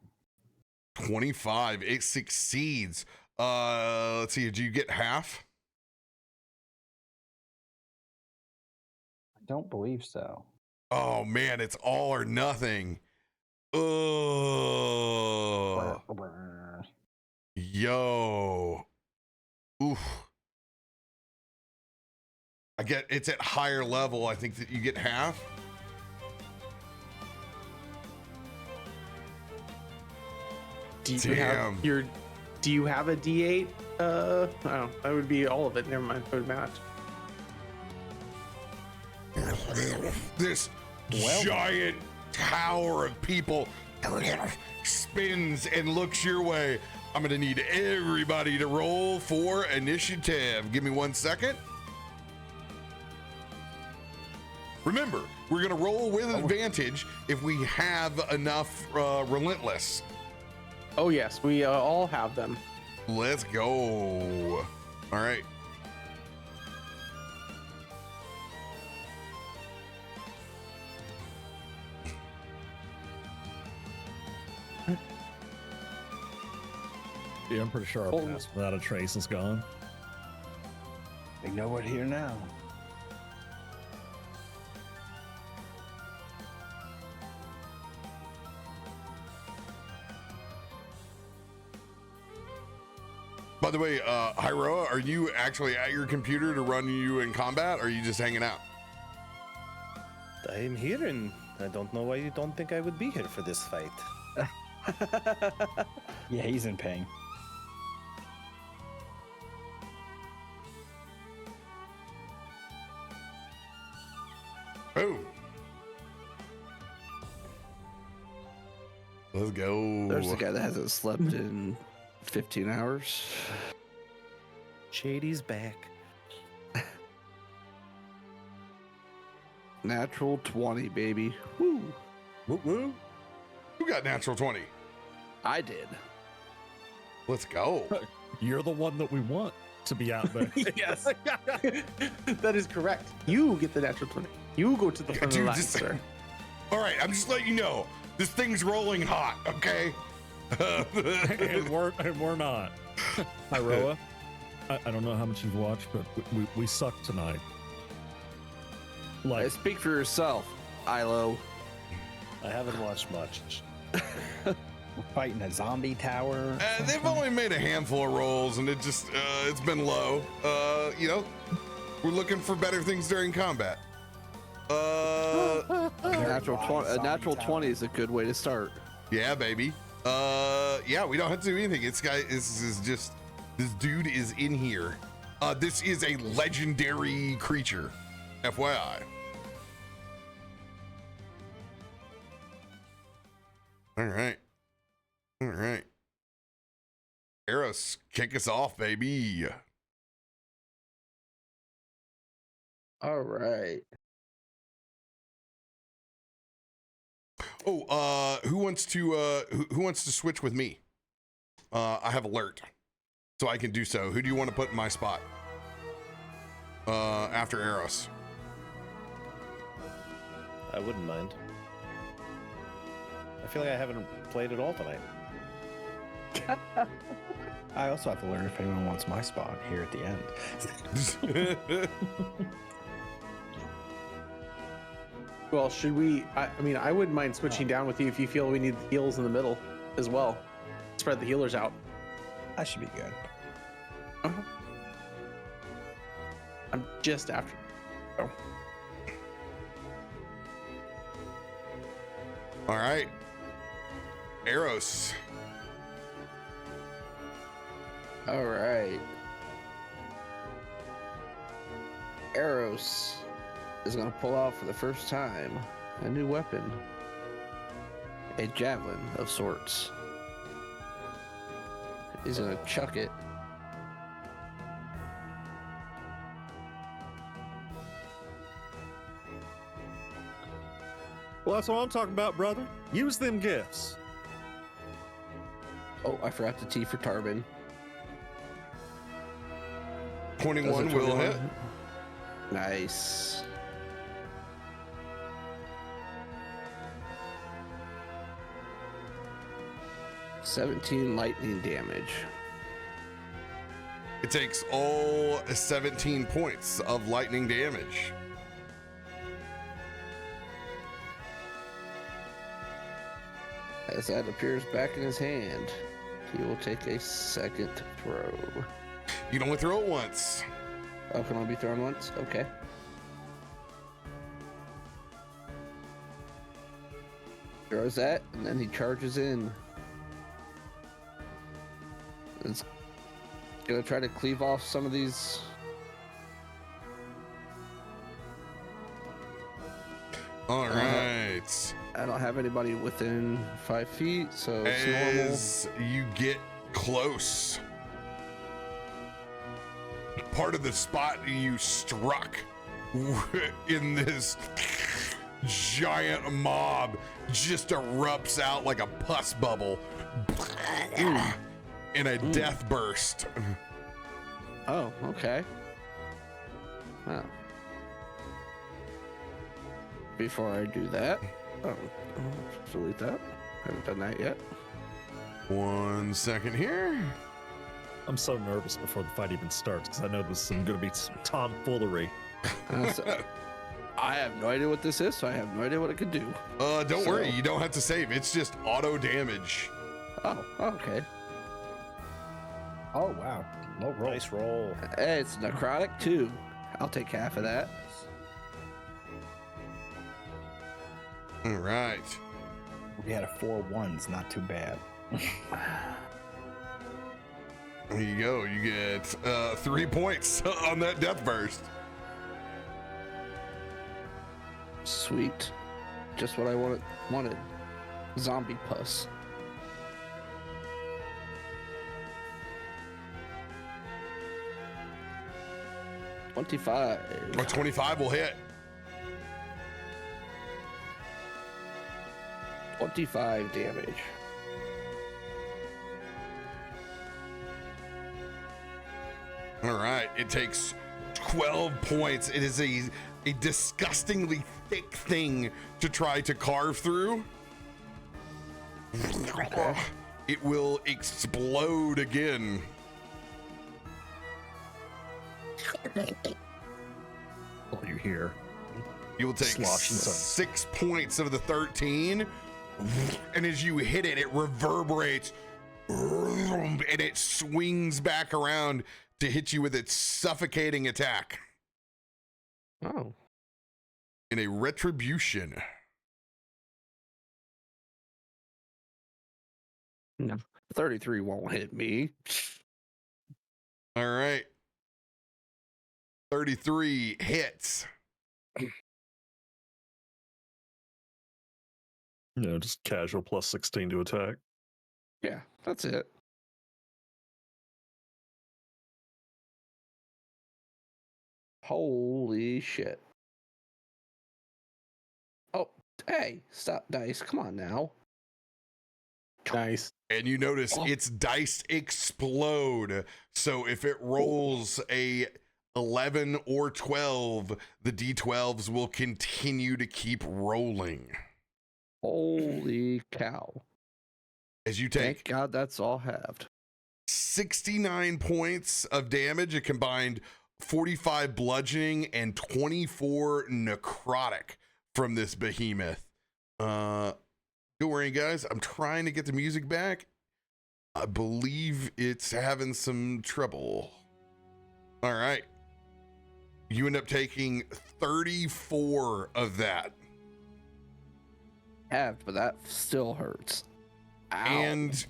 25. It succeeds. Let's see. Did you get half? I don't believe so. Oh, man. It's all or nothing. Oh. Yo. Oof. I get it's at higher level. I think that you get half. Do you Damn. have your? Do you have a D8? Oh, that would be all of it. Never mind. It would match. This giant tower of people spins and looks your way. I'm gonna need everybody to roll for initiative. Give me 1 second. Remember, we're gonna roll with advantage if we have enough relentless. Oh yes, we all have them. Let's go. All right. Yeah, I'm pretty sure our past without a trace is gone. They know we're here now. By the way, Hyroa, are you actually at your computer to run you in combat, or are you just hanging out? I am here, and I don't know why you don't think I would be here for this fight. Yeah, he's in pain. Boom. Let's go. There's the guy that hasn't slept in 15 hours. Shady's back. Natural 20, baby. Woo. Woo woo. Who got natural 20? I did. Let's go. You're the one that we want to be out there. Yes, that is correct. You get the natural 20. You go to the front of the Dude, line, just- sir. All right, I'm just letting you know. This thing's rolling hot, okay? and we're not. Hyroa, I don't know how much you've watched, but we suck tonight. Hey, Like, speak for yourself, Ilo. I haven't watched much. We're fighting a zombie tower. They've only made a handful of rolls, and it's been low. You know, we're looking for better things during combat. Natural 20 is a good way to start. Yeah, baby. Yeah, we don't have to do anything. This dude is in here. This is a legendary creature, FYI. All right. Eros, kick us off, baby. All right. Oh, who wants to switch with me? I have alert, so I can do so. Who do you want to put in my spot? After Eros. I wouldn't mind. I feel like I haven't played at all tonight. I also have to learn if anyone wants my spot here at the end. Well, should we? I mean, I wouldn't mind switching down with you if you feel we need the heals in the middle as well. Spread the healers out. I should be good. Uh-huh. I'm just after. Oh. All right, Eros. All right. Eros is going to pull out for the first time a new weapon, a javelin of sorts. He's going to chuck it Well, that's what I'm talking about, brother. Use them gifts. Oh, I forgot the T for Tarbin. 21 will hit. Nice. $17 lightning damage. It takes all 17 points of lightning damage. As that appears back in his hand, he will take a second throw. You can only throw it once. Oh, can only be thrown once? Okay. Throws that, and then he charges in. It's gonna try to cleave off some of these. All right. I don't have anybody within 5 feet, so it's normal. As you get close, part of the spot you struck in this giant mob just erupts out like a pus bubble in a death burst. Oh, okay. Wow. Before I do that, delete that. Haven't done that yet. 1 second here. I'm so nervous before the fight even starts because I know this is going to be some tomfoolery. I have no idea what this is, so I have no idea what it could do. Don't worry, you don't have to save. It's just auto damage. Oh, okay. Oh, wow. Low roll. Nice roll. Hey, it's necrotic too. I'll take half of that. All right. We had a 4 1s, not too bad. There you go. You get 3 points on that death burst. Sweet. Just what I wanted. Zombie pus. $25. 25 will hit. 25 damage. All right. It takes 12 points. It is a disgustingly thick thing to try to carve through. Okay. It will explode again. Oh, you hear? You will take Sloshing sun. 6 points of the 13, and as you hit it, it reverberates, and it swings back around to hit you with its suffocating attack Oh. in a retribution. No. 33 won't hit me. All right. 33 hits. Just casual plus 16 to attack. Yeah, that's it. Holy shit. Oh, hey, stop dice. Come on now. Nice. And you notice its dice explode. So if it rolls a 11 or 12, the D12s will continue to keep rolling. Holy cow. As you Thank take God that's all halved. 69 points of damage, a combined 45 bludgeoning and 24 necrotic from this behemoth. Don't worry, guys. I'm trying to get the music back. I believe it's having some trouble. All right. You end up taking 34 of that. Halved, but that still hurts. Ow. And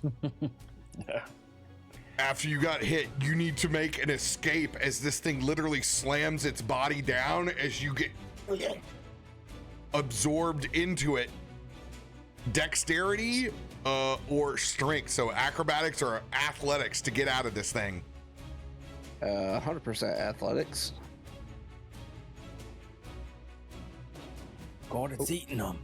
after you got hit, you need to make an escape as this thing literally slams its body down as you get absorbed into it. Dexterity or strength, so acrobatics or athletics to get out of this thing. 100% athletics. God, it's eating them.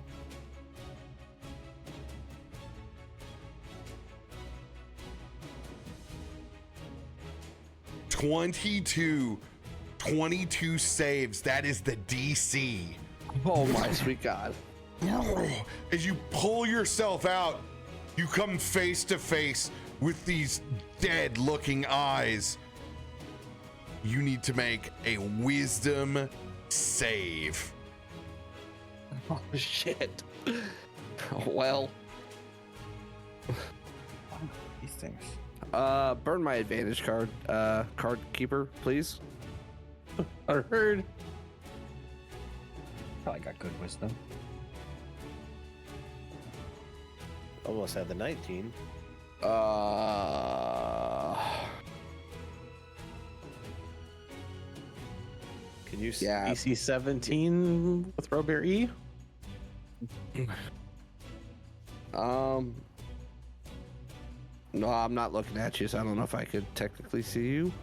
22 saves. That is the DC. Oh my sweet God. As you pull yourself out, you come face to face with these dead looking eyes. You need to make a wisdom save. Oh shit. Well. These things. Burn my advantage card. Card keeper, please. I heard. Probably got good wisdom. Almost had the 19. Can you see? Yeah. DC 17 with RoBear E. No, I'm not looking at you, so I don't know if I could technically see you.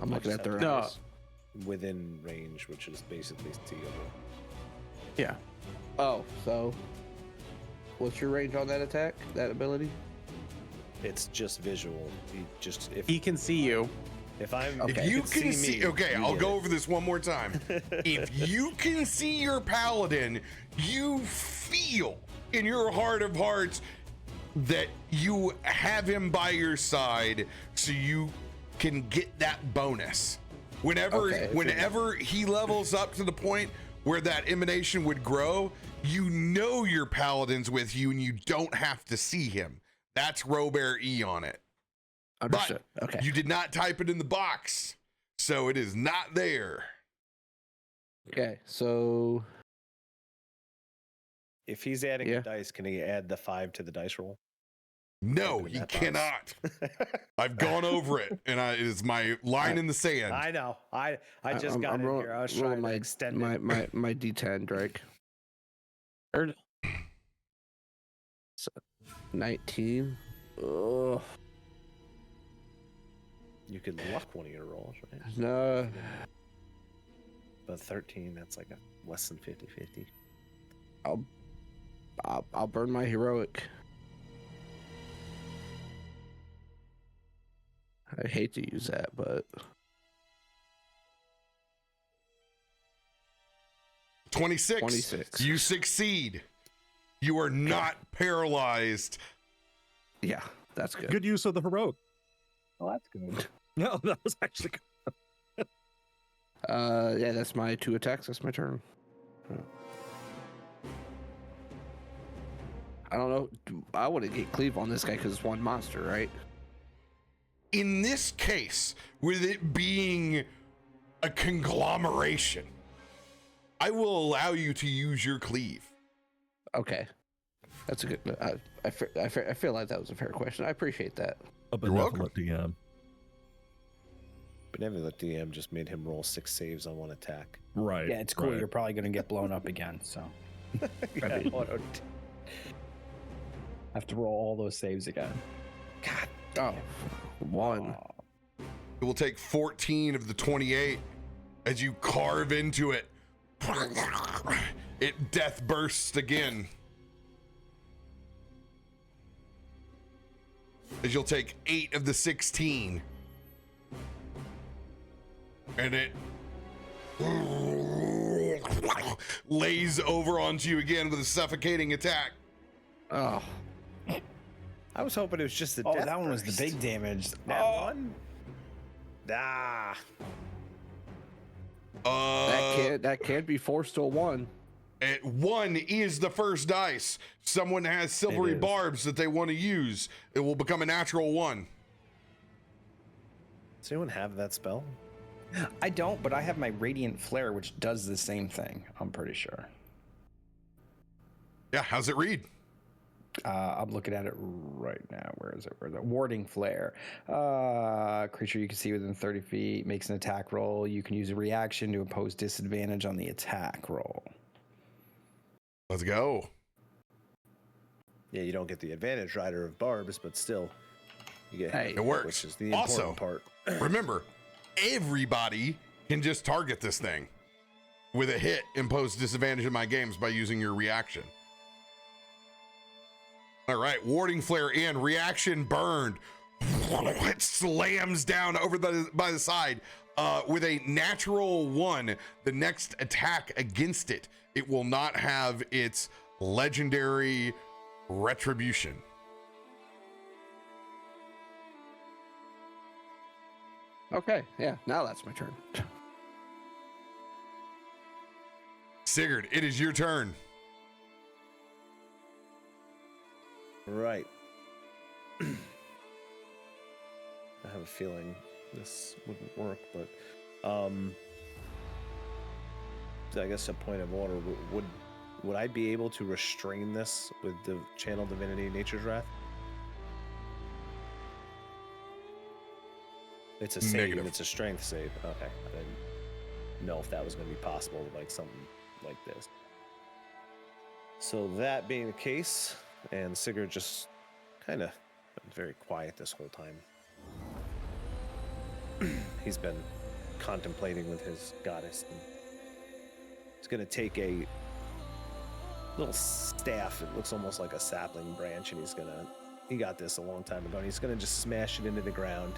I'm looking at their No. eyes. Within range, which is basically seeable. Yeah. Oh, so what's your range on that attack? That ability? It's just visual. You just if He can see you. if I'm Okay. If you could can see, me, okay, you I'll get go it. over this one more time. If you can see your paladin, you feel in your heart of hearts that you have him by your side so you can get that bonus. Whenever he levels up to the point where that emanation would grow, you know your paladin's with you and you don't have to see him. That's RoBear E on it. Understood. Okay. You did not type it in the box, so it is not there. Okay, so If he's adding Yeah. a dice, can he add the 5 to the dice roll? No, Open he that box. cannot. I've gone over it, and it is my line in the sand. I know. I just got I'm in roll- here. I was rolling trying to extend my, it. my D10, Drake. Heard. 19. Ugh. You could luck one of your rolls, right? No. But 13, that's like a less than 50-50. I'll burn my heroic. I hate to use that, but 26. 26. You succeed. You are not paralyzed. yeah, that's good. Good use of the heroic. Oh, that's good. No, that was actually good. Yeah, that's my 2 attacks. That's my turn. I don't know. I want to get cleave on this guy because it's one monster, right? In this case, with it being a conglomeration, I will allow you to use your cleave. Okay, that's a good. I feel like that was a fair question. I appreciate that. A You're welcome. benevolent DM. Benevolent DM just made him roll 6 saves on 1 attack. Right. Yeah, it's cool. right. You're probably going to get blown up again, so Yeah, have to roll all those saves again. Oh, 1. It will take 14 of the 28 as you carve into it. It death bursts again. As you'll take 8 of the 16. And it lays over onto you again with a suffocating attack. Oh, I was hoping it was just the Oh, death that one was the burst. big damage. That one? Ah. that can't be forced to a 1. At 1 is the first dice. Someone has silvery It is. barbs that they want to use. It will become a natural 1. Does anyone have that spell? I don't, but I have my Radiant Flare, which does the same thing. I'm pretty sure. Yeah, how's it read? I'm looking at it right now. Where is it? Warding Flare. Creature you can see within 30 feet makes an attack roll. You can use a reaction to impose disadvantage on the attack roll. Let's go. Yeah, you don't get the advantage rider of barbs, but still, you get Hey, it works. which is the Also, important part. Remember, everybody can just target this thing with a hit, impose disadvantage in my games by using your reaction. All right, warding flare in, reaction burned. it slams down over by the side with a natural 1. The next attack against it, it will not have its legendary retribution. Okay, yeah, now that's my turn. Sigurd, it is your turn. Right. I have a feeling this wouldn't work, but I guess a point of order, would I be able to restrain this with the Channel Divinity Nature's Wrath? It's a save. Negative. It's a strength save. Okay. I didn't know if that was going to be possible with like something like this. So that being the case, and Sigurd just kind of been very quiet this whole time. He's been contemplating with his goddess. And he's going to take a little staff. It looks almost like a sapling branch, and he got this a long time ago, and he's going to just smash it into the ground.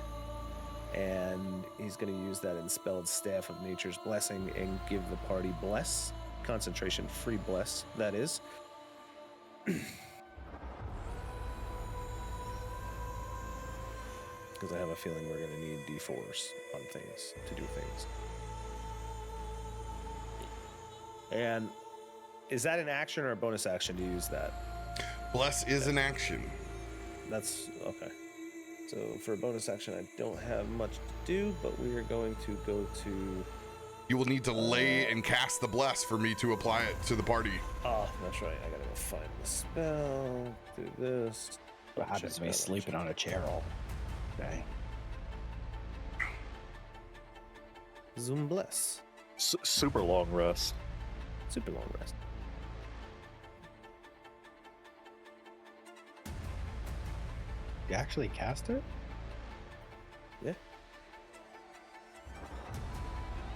And he's going to use that Enspelled Staff of Nature's Blessing and give the party bless. Concentration free bless, that is. Because I have a feeling we're going to need D4s on things to do things. And is that an action or a bonus action to use that? Bless is an action. That's okay. So for a bonus action, I don't have much to do, but we are going to go to... You will need to lay and cast the bless for me to apply it to the party. Oh, that's right. I gotta go find the spell. Do this. What happens when he's sleeping on a chair all day? Zoom bless. Super long rest. Super long rest. You actually cast it? Yeah.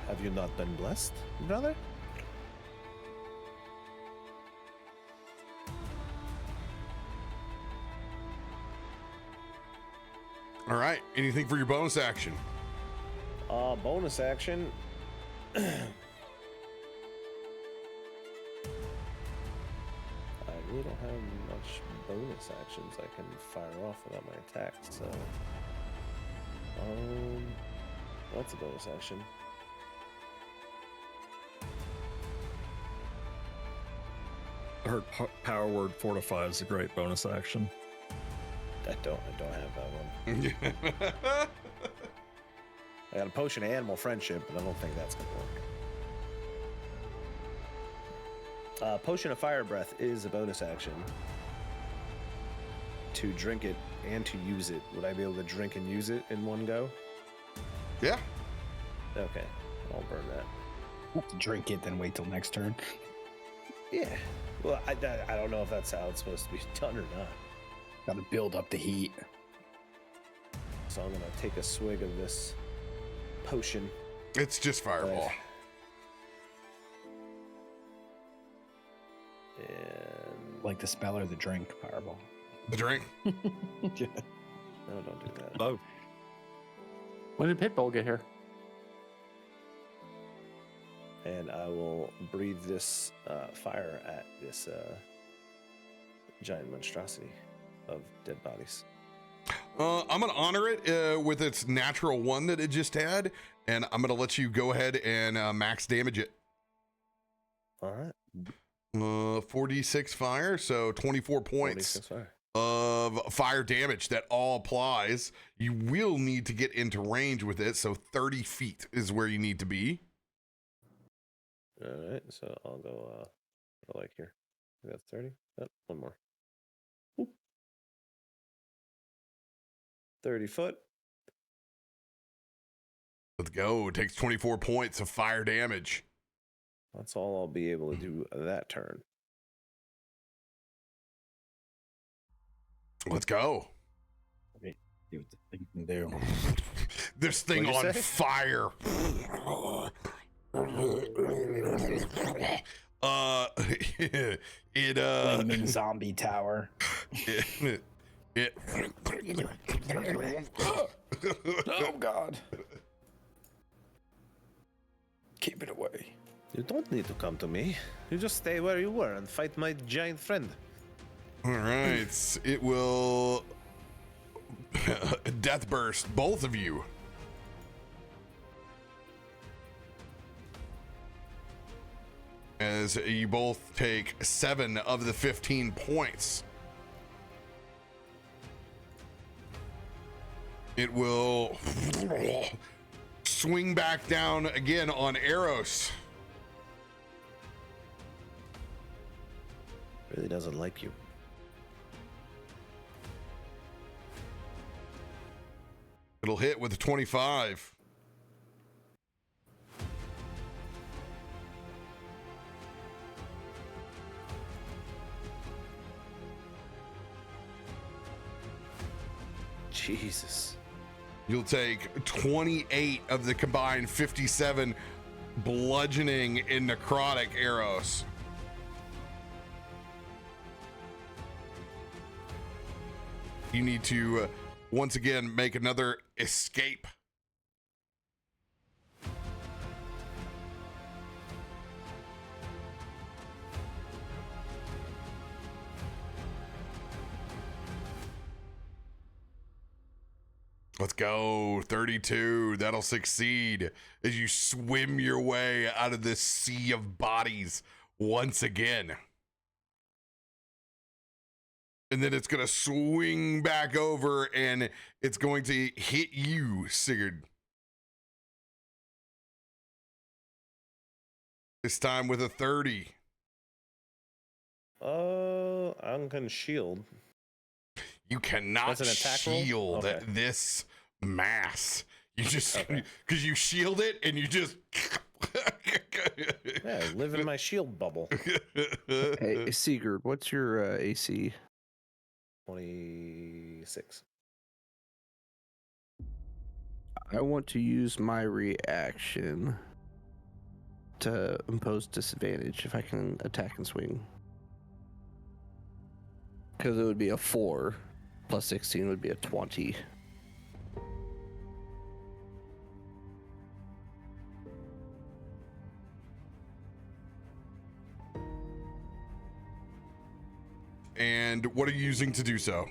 Have you not been blessed, brother? All right. Anything for your bonus action? Bonus action. I really don't have much bonus actions I can fire off without my attacks, so what's a bonus action? I heard Power Word Fortify is a great bonus action. I don't have that one. I got a potion of animal friendship, but I don't think that's gonna work. Potion of fire breath is a bonus action. To drink it and to use it. Would I be able to drink and use it in one go? Yeah. Okay, I'll burn that. Have to drink it, then wait till next turn. Yeah. Well, I don't know if that's how it's supposed to be done or not. Got to build up the heat. So I'm gonna take a swig of this potion. It's just fireball. And Like the spell or the drink, Fireball. The drink. no, don't do that. Oh, When did Pitbull get here? And I will breathe this fire at this giant monstrosity of dead bodies. I'm going to honor it with its natural 1 that it just had, and I'm going to let you go ahead and max damage it. All right. 4d6 fire, so 24 points 46 fire. of fire damage that all applies. You will need to get into range with it, so 30 feet is where you need to be. All right, so I'll go like here. That's 30. Oh, one more. 30 foot. Let's go. It takes 24 points of fire damage. That's all I'll be able to do that turn. Let's go. See what the thing can do. This thing What'd you on say? fire. Flaming zombie tower. It. Oh God. Keep it away. You don't need to come to me. You just stay where you were and fight my giant friend. All right. It will death burst both of you. As you both take 7 of the 15 points. It will swing back down again on Eros. Really doesn't like you. It'll hit with a 25. Jesus. You'll take 28 of the combined 57 bludgeoning and necrotic arrows. You need to once again make another escape. Let's go. 32. That'll succeed as you swim your way out of this sea of bodies once again. And then it's going to swing back over and it's going to hit you, Sigurd. This time with a 30. I'm going to shield. You cannot That's an attack roll? shield Okay. this mass. You just, because you shield it and you just. Yeah, I live in my shield bubble. Hey, Sigurd, what's your AC? 26. I want to use my reaction to impose disadvantage if I can attack and swing. Because it would be a 4 plus 16 would be a 20. And what are you using to do so?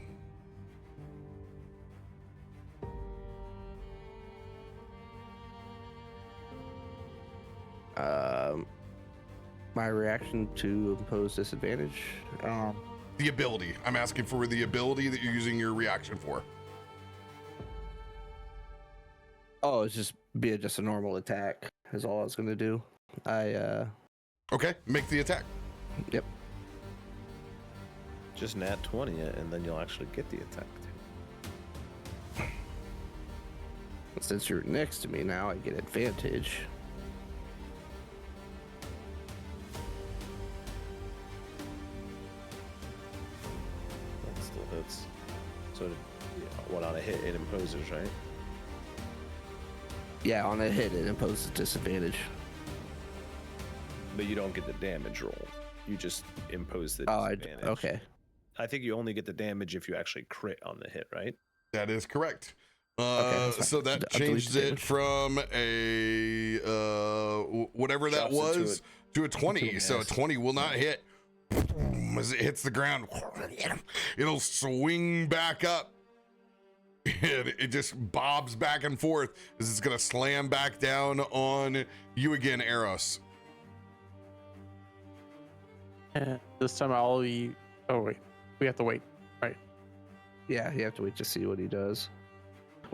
My reaction to impose disadvantage. The ability. I'm asking for the ability that you're using your reaction for. Oh, it's just a normal attack. Is all I was gonna do. Okay, make the attack. Yep. Just nat 20 it, and then you'll actually get the attack. Since you're next to me now, I get advantage. That still hits. So, what on a hit it imposes, right? Yeah, on a hit, it imposes disadvantage. But you don't get the damage roll. You just impose the Oh, disadvantage. okay. I think you only get the damage if you actually crit on the hit, right? That is correct. that's So fine. that I'll delete changed the it damage. from a whatever that Drops it was to a 20. to a So a miss. 20 will not hit. As it hits the ground, it'll swing back up. And it just bobs back and forth as it's going to slam back down on you again, Eros. This time I'll be. Oh wait, we have to wait. Right. Yeah, you have to wait to see what he does.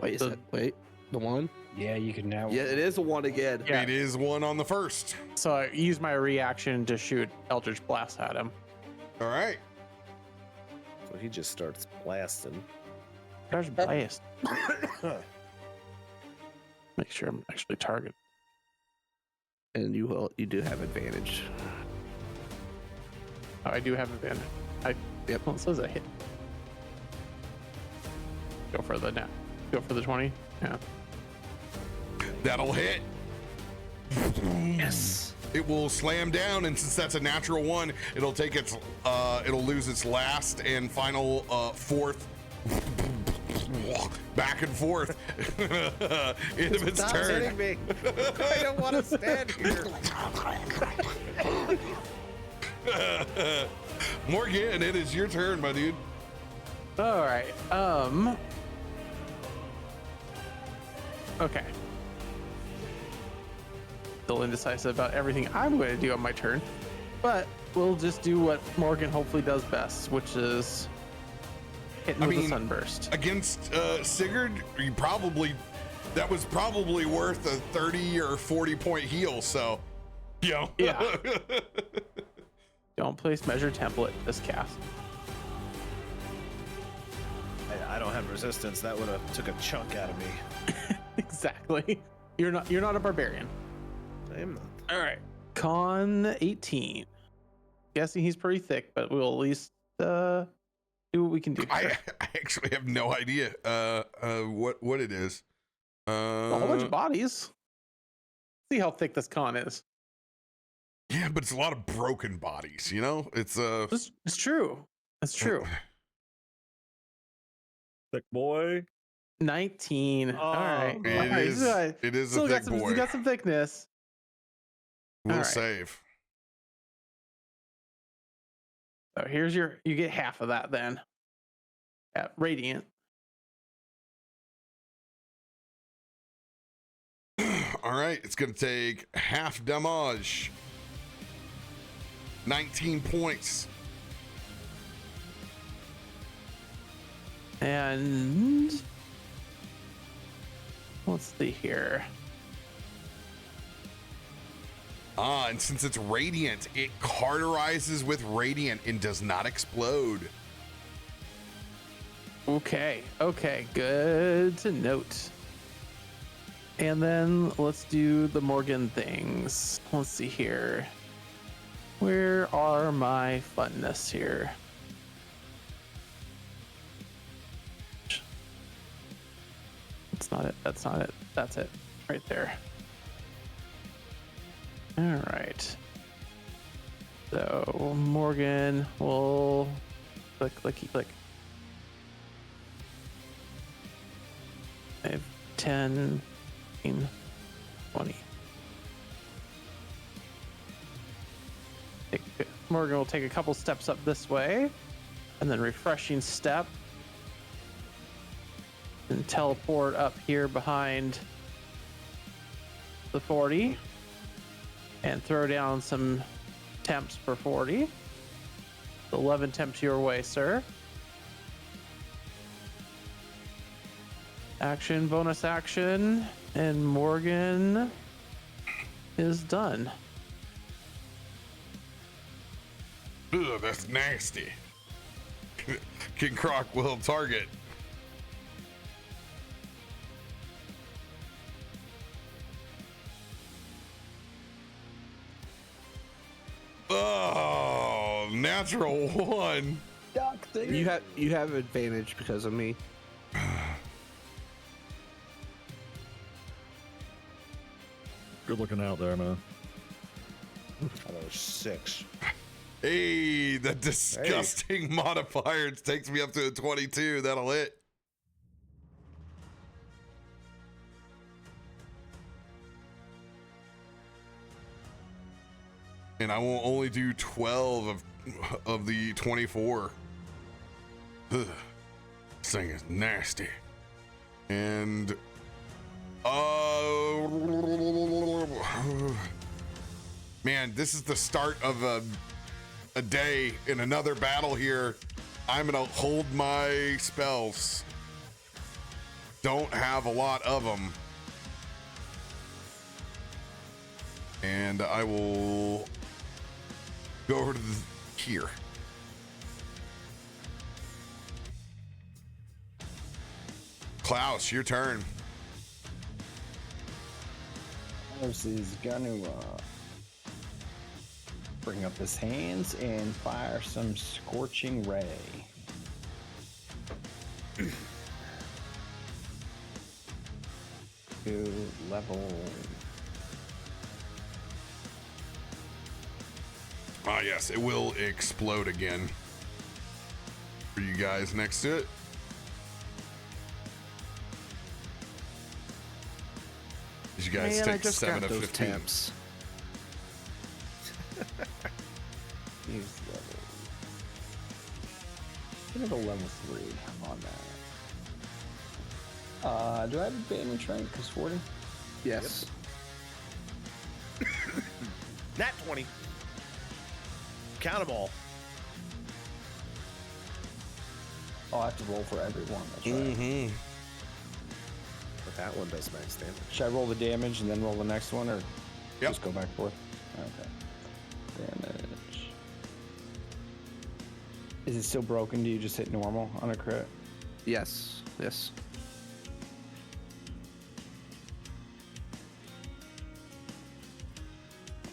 Wait, The- wait, the one? Yeah, you can now. Yeah, it is a one again. Yeah. It is one on the first. So I use my reaction to shoot Eldritch Blast at him. All right. So he just starts blasting. Eldritch Blast. Make sure I'm actually targeted. And you do have advantage. Oh, I do have advantage. Yep. Well, it says I hit. Go for the net. Go for the 20. Yeah. That'll hit. Yes. It will slam down, and since that's a natural one, it'll take its it'll lose its last and final fourth back and forth. End of its Stop turn. hitting me. I don't want to stand here. Morgan, it is your turn, my dude. All right. Okay. Still indecisive about everything I'm going to do on my turn, but we'll just do what Morgan hopefully does best, which is hitting with a sunburst. Against Sigurd, that was probably worth a 30 or 40 point heal. So, yeah. Don't place measure template this cast. I don't have resistance. That would have took a chunk out of me. Exactly. You're not a barbarian. I am not. All right. Con 18. Guessing he's pretty thick, but we'll at least do what we can do. I actually have no idea what it is. A whole bunch of bodies. See how thick this con is. Yeah, but it's a lot of broken bodies, you know? It's It's true. It's true. Thick boy. 19. All right. It All right. is- it is a Still thick got some, boy. You got some thickness. We'll All right. save. So here's you get half of that then. At radiant. All right, it's gonna take half damage. 19 points. And let's see here. And since it's radiant, it cauterizes with radiant and does not explode. Okay, good to note. And then let's do the Morgan things. Let's see here. Where are my funness here? That's not it. That's not it. That's it. Right there. All right. So Morgan will click. I have 10, 15, 20. Morgan will take a couple steps up this way, and then refreshing step, and teleport up here behind the 40, and throw down some temps for 40. 11 temps your way, sir. Action, bonus action, and Morgan is done. Ugh, that's nasty. King Croc will target. Oh, natural one. You have advantage because of me. Good looking out there, man. Oh, that was 6. Hey, the disgusting modifier takes me up to a 22. That'll hit. And I will only do 12 of the 24. Ugh, this thing is nasty. And man, this is the start of a day in another battle here. I'm gonna hold my spells. Don't have a lot of them. And I will go over to here. Klaus, your turn. Klaus is gonna bring up his hands and fire some Scorching Ray. To level. Ah, yes, it will explode again for you guys next to it. You guys Man, I take just 7 got of those 15. temps. Use level. Give it a level 3 on that. Do I have advantage rank? Because 40? Yes. Nat 20. Count them all. Oh, I have to roll for every one. That's right. Mm-hmm. But that one does max damage. Should I roll the damage and then roll the next one, or Yep. just go back and forth? Okay. Damage. Is it still broken? Do you just hit normal on a crit? Yes. Yes.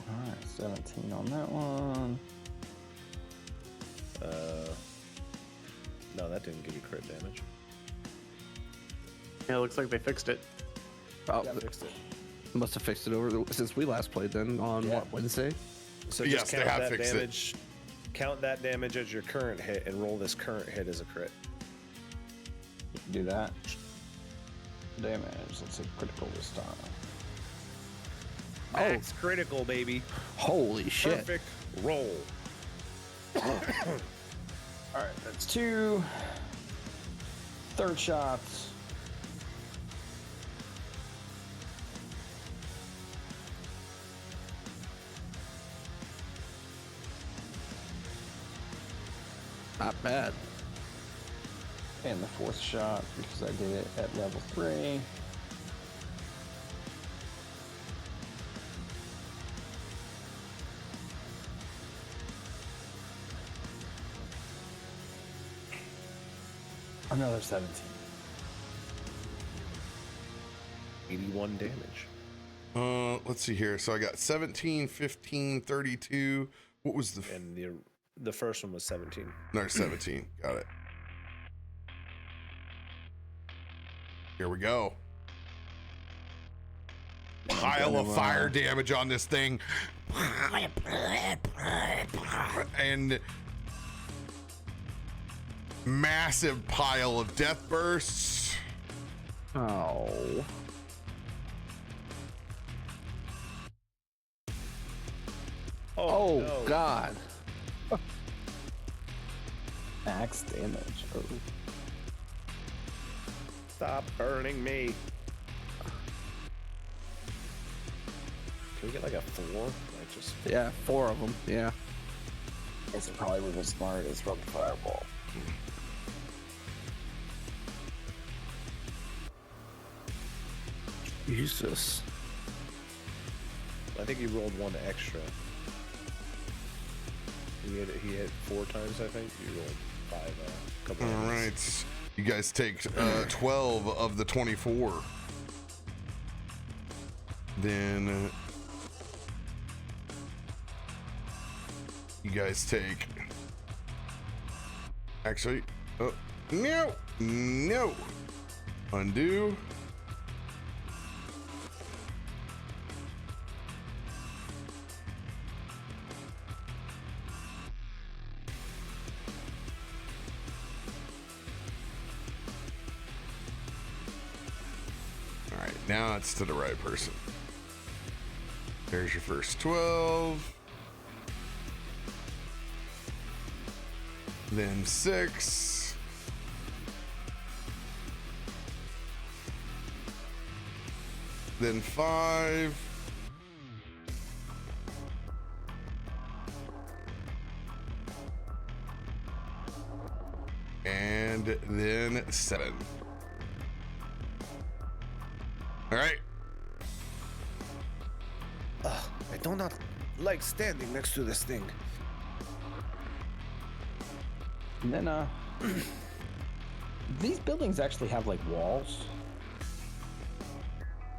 Alright, 17 on that one. No, that didn't give you crit damage. Yeah, it looks like they fixed it. Oh, Yeah, fixed it. must have fixed it since we last played then on Yeah. what, Wednesday? So Yes, just they count have that fixed it. damage. Count that damage as your current hit and roll this current hit as a crit. Do that. Damage. Let's see, critical this time. Max critical, baby. Holy shit. Perfect roll. Alright, that's 2. Third shots. Not bad. And the fourth shot, because I did it at level 3. Another 17. 81 damage. Let's see here. So I got 17, 15, 32. What was the And the first one was 17. no, 17. Got it. Here we go. Pile of fire damage on this thing. And massive pile of death bursts. Oh. Oh, no. God. Max damage. Oh. Stop burning me. Can we get like a 4? Like just Yeah, 4 of them. Yeah. This probably would have been smart as from the fireball. Jesus. I think he rolled 1 extra. He hit 4 times, I think. You rolled 5 a couple All times. right. You guys take 12 of the 24. Then you guys take. Actually, oh, no, no. Undo. All right, now it's to the right person. There's your first 12. Then 6. Then 5. And then 7. All right. I do not like standing next to this thing. And then, these buildings actually have like walls?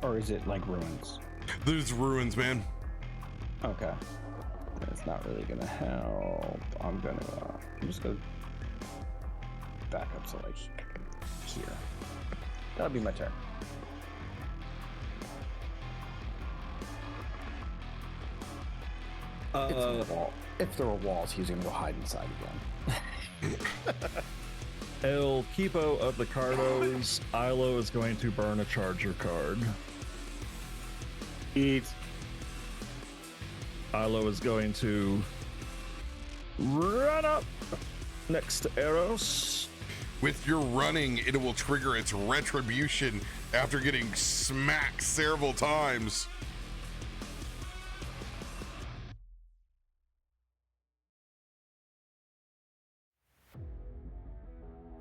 Or is it like ruins? There's ruins, man. Okay. That's not really gonna help. I'm just gonna back up to like here. That'll be my turn. If there were walls, he's gonna go hide inside again. El Kipo of the Cardos, Ilo is going to burn a charger card. Eat. Ilo is going to run up next to Eros. With your running, it will trigger its retribution after getting smacked several times.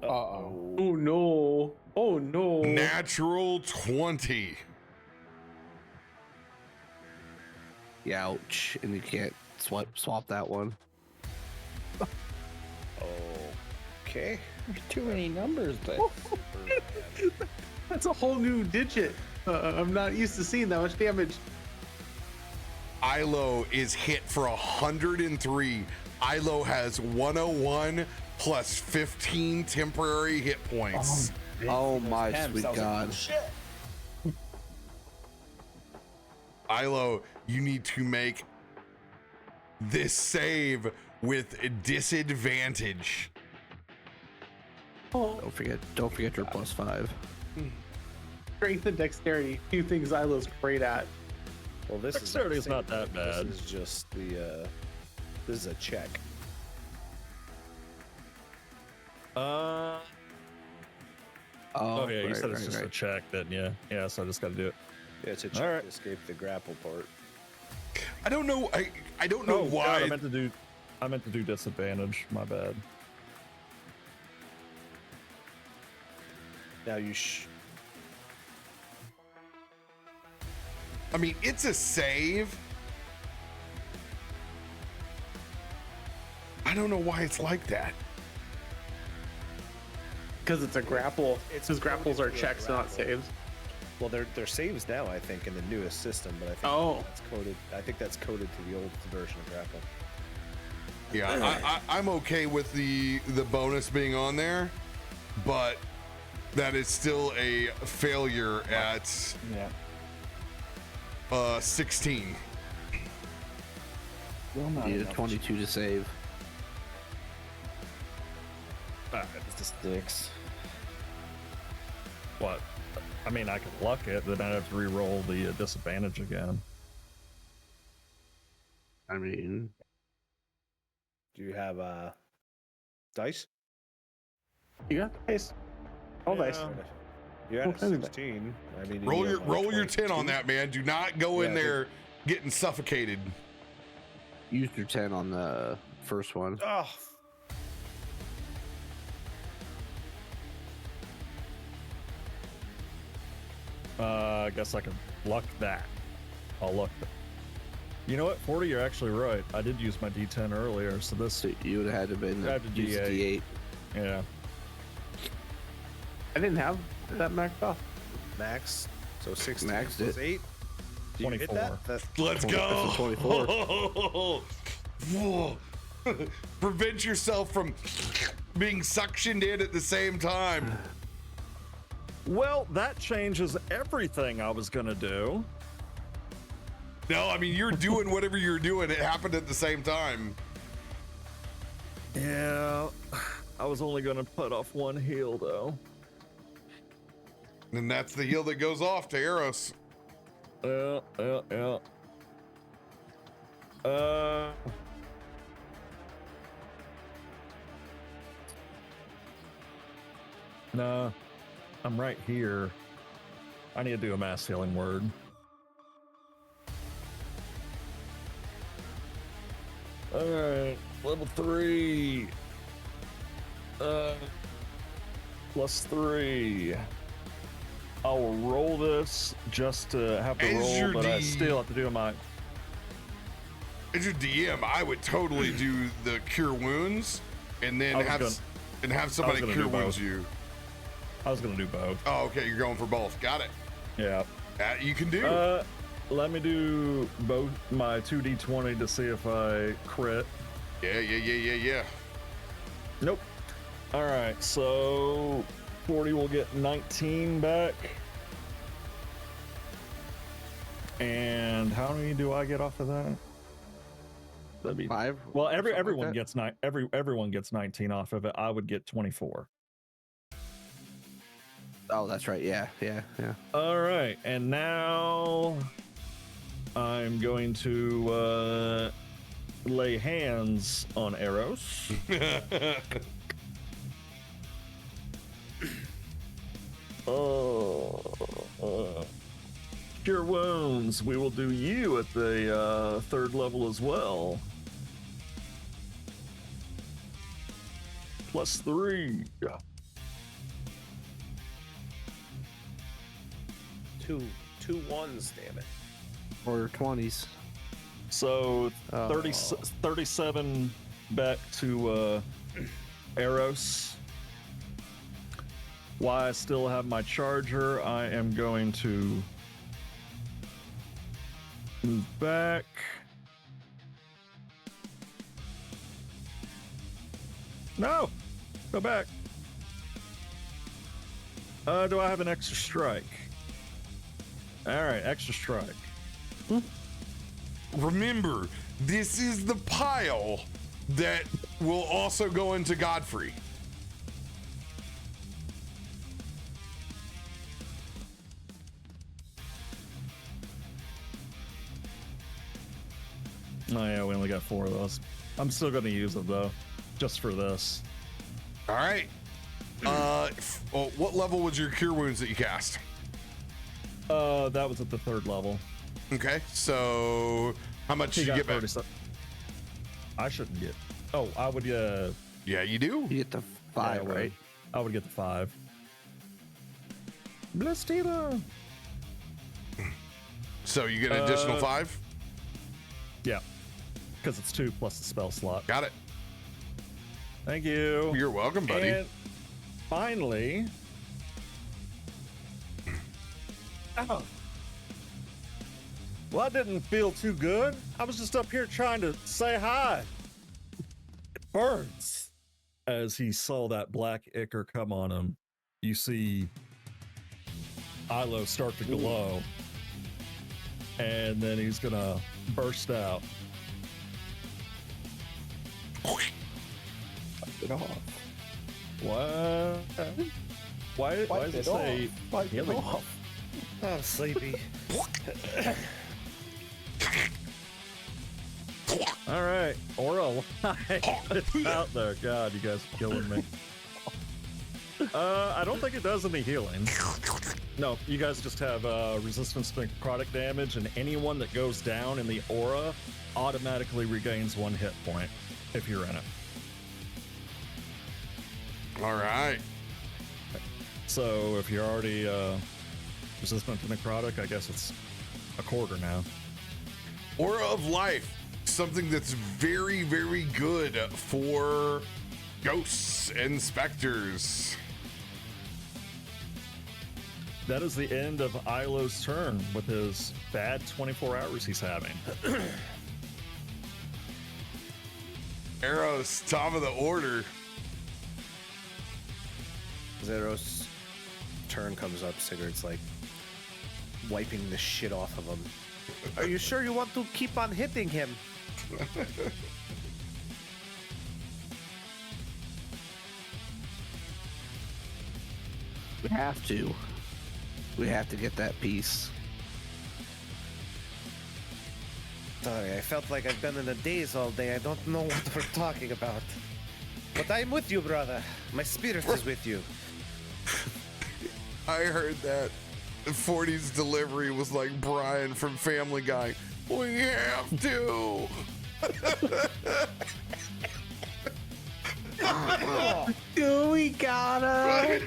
Uh-oh. Oh no. Oh no. Natural 20. Ouch. And you can't swap that one. Okay. There's too many numbers there. That's a whole new digit. I'm not used to seeing that much damage. Ilo is hit for 103. Ilo has 101 plus 15 temporary hit points. Oh my sweet God. Ilo, you need to make this save with disadvantage. Oh, Don't forget your +5. strength and dexterity. Two things Ilo's great at. Well, this Dexterity is is not that bad. This is just the. This is a check. Oh yeah, you said it's just a check, then yeah. So I just got to do it. Yeah, it's a check to escape the grapple part. I don't know. I don't know why. God, I meant to do disadvantage. My bad. Now you I mean, it's a save. I don't know why it's like that. Because it's a grapple. It's Because grapples are coded to a checks, not grapple. saves. Well, they're saves now, I think, in the newest system, but I think that's coded. I think that's coded to the old version of grapple. Yeah, I'm okay with the bonus being on there, but that is still a failure at 16. Still not You need a enough. 22 to save. Statistics. What? I mean, I could luck it, then I'd have to re-roll the disadvantage again. I mean, Do you have dice? You got dice. All dice. You're at Okay. 16. I mean, Roll you your have, like, 10 on 22. that, man. Do not go in Yeah, there getting suffocated. use your 10 on the first one. Oh, I guess I could luck that. I'll luck that. You know what, 40, you're actually right. I did use my D10 earlier, so this, So you would have had to been I had to use D8. D8. yeah. I didn't have that maxed off. max. So 16 Maxed plus it. 8. Do you hit 24. that? Let's go. 24. Whoa. Prevent yourself from being suctioned in at the same time. Well, that changes everything I was gonna do. No, I mean, you're doing whatever you're doing. It happened at the same time. Yeah, I was only gonna put off one heal though. And that's the heal that goes off to Eros. Yeah. Nah, I'm right here. I need to do a mass healing word. All right, level 3. +3. I will roll this just to have to As roll, your but I D- still have to do my. As your DM, I would totally do the cure wounds and then I was have somebody gonna cure do both. wounds you. I was gonna do both. Oh, okay, you're going for both. Got it. Yeah. That you can do. Let me do both my 2d20 to see if I crit. Yeah. Nope. All right, so 40 will get 19 back. And how many do I get off of that? That'd be 5? well. or something like Everyone that? gets everyone gets 19 off of it. I would get 24. Oh, that's right. Yeah. All right, and now I'm going to lay hands on Eros. Cure wounds. We will do you at the 3rd level as well. +3. Two ones, damn it. Or 20s. So 37 back to Eros. While I still have my charger, I am going to move back. No! Go back. Do I have an extra strike? Alright, extra strike. Remember, this is the pile that will also go into Godfrey. Oh yeah, we only got 4 of those. I'm still gonna use them though, just for this. All right. What level was your cure wounds that you cast? That was at the 3rd level. Okay, so how much did you get back? 37. I shouldn't get. Oh, I would. Yeah, you do. You get the 5, yeah, right? I would get the 5. Blastida. So you get an additional 5. Yeah, because it's 2 plus the spell slot. Got it. Thank you. You're welcome, buddy. And finally, oh, well, that didn't feel too good. I was just up here trying to say hi. It burns. As he saw that black ichor come on him, you see Ilo start to glow, and then he's gonna burst out. It off. What? Why does it say healing? Oh, I'm sleepy. All right, Aura it's out there. God, you guys are killing me. I don't think it does any healing. No, you guys just have resistance to necrotic damage, and anyone that goes down in the aura automatically regains 1 hit point if you're in it. All right. So if you're already resistant to necrotic, I guess it's a quarter now. Aura of Life, something that's very, very good for ghosts and specters. That is the end of Ilo's turn with his bad 24 hours he's having. Eros, top of the order. Zero's turn comes up, Sigurd's like wiping the shit off of him. Are you sure you want to keep on hitting him? We have to. We have to get that piece. Sorry, I felt like I've been in a daze all day. I don't know what we're talking about. But I'm with you, brother. My spirit is with you. I heard that 40's delivery was like Brian from Family Guy. We have to. Do we gotta?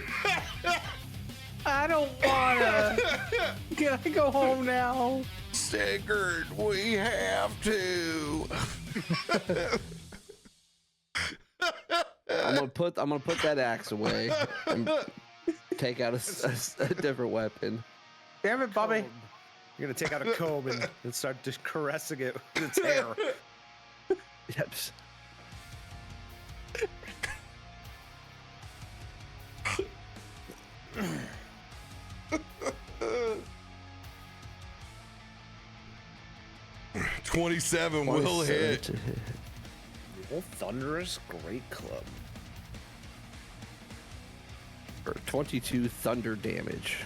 I don't wanna. Can I go home now? Sigurd, we have to. I'm gonna put that axe away and take out a different weapon. Damn it, Bobby. You're gonna take out a comb and start just caressing it with its hair. Yep. 27 will hit. Roll Thunderous Great Club. For 22 thunder damage.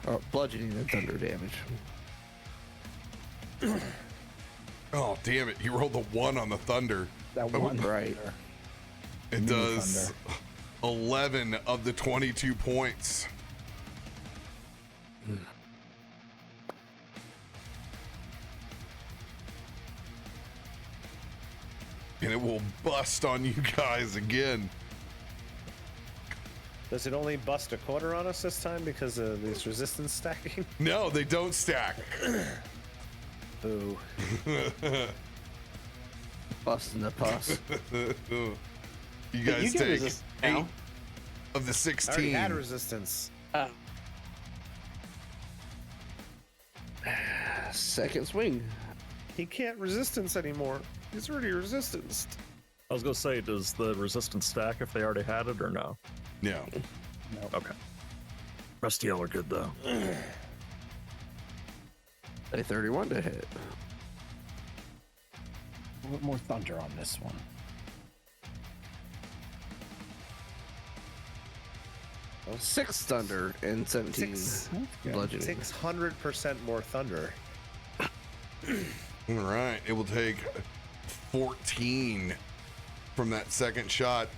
Or bludgeoning and thunder damage. Oh, damn it. He rolled a 1 on the thunder. That one right. It does 11 of the 22 points. And it will bust on you guys again. Does it only bust a quarter on us this time because of this resistance stacking? No, they don't stack. Boo. Busting the pus. You guys can take resist 8 now. of the I already 16. had resistance. Second swing. He can't resistance anymore. He's already resistanced. I was gonna say, does the resistance stack if they already had it or no? No. Okay. Rest of y'all are good though. A 31 to hit. A little more thunder on this one. Six thunder and 17 bludgeoning. 600% more thunder. All right. It will take 14 from that second shot.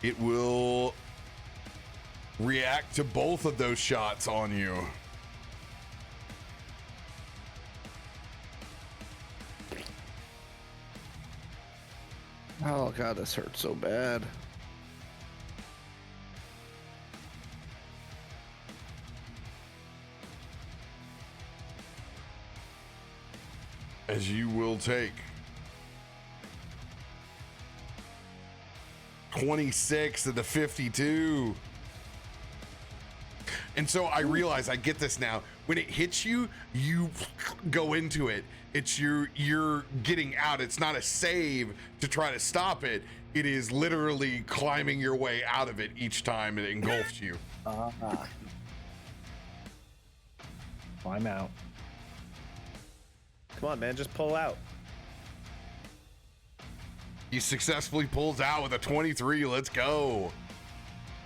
It will react to both of those shots on you. Oh god, this hurts so bad. As you will take 26 of the 52. And so I realize I get this now. When it hits you, you go into it. It's you're getting out. It's not a save to try to stop it. It is literally climbing your way out of it each time it engulfs you. I'm out. Come on, man, just pull out. He successfully pulls out with a 23. Let's go.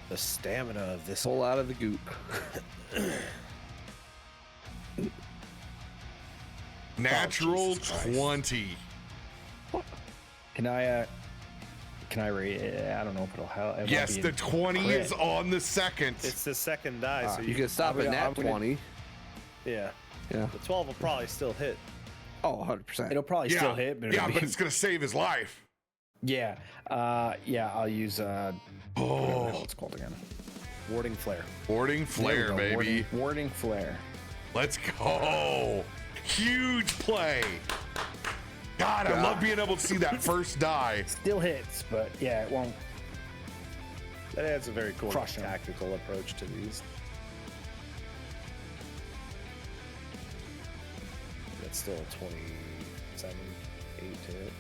The stamina of this. Pull out of the goop. Natural Jesus Christ. 20. Can I read it? I don't know if it'll help. It won't Yes, be the a 20 crit. is on the second. It's the second die, so You can stop at nat 20. yeah. Yeah. The 12 will probably still hit. Oh, 100%. It'll probably Yeah, still hit, but it'll yeah, be, but it's gonna save his life. yeah. I'll use whatever the hell it's called again. Warding flare. Warding There we flare, go, baby. Warding flare. Let's go. Huge play. God, I love being able to see that first die. Still hits, but yeah, it won't. That adds a very cool Crush him. tactical approach to these. That's still 27, 8 to hit.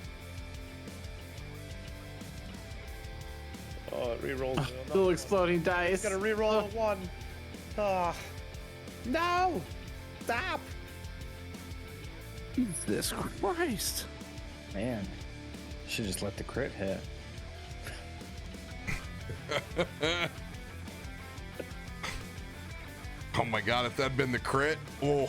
Oh, it rerolls. Little exploding dice. Gotta reroll a 1. Ah. No! Stop! Jesus Christ. Man, should just let the crit hit. Oh my God, if that'd been the crit, oh,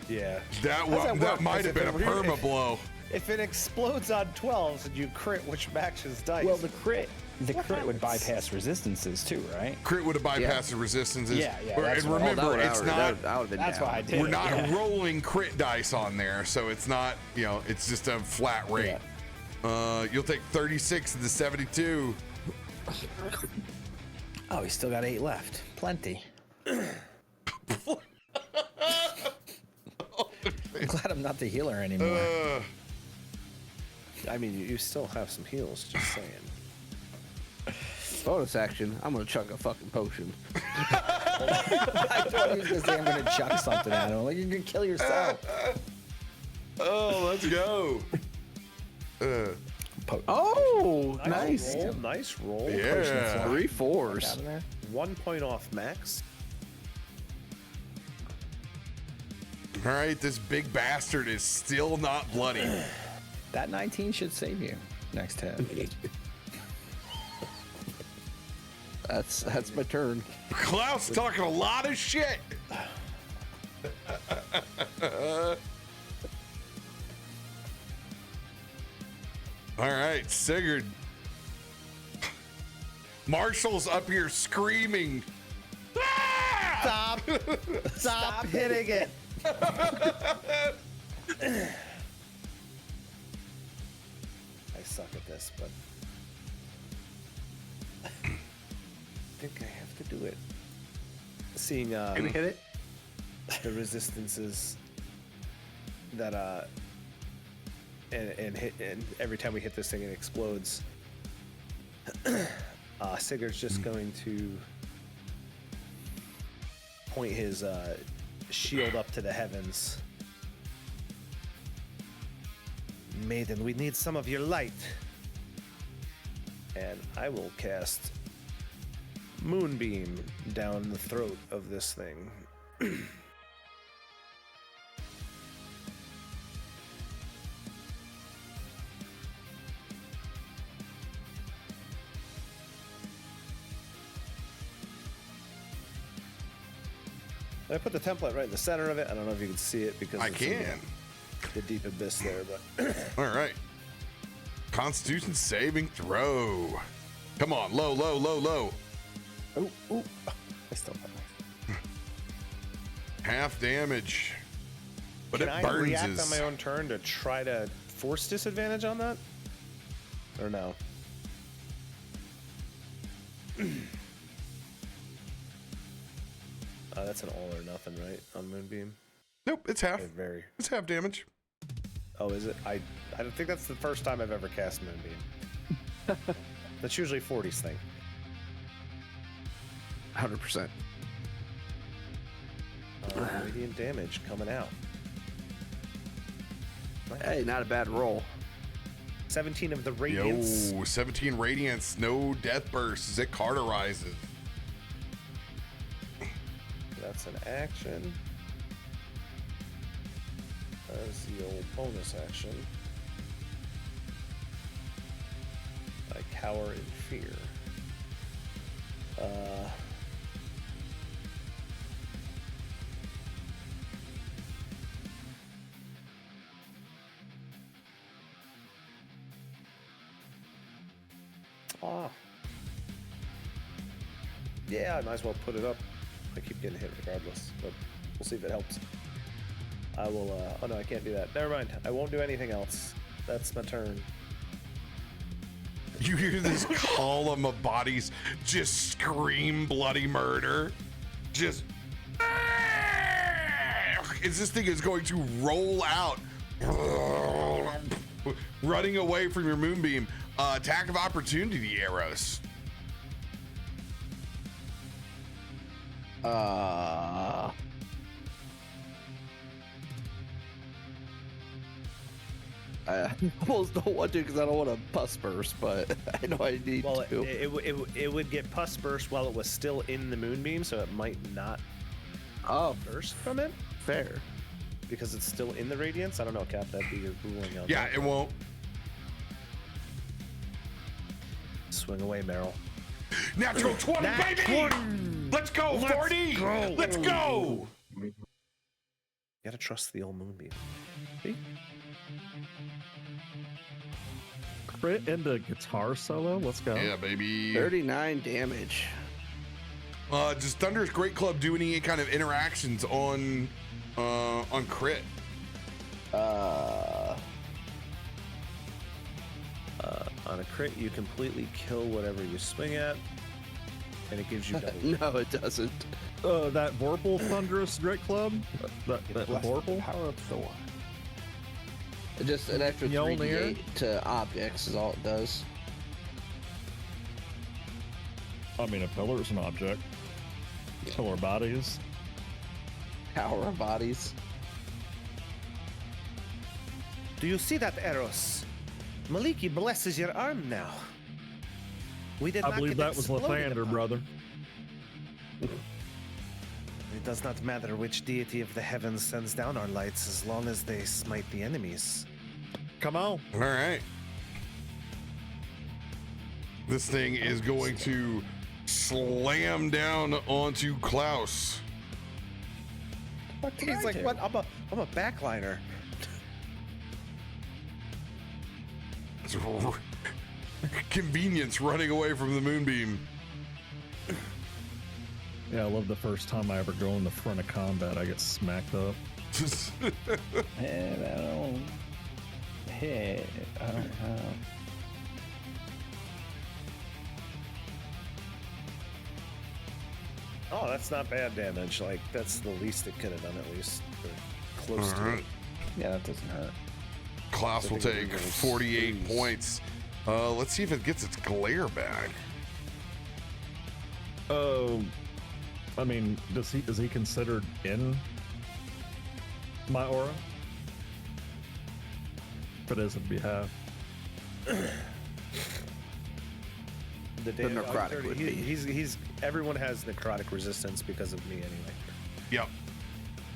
Yeah. that work? that might have As been a if it perma blow. If it explodes on 12s and you crit, which matches dice? Well, the crit would bypass resistances too, right? Crit would have bypassed the resistances. Yeah, And that's what- remember, it's not. That's why I did. We're it, not yeah. rolling crit dice on there, so it's not. It's just a flat rate. You'll take 36 of the 72. Oh, he's still got 8 left. Plenty. I'm glad I'm not the healer anymore. I mean, you still have some heals, just saying. Bonus action. I'm gonna chug a fucking potion. I thought he was gonna say I'm gonna chuck something at him. Like, you're gonna kill yourself. Oh, let's go. Oh, nice. Roll, nice roll. Yeah. 3 4s. Out of there. 1 point off max. All right, this big bastard is still not bloody. That 19 should save you next hit. That's my turn. Klaus talking a lot of shit. All right, Sigurd. Marshall's up here screaming. Stop! Stop hitting it! I suck at this, but I think I have to do it. Seeing Can we hit it? the resistances that and every time we hit this thing it explodes. Sigurd's just going to point his shield up to the heavens. Maiden, we need some of your light. And I will cast Moonbeam down the throat of this thing. I put the template right in the center of it. I don't know if you can see it because I it's in can. the deep abyss there, but All right. Constitution saving throw. Come on, low, low, low, low. ooh, I still have my. Half damage. But Can it I burns react his. on my own turn to try to force disadvantage on that? Or no? That's an all or nothing, right? On Moonbeam? Nope, it's half. Okay, very. It's half damage. Oh, is it? I don't think that's the first time I've ever cast Moonbeam. That's usually 40's thing. 100%. Radiant damage coming out. Hey, not a bad roll. 17 of the radiance. Yo, 17 radiance, no death burst as it cauterizes. That's an action. That's the old bonus action. I cower in fear. Yeah, I might as well put it up. I keep getting hit regardless, but we'll see if it helps. I will, oh no, I can't do that. Never mind. I won't do anything else. That's my turn. You hear this column of bodies just scream bloody murder. Just. As this thing is going to roll out. Running away from your moonbeam. Attack of opportunity arrows. I almost don't want to because I don't want to pus burst, but I know I need to. It would get pus burst while it was still in the moonbeam, so it might not burst from it. Fair. Because it's still in the radiance? I don't know, Cap. That'd be your ruling on Yeah, that. it won't. Swing away, Meryl. Natural 20, baby! Let's go, 40! Let's go! You gotta trust the old moonbeam. See? Crit into guitar solo. Let's go. Yeah, baby. 39 damage. Does Thunder's Great Club do any kind of interactions on crit? On a crit, you completely kill whatever you swing at, and it gives you double. No, it doesn't. That Vorpal Thunderous Great Club. That Vorpal. Power up Thor. Just an extra Mjolnir? 3d8 to objects is all it does. I mean, a pillar is an object. Yeah. Pillar bodies. Power of bodies. Do you see that, Eros? Maliki blesses your arm now. We did I not believe get that was exploded Lathander, upon. brother. It does not matter which deity of the heavens sends down our lights as long as they smite the enemies. Come on. All right. This thing is going to slam down onto Klaus. He's like, what? I'm a backliner. Convenience running away from the moonbeam. Yeah, I love the first time I ever go in the front of combat, I get smacked up. And I don't hit. I don't have. Oh, that's not bad damage. Like, that's the least it could have done, at least. Or close to it. Yeah, that doesn't hurt. Klaus will I think take it was 48 freeze. points. Let's see if it gets its glare back. Oh, I mean, is he considered in my aura? If it is, it'd be half. The necrotic would be. He's everyone has necrotic resistance because of me anyway. Yep.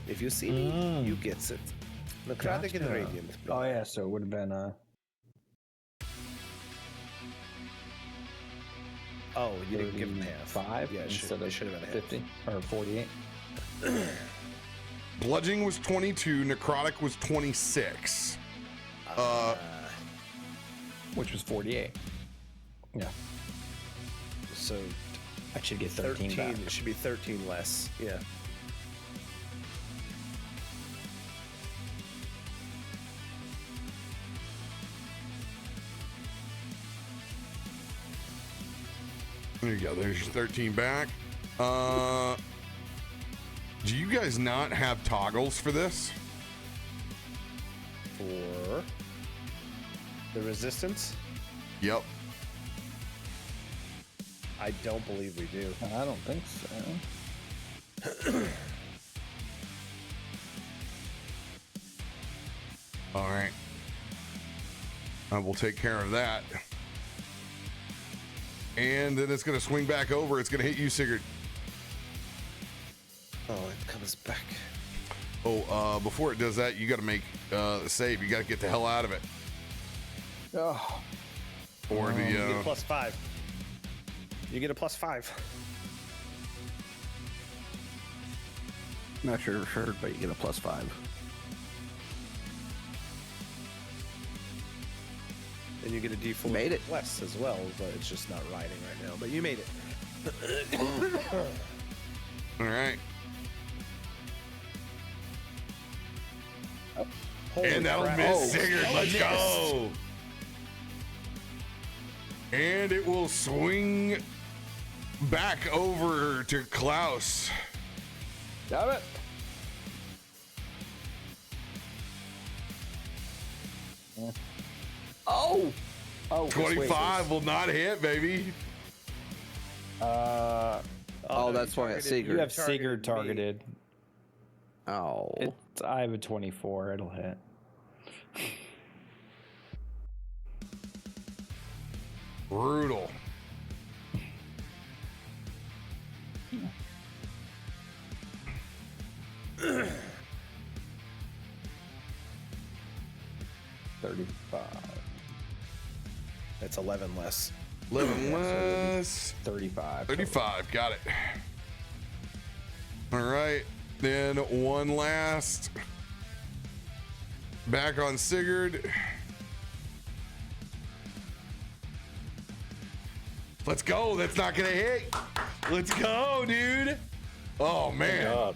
If you see me, you gets it. Necrotic and Gotcha. radiant. Oh yeah, so it would have been Oh, you didn't give him half. 5 Yeah, instead they of should have been 50 or 48. Bludgeoning was 22, necrotic was 26. Which was 48. Yeah, So I should get 13 back. It should be 13 less. Yeah. There you go. There's your 13 back. Do you guys not have toggles for this? For the resistance, Yep. I don't believe we do. I don't think so. All right. I will take care of that. And then it's going to swing back over. It's going to hit you, Sigurd. Oh, it comes back. Oh, before it does that, you got to make the save. You got to get the hell out of it. Oh, Or You get the a +5. You get a +5. Not sure, but you get a +5. And you get a D4 Made it. less as well, but it's just not riding right now. But you made it. all right. Holy And that'll crap. miss Oh, Sigurd. Let's go. And it will swing back over to Klaus. damn it! Oh, 25 will not hit, baby. Uh, Oh, that's why it's Sigurd. you have Sigurd targeted. Oh. I have a 24. It'll hit. Brutal. That's 11 less. 11 less. 35. 35. Got it. All right. Then one last. Back on Sigurd. Let's go. That's not going to hit. Let's go, dude. Oh, man.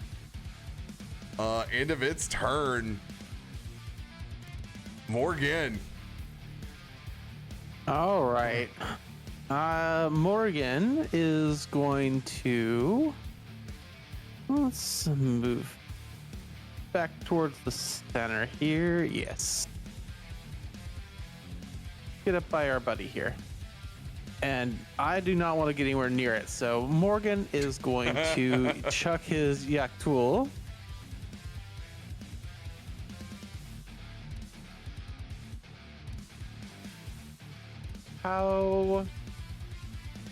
End of its turn. Morgan. All right. Morgan is going to let's move back towards the center here. Yes. Get up by our buddy here. And I do not want to get anywhere near it. So Morgan is going to chuck his yak tool. How,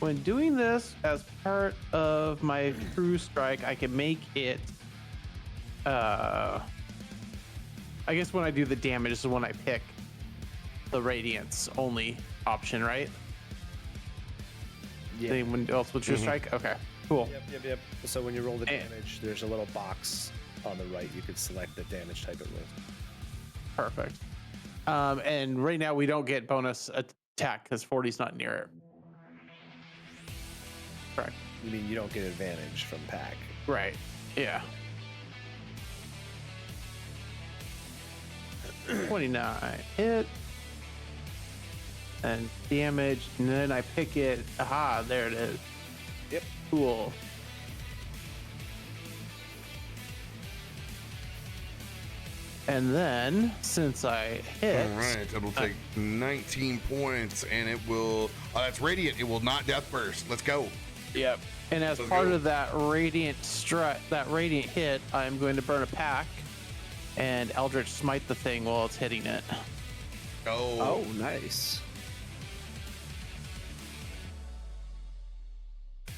when doing this as part of my true strike, I can make it, I guess when I do the damage is when I pick the radiance only option, right? Yeah. Anyone else with true strike? Okay, cool. Yep. So when you roll the And- damage, there's a little box on the right, you could select the damage type it was. Perfect. And right now we don't get bonus attack because 40's not near it. Correct. You mean you don't get advantage from pack? Right. Yeah. 29 hit. And damage. And then I pick it. Aha, there it is. Yep. Cool. And then, since I hit... All right, it'll take 19 points, and it will... Oh, that's Radiant. It will not Death Burst. Let's go. Yep. And as Let's part go. of that Radiant hit, I'm going to burn a pack and Eldritch Smite the thing while it's hitting it. Oh. Nice.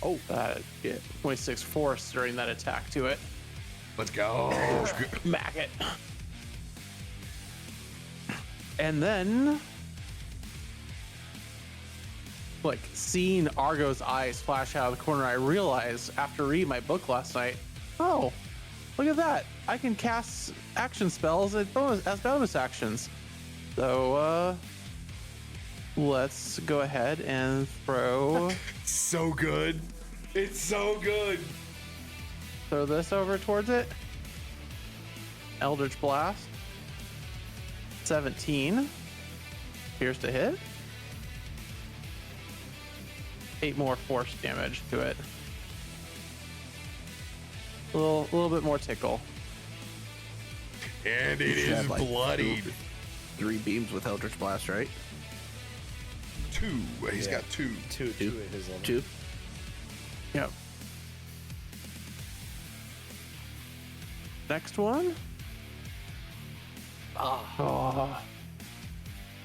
Oh, that 26 force during that attack to it. Let's go. Mac it. And then, like, seeing Argo's eyes flash out of the corner, I realized after reading my book last night, oh, look at that. I can cast action spells as bonus actions. So, let's go ahead and throw So good. It's so good. throw this over towards it. Eldritch Blast. 17. Appears to hit. 8 more force damage to it. A little bit more tickle. And it You should is have, like, bloodied. 3 beams with Eldritch Blast, right? 2. He's Yeah. got 2. Two at his level. 2. Yep. Next one. Oh.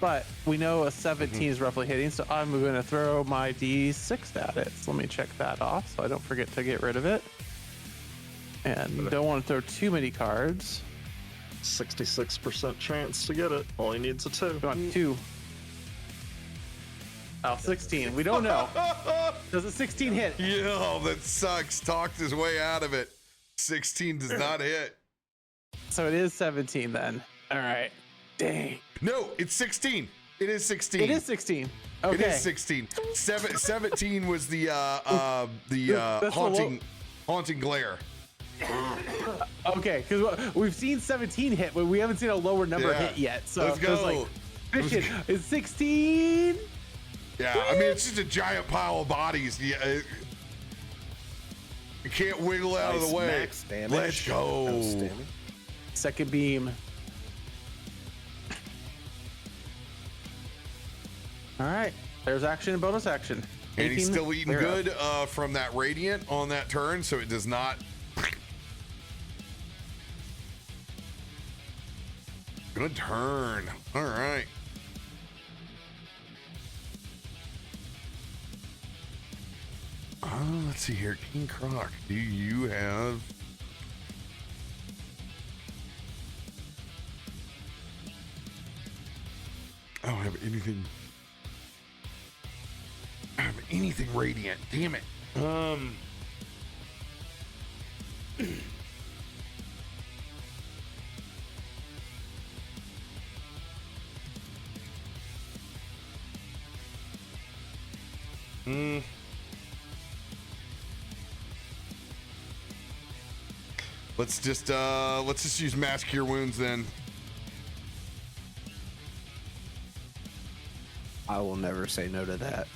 But we know a 17 is roughly hitting, so I'm going to throw my D6 at it. So let me check that off so I don't forget to get rid of it. And don't want to throw too many cards. 66% chance to get it. All he needs a 2. Go on, 2. Oh, 16. We don't know. Does a 16 hit? Yeah, that sucks. Talked his way out of it. 16 does not hit. So it is 17 then. All right. Dang. No, it's 16. It is 16. It is 16. Okay. It is 16. 17 was the That's haunting glare. Okay, because we've seen 17 hit, but we haven't seen a lower number Yeah. hit yet. So Let's it was go. like, fishing is 16. Yeah, I mean, it's just a giant pile of bodies. You can't wiggle out of Nice the way. max damage. Let's go. Outstanding. Second beam. All right, there's action and bonus action. And he's 18 still eating thereof. good from that Radiant on that turn, so it does not. Good turn. All right. Let's see here. King Croc, do you have... I don't have anything... I don't have anything Radiant. Damn it. Let's just use Mass Cure Wounds then. I will never say no to that.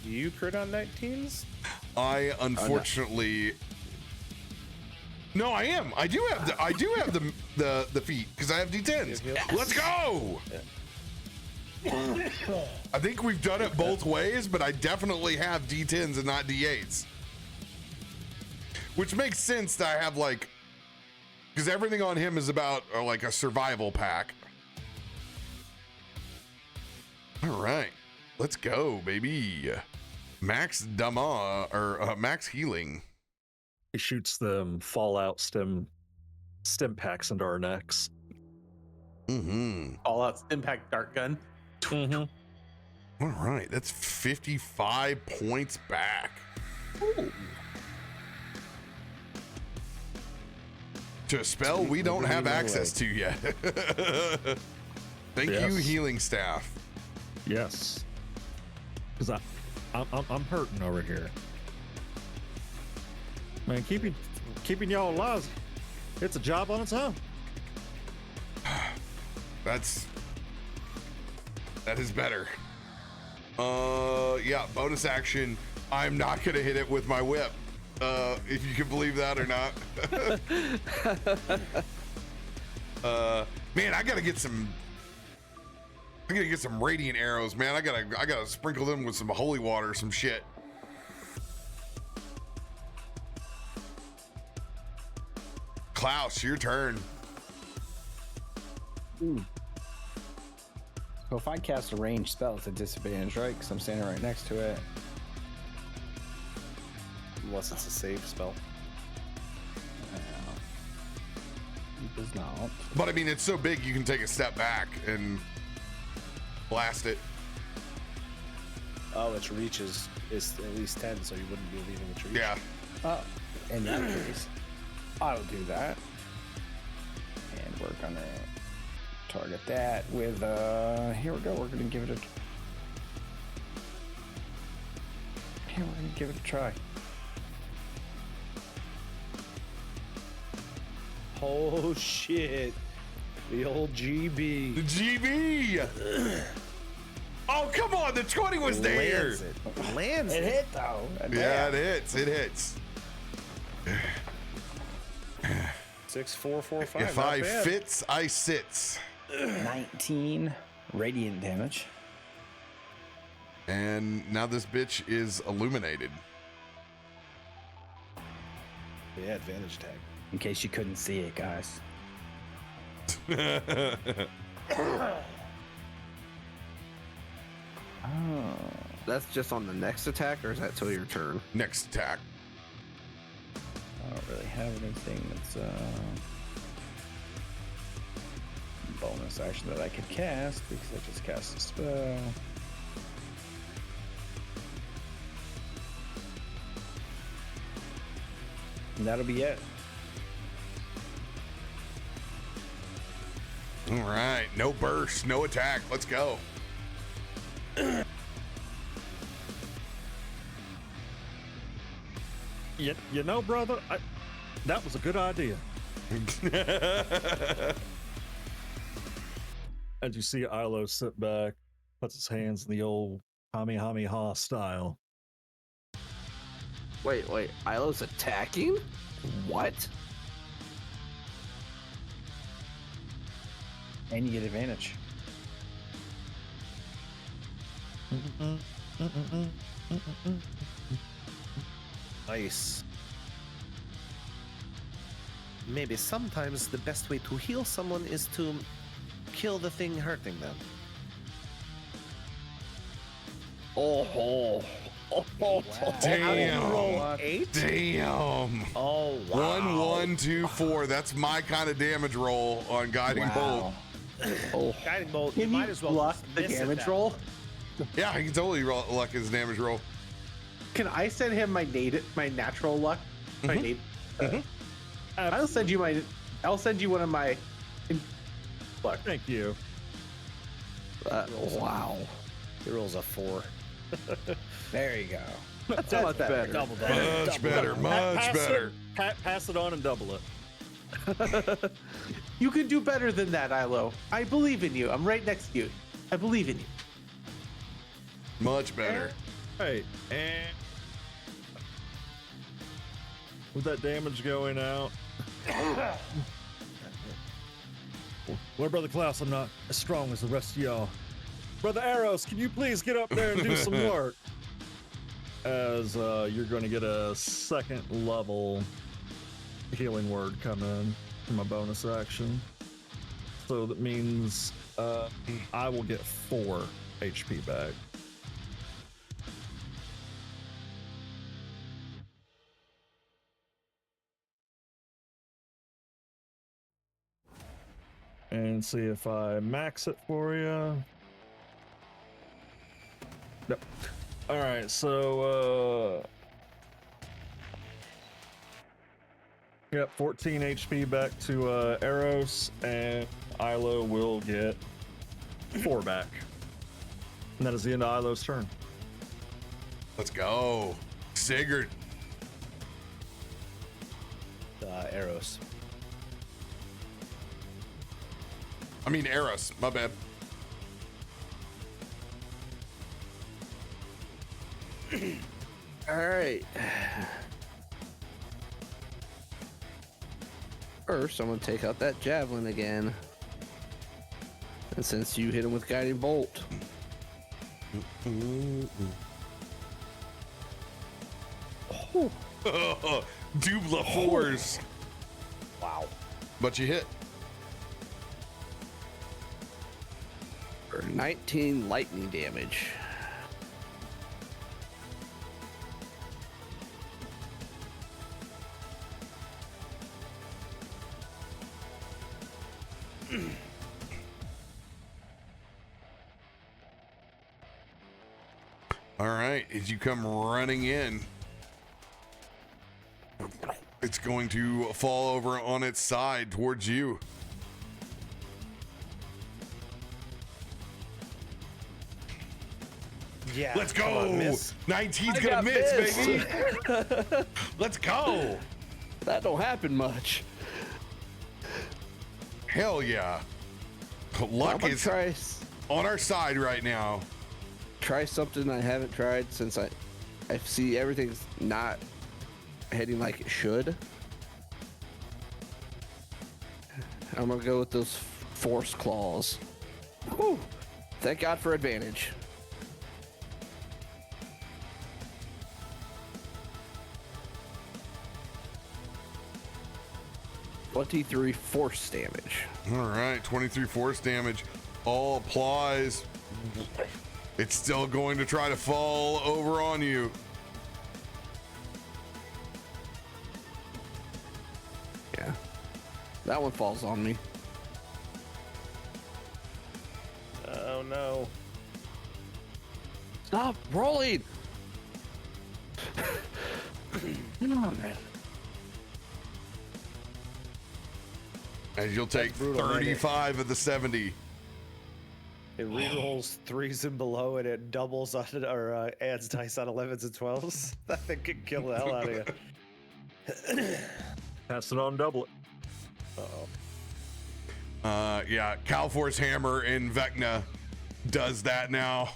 Do you crit on 19s? I unfortunately. No, I am. I do have the feat because I have D10s. Yes. Let's go. I think we've done it both ways, but I definitely have D10s and not D8s. Which makes sense that I have because everything on him is about like a survival pack. All right, let's go, baby. Max Dama or max healing. He shoots them Fallout stim packs into our necks. All out impact dart gun. All right, that's 55 points back. Ooh. To a spell we don't have access to yet. Thank you, healing staff. Yes. Because I'm hurting over here. Man, keeping y'all alive, it's a job on its own. That is better. Yeah, bonus action. I'm not gonna hit it with my whip. If you can believe that or not. Man, I gotta get some radiant arrows, man. I gotta sprinkle them with some holy water, some shit. Klaus, your turn. Ooh. So if I cast a ranged spell, it's a disadvantage, right? Because I'm standing right next to it. Unless it's a save spell. It does not. But I mean, it's so big you can take a step back and blast it. Oh, its reach is at least 10, so you wouldn't be leaving its reach. Yeah. In that case, I'll do that. And we're gonna target that with here we go. We're gonna give it a try. Oh shit. The old GB. The GB. Oh, come on. The 20 was there. Lands It it. hit though. Yeah, it hits. It hits. 6, 4, 4, 5. If not I bad. fits, I sits. 19 radiant damage. And now this bitch is illuminated. Yeah, advantage tag. In case you couldn't see it, guys. Oh. That's just on the next attack, or is that till your turn? Next attack. I don't really have anything that's bonus action that I could cast because I just cast a spell. And that'll be it. All right. No burst, no attack. Let's go. You know, brother, that was a good idea. As you see Ilo sit back, puts his hands in the old Kamehameha style. Wait, Ilo's attacking? What? And you get advantage. Nice. Maybe sometimes the best way to heal someone is to kill the thing hurting them. Oh. Damn. Roll 8? Damn. Oh, wow. 1, 1, 2, 4. That's my kind of damage roll on Guiding Bolt. Oh. Guiding Bolt, Can you you might as well block just the miss it damage that roll? Yeah, he can totally luck his damage roll. Can I send him my natural luck? My I'll send you one of my luck. Thank you. Wow. He rolls a 4. There you go. That's much better. Double Much damage. better. Much better. Pass it on and double it. You can do better than that, Ilo. I believe in you. I'm right next to you. I believe in you. Much better. Hey, and with that damage going out. Well, Brother Klaus, I'm not as strong as the rest of y'all. Brother Arrows, can you please get up there and do some work? As you're going to get a second level healing word come in from a bonus action. So that means I will get 4 HP back. And see if I max it for you. Nope. All right, so Yep, 14 HP back to Eros, and Ilo will get 4 back. And that is the end of Ilo's turn. Let's go. Sigurd. Eros. I mean, Eros. My bad. All right. First, I'm going to take out that javelin again. And since you hit him with guiding bolt, Double fours. Wow. But you hit. for 19 lightning damage. All right, as you come running in, it's going to fall over on its side towards you. Yeah. Let's come go. on, miss. 19's I gonna got miss, missed. baby. Let's go. That don't happen much. Hell yeah. Luck I'm is gonna on our side right now. try something I haven't tried since I see everything's not heading like it should. I'm gonna go with those force claws. Whew. Thank God for advantage. $23 force damage. All right, 23 force damage. All applies. It's still going to try to fall over on you. Yeah. That one falls on me. Oh no. Stop rolling! Come on, man. As you'll take brutal, man. 35 of the 70. It rerolls 3s and below, and it doubles on or adds dice on 11s and 12s. That thing could kill the hell out of you. Pass it on, double it. Uh-oh. Yeah, Calfor's hammer in Vecna does that now.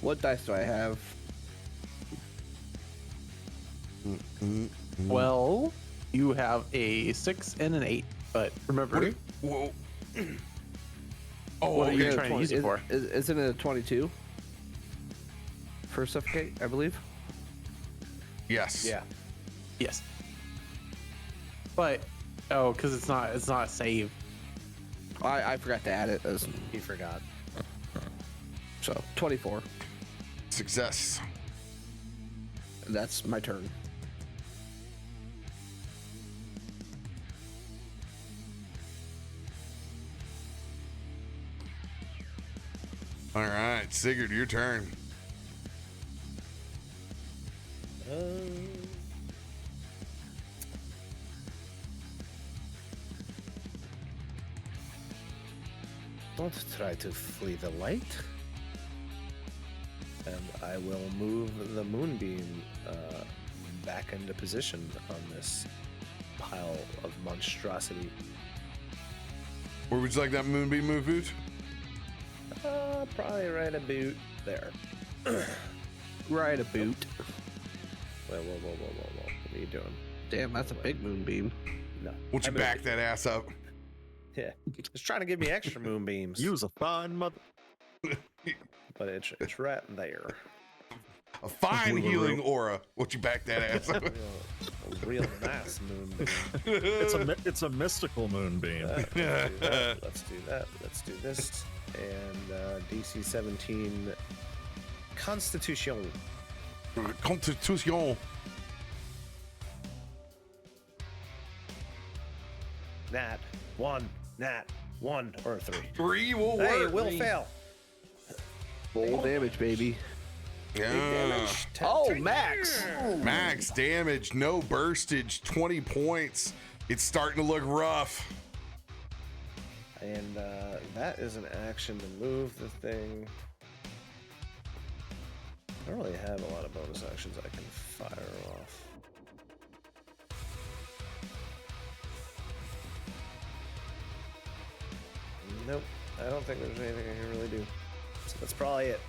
What dice do I have? Well, you have a 6 and an 8, but remember, Whoa. Oh, what are you okay. trying to use it for? Isn't it a 22 for suffocate? I believe. Yes. Yeah. Yes. But because it's not a save. I forgot to add it as He forgot. so 24. Success. That's my turn. All right, Sigurd, your turn. Don't try to flee the light. And I will move the moonbeam back into position on this pile of monstrosity. Where would you like that moonbeam move, Boot? Probably right about there. Right a boot. Whoa. What are you doing? Damn, that's a big moonbeam. No. Won't you I back moved that ass up? it. Yeah. It's trying to give me extra moonbeams. Use a fine mother. But it's right there. A fine healing aura. Won't you back that ass up? A real nice moonbeam. It's a mystical moonbeam. Let's do that. Let's do this. And DC 17 Constitution. Constitution. Nat 1, or 3. 3 will Hey, work. it will fail. Full damage, baby. Yeah. Oh, max. Max damage, no burstage, 20 points. It's starting to look rough. And that is an action to move the thing. I don't really have a lot of bonus actions I can fire off. Nope, I don't think there's anything I can really do. So that's probably it.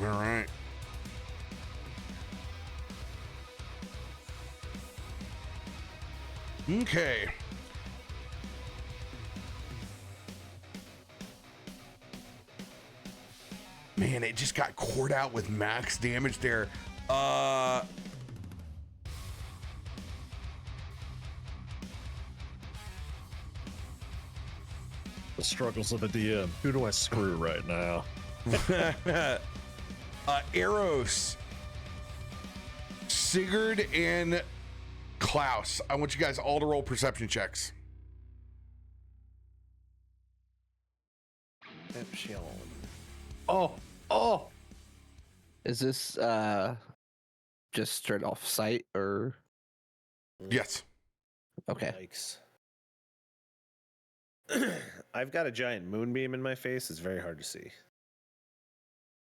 All right. Okay. Man, it just got cored out with max damage there. The struggles of a DM. Who do I screw right now? Eros, Sigurd, and Klaus. I want you guys all to roll perception checks. Oh, Is this just straight off sight or Yes. okay? Yikes. I've got a giant moonbeam in my face. It's very hard to see.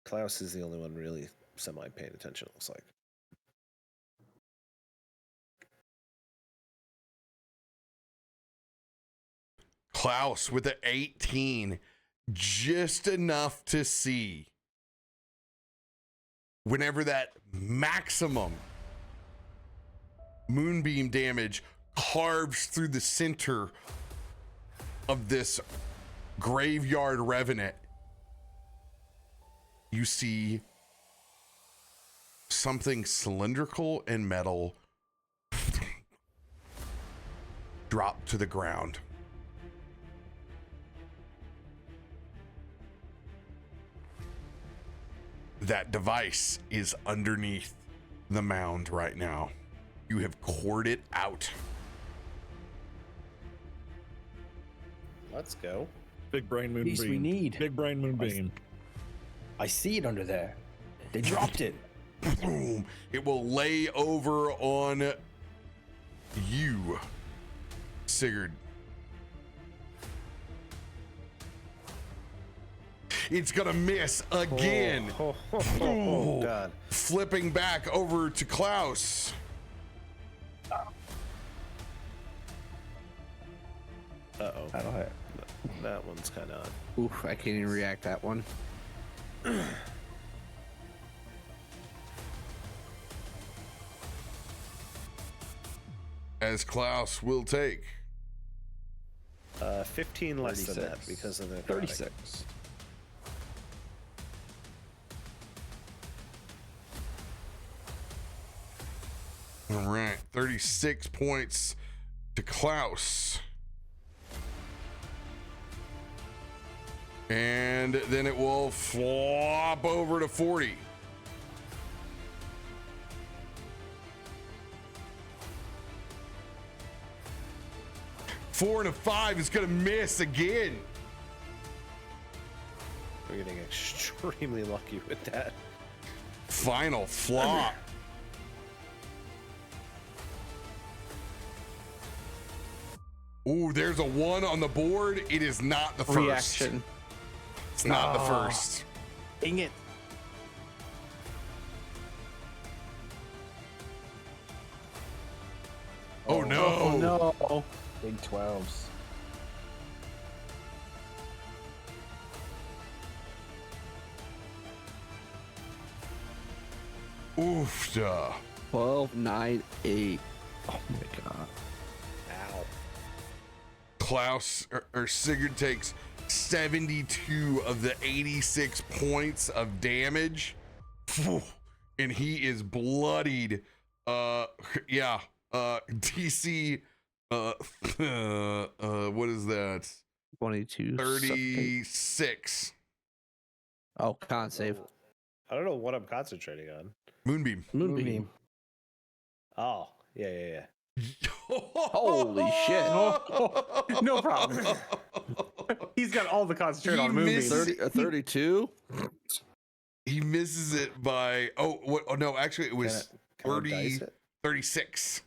Klaus is the only one really semi-paying attention, it looks like. Klaus with an 18, just enough to see whenever that maximum moonbeam damage carves through the center of this graveyard revenant. You see something cylindrical and metal drop to the ground. That device is underneath the mound right now. You have cored it out. Let's go. Big brain moonbeam. Piece we need. Big brain moonbeam. I see it under there. They dropped it. Boom. It will lay over on you, Sigurd. It's gonna miss again. Oh, God. Flipping back over to Klaus. Uh-oh. I don't have. That one's kind of... Oof, I can't even react that one. As Klaus will take 15 less than that 36. because of the necrotic. 36. all right, 36 points to Klaus. And then it will flop over to 40. Four and a 5 is gonna miss again. We're getting extremely lucky with that. Final flop. Ooh, there's a 1 on the board. It is not the first. reaction. It's not the first. Dang it. Oh no. Oh no. Big 12s. Oof. 12, 9, 8. Oh my god. Ow. Klaus or Sigurd takes 72 of the 86 points of damage. Phew. And he is bloodied. Yeah. DC what is that? 22. 36. Oh, con save. I don't know what I'm concentrating on. Moonbeam. Moonbeam. Oh, yeah. Holy shit. No problem. He's got all the concentrate He on moving. missed- 32? He misses it by no, actually it was Can I dice 30, it? 36.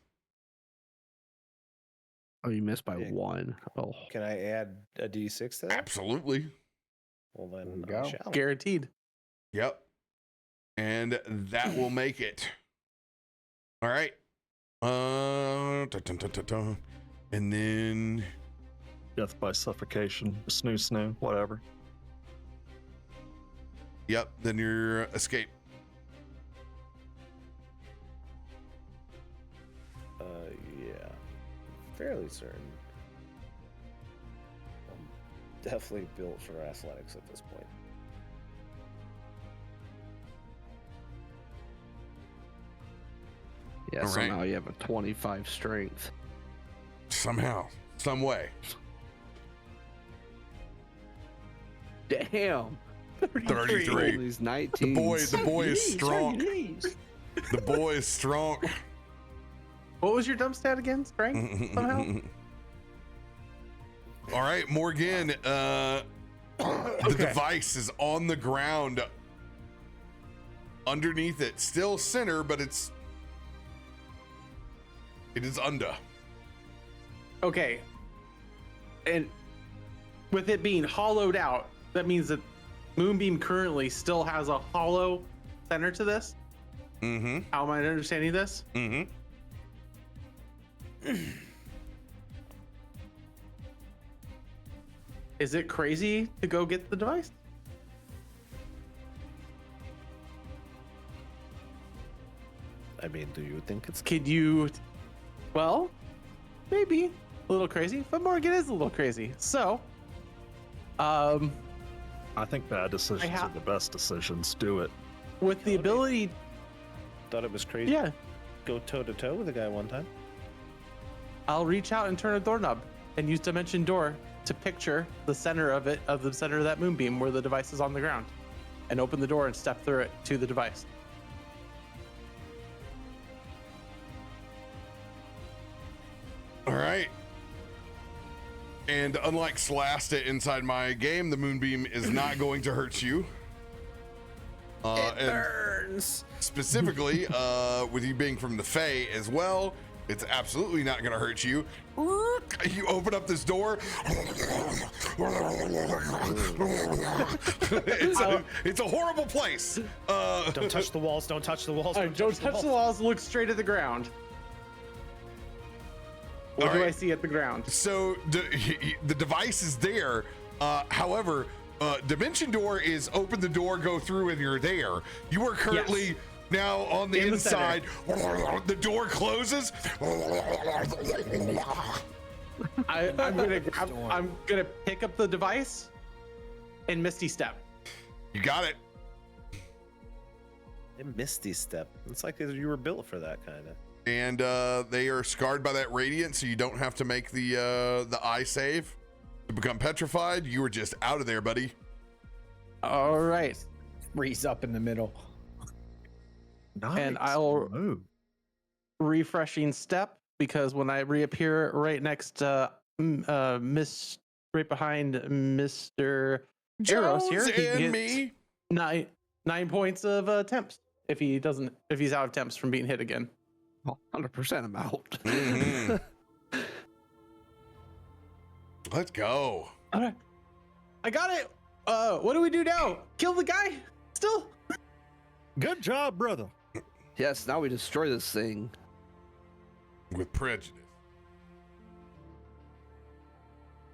Oh, you missed by Yeah. 1. Oh. Can I add a d6 to that? Absolutely. Well, There then we I go. shall. Guaranteed. Yep. And that will make it. All right. Dun, dun, dun, dun, dun. And then Death by suffocation, snoo, whatever. yep, then your escape. Yeah. Fairly certain. I'm definitely built for athletics at this point. Yeah, All right. somehow you have a 25 strength. Somehow, some way. Damn. 33. These The 19s. boy is strong. The boy is strong. What was your dump stat again? Strength? Somehow? All right, Morgan. The device is on the ground. Underneath it, still center, but it is under. Okay. And with it being hollowed out, that means that Moonbeam currently still has a hollow center to this. Mm-hmm. How am I understanding this? Mm-hmm. Is it crazy to go get the device? I mean, do you think it's Could you? Well, maybe a little crazy, but Morgan is a little crazy. So, I think bad decisions ha- are the best decisions. Do it. with the ability, thought it was crazy? yeah, Go toe to toe with a guy one time. I'll reach out and turn a doorknob and use Dimension Door to picture the center of it, of the center of that moonbeam where the device is on the ground, and open the door and step through it to the device. All right. And unlike Slasta inside my game, the moonbeam is not going to hurt you. It and burns. specifically, with you being from the Fae as well, it's absolutely not going to hurt you. You open up this door. It's a horrible place. Don't touch the walls. Don't touch the walls. All right, don't touch the walls. Look straight at the ground. What All do I right. see at the ground? So the device is there. However, Dimension Door is open the door, go through, and you're there. You are currently now on the In the inside. The door closes. I'm gonna pick up the device and Misty Step. You got it. It Misty Step. It's like you were built for that kind of. And they are scarred by that radiant, so you don't have to make the eye save to become petrified. You were just out of there, buddy. All right, Freeze up in the middle. Nice. And I'll move. refreshing step, because when I reappear right next right behind Mr. Eros here, he and gets me. 9 points of temps if he's out of temps from being hit again. 100% I'm out. Mhm. Let's go. All right, I got it. What do we do now? Kill the guy? Still? Good job, brother. Yes, now we destroy this thing. With prejudice.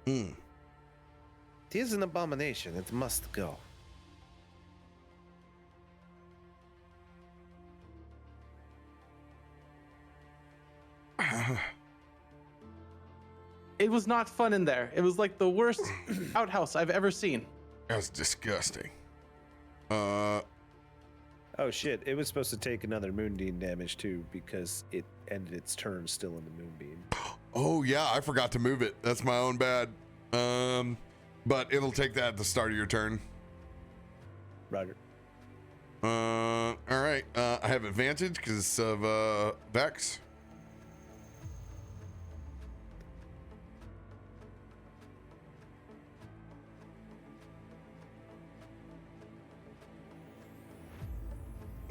It is an abomination. It must go. It was not fun in there. It was like the worst outhouse I've ever seen. That's disgusting. Oh shit! It was supposed to take another moonbeam damage too because it ended its turn still in the moonbeam. Oh yeah, I forgot to move it. That's my own bad. But it'll take that at the start of your turn. Roger. All right. I have advantage because of Vex.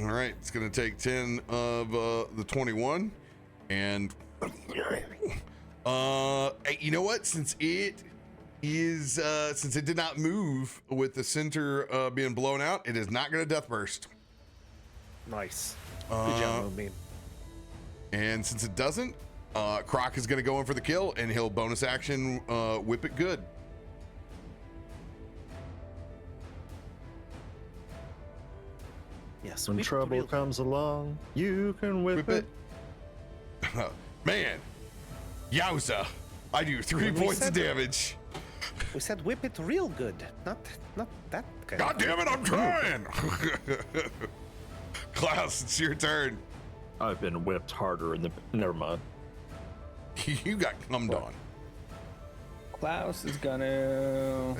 All right, it's going to take 10 of the 21. And you know what? Since it did not move with the center being blown out, it is not going to death burst. Nice. Good job, Moonbeam. And since it doesn't, Croc is going to go in for the kill, and he'll bonus action whip it good. Yes. When trouble comes along, you can whip it. Man, yowza! I do 3 points of damage. We said whip it real good, not that kind. God damn it! I'm trying. Klaus, it's your turn. I've been whipped harder in the. Never mind. You got cummed on. Klaus is gonna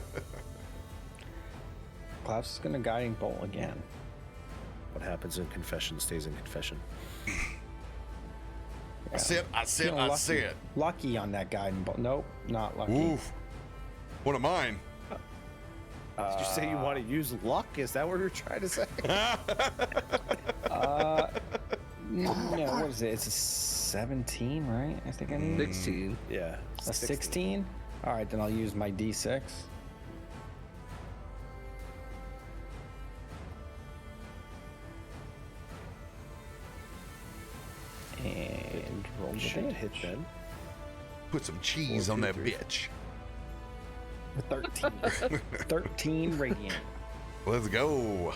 guiding bolt again. What happens in confession stays in confession. I said. Lucky on that guiding bolt. Nope, not lucky. Oof. One of mine. Did you say you want to use luck? Is that what you're trying to say? No, what is it? It's a 17, right? I think I need 16. Yeah. a 16. All right, then I'll use my D6. And roll the Should damage. hit then. Put some cheese 4, on 2, that 3. bitch. 13. 13 radiant. Let's go.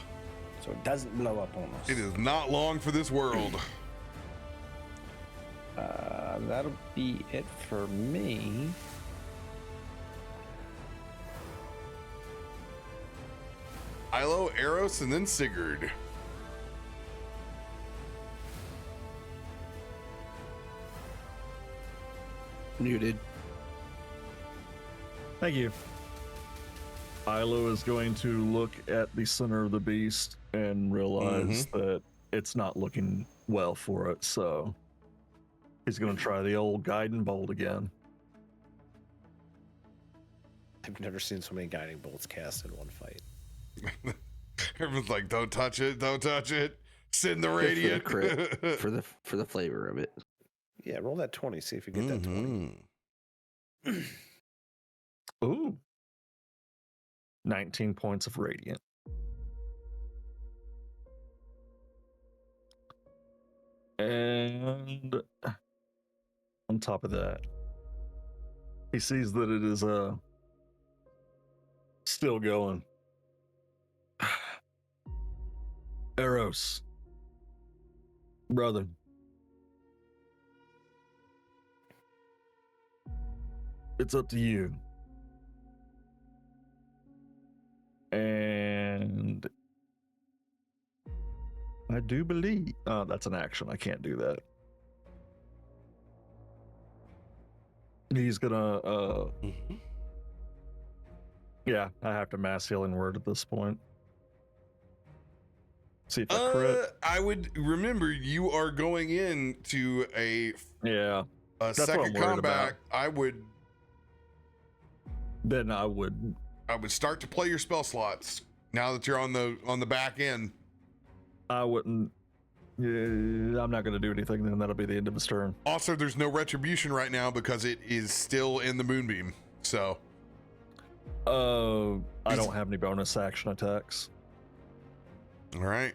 So it doesn't blow up on us. It is not long for this world. That'll be it for me. Ilo, Eros, and then Sigurd. Muted. Thank you. Ilo is going to look at the center of the beast and realize that it's not looking well for it, so he's going to try the old guiding bolt again. I've never seen so many guiding bolts cast in one fight. Everyone's like, "Don't touch it! Don't touch it! Send the Just for the radiant." crit, for the flavor of it. Yeah, roll that 20. See if you get that 20. Ooh. 19 points of radiant. And on top of that, he sees that it is still going. Eros, brother, it's up to you. And I do believe that's an action. I can't do that. He's gonna yeah, I have to mass healing word at this point. See if I crit. I would remember you are going into a That's what I'm second worried combat. about. Then I would I would start to play your spell slots now that you're on the back end. I wouldn't. Yeah, I'm not going to do anything. Then that'll be the end of his turn. Also, there's no retribution right now because it is still in the moonbeam. So, I don't have any bonus action attacks. all right.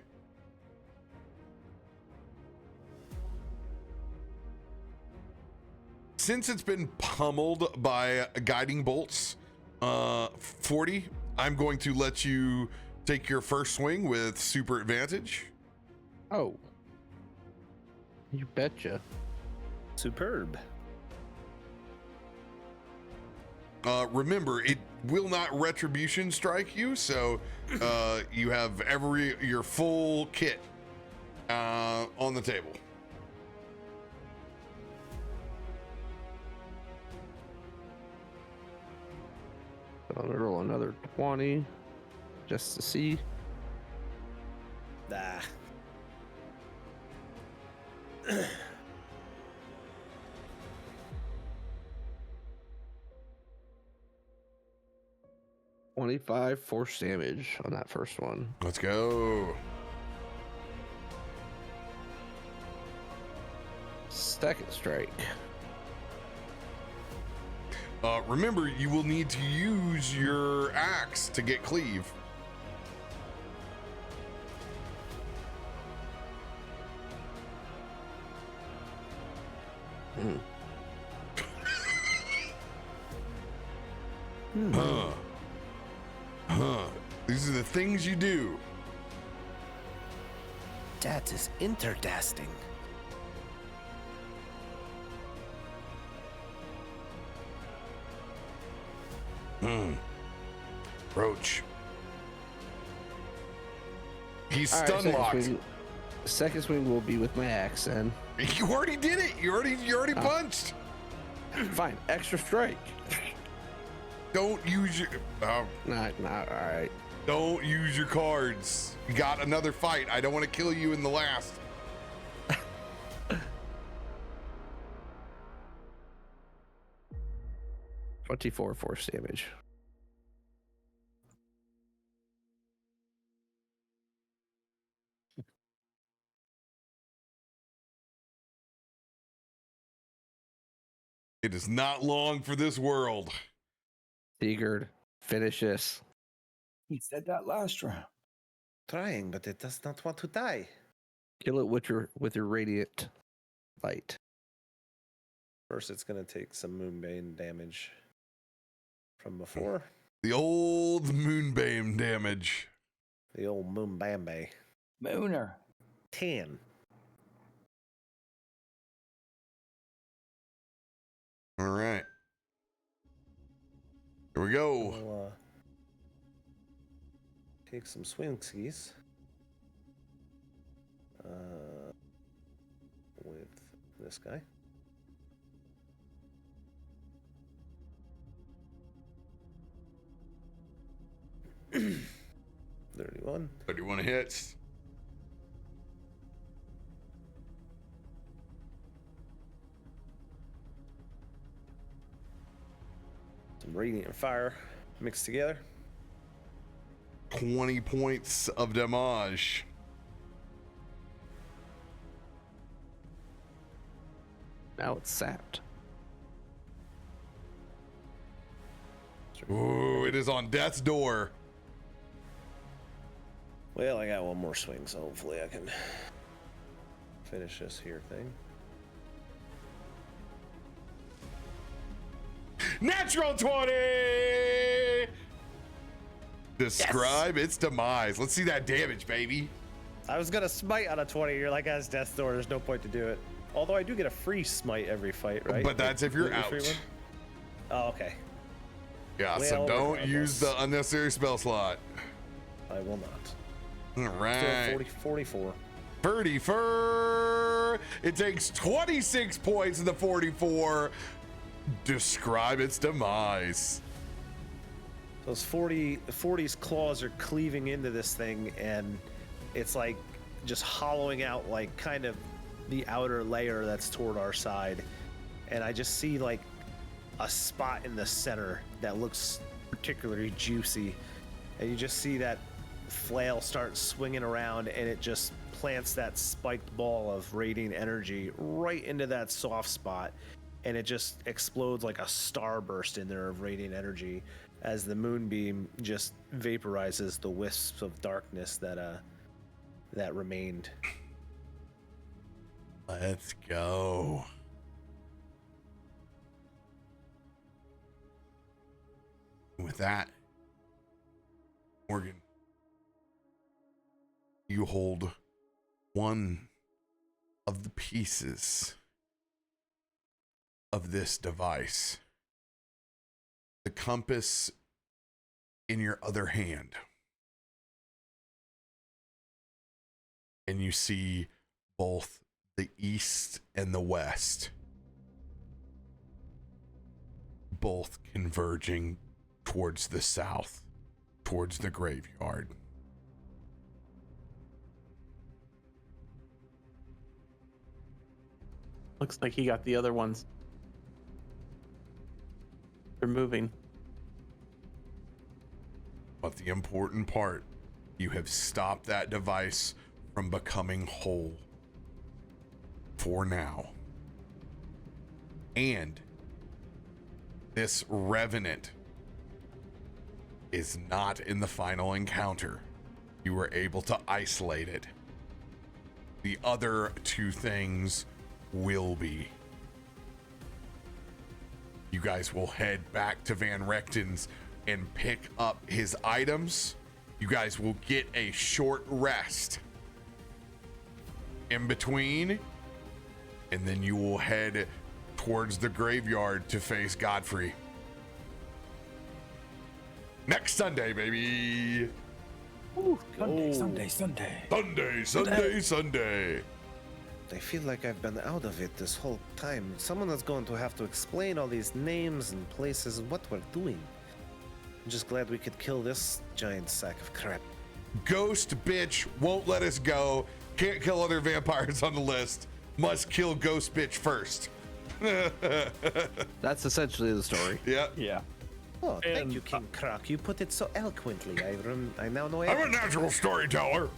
Since it's been pummeled by guiding bolts, 40, I'm going to let you take your first swing with super advantage. Oh. You betcha. Superb. Remember, it will not retribution strike you, so you have your full kit on the table. I'm gonna roll another 20 just to see. Nah. 25 force damage on that first one. Let's go. second strike. Remember, you will need to use your axe to get cleave. These are the things you do. That is interesting. Roach. He's All right, stun locked. Second swing will be with my axe, and You already did it. You already punched. fine, extra strike. Don't use your. Not all right. Don't use your cards. You got another fight. I don't want to kill you in the last. 24 force damage. It is not long for this world. Sigurd, finish this. He said that last round. Trying, but it does not want to die. Kill it with your radiant light. First, it's going to take some Moonbane damage from before. The old Moonbane damage. The old Moonbambe. Mooner. 10. All right. Here we go. We'll take some swingsies. With this guy. $31. 31 hits. Some radiant fire mixed together. 20 points of damage. Now it's sapped. Ooh, it is on death's door. Well, I got one more swing, so hopefully I can finish this here thing. Natural 20! Describe its demise. Let's see that damage, baby. I was gonna smite on a 20. You're like, that's death's door. There's no point to do it. Although I do get a free smite every fight, right? But that's if you're The free out. one? Oh, okay. Yeah, so Well, don't use the unnecessary spell slot. I will not. All Still right. at 44. 34. It takes 26 points of the 44. Describe its demise. Those 40's claws are cleaving into this thing, and it's like just hollowing out like kind of the outer layer that's toward our side. And I just see like a spot in the center that looks particularly juicy. And you just see that flail start swinging around, and it just plants that spiked ball of radiant energy right into that soft spot. And it just explodes like a starburst in there of radiant energy as the moonbeam just vaporizes the wisps of darkness that remained. Let's go. With that, Morgan, you hold one of the pieces of this device, the compass in your other hand, and you see both the east and the west, both converging towards the south, towards the graveyard. Looks like he got the other ones. They're moving. But the important part, you have stopped that device from becoming whole. For now. And this revenant is not in the final encounter. You were able to isolate it. The other two things will be. You guys will head back to Van Rechten's and pick up his items. You guys will get a short rest in between, and then you will head towards the graveyard to face Godfrey. Next Sunday, baby. Ooh, Sunday. I feel like I've been out of it this whole time. Someone is going to have to explain all these names and places and what we're doing. I'm just glad we could kill this giant sack of crap. Ghost bitch won't let us go. Can't kill other vampires on the list. Must kill Ghost bitch first. That's essentially the story. Yep. Yeah. Oh, thank you, King Croc. You put it so eloquently. I now know I'm a natural storyteller.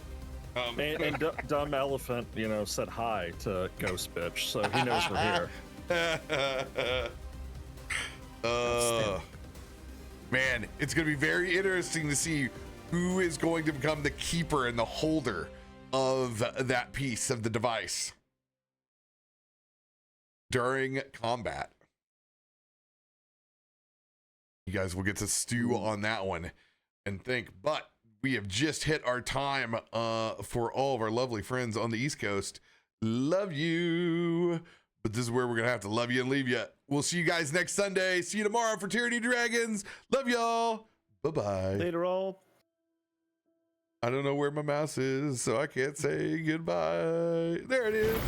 And Dumb Elephant, said hi to Ghost Bitch, so he knows we're here. Man, it's going to be very interesting to see who is going to become the keeper and the holder of that piece of the device during combat. You guys will get to stew on that one and think, but we have just hit our time for all of our lovely friends on the East Coast. Love you. But this is where we're going to have to love you and leave you. We'll see you guys next Sunday. See you tomorrow for Tyranny Dragons. Love y'all. Bye-bye. Later, all. I don't know where my mouse is, so I can't say goodbye. There it is.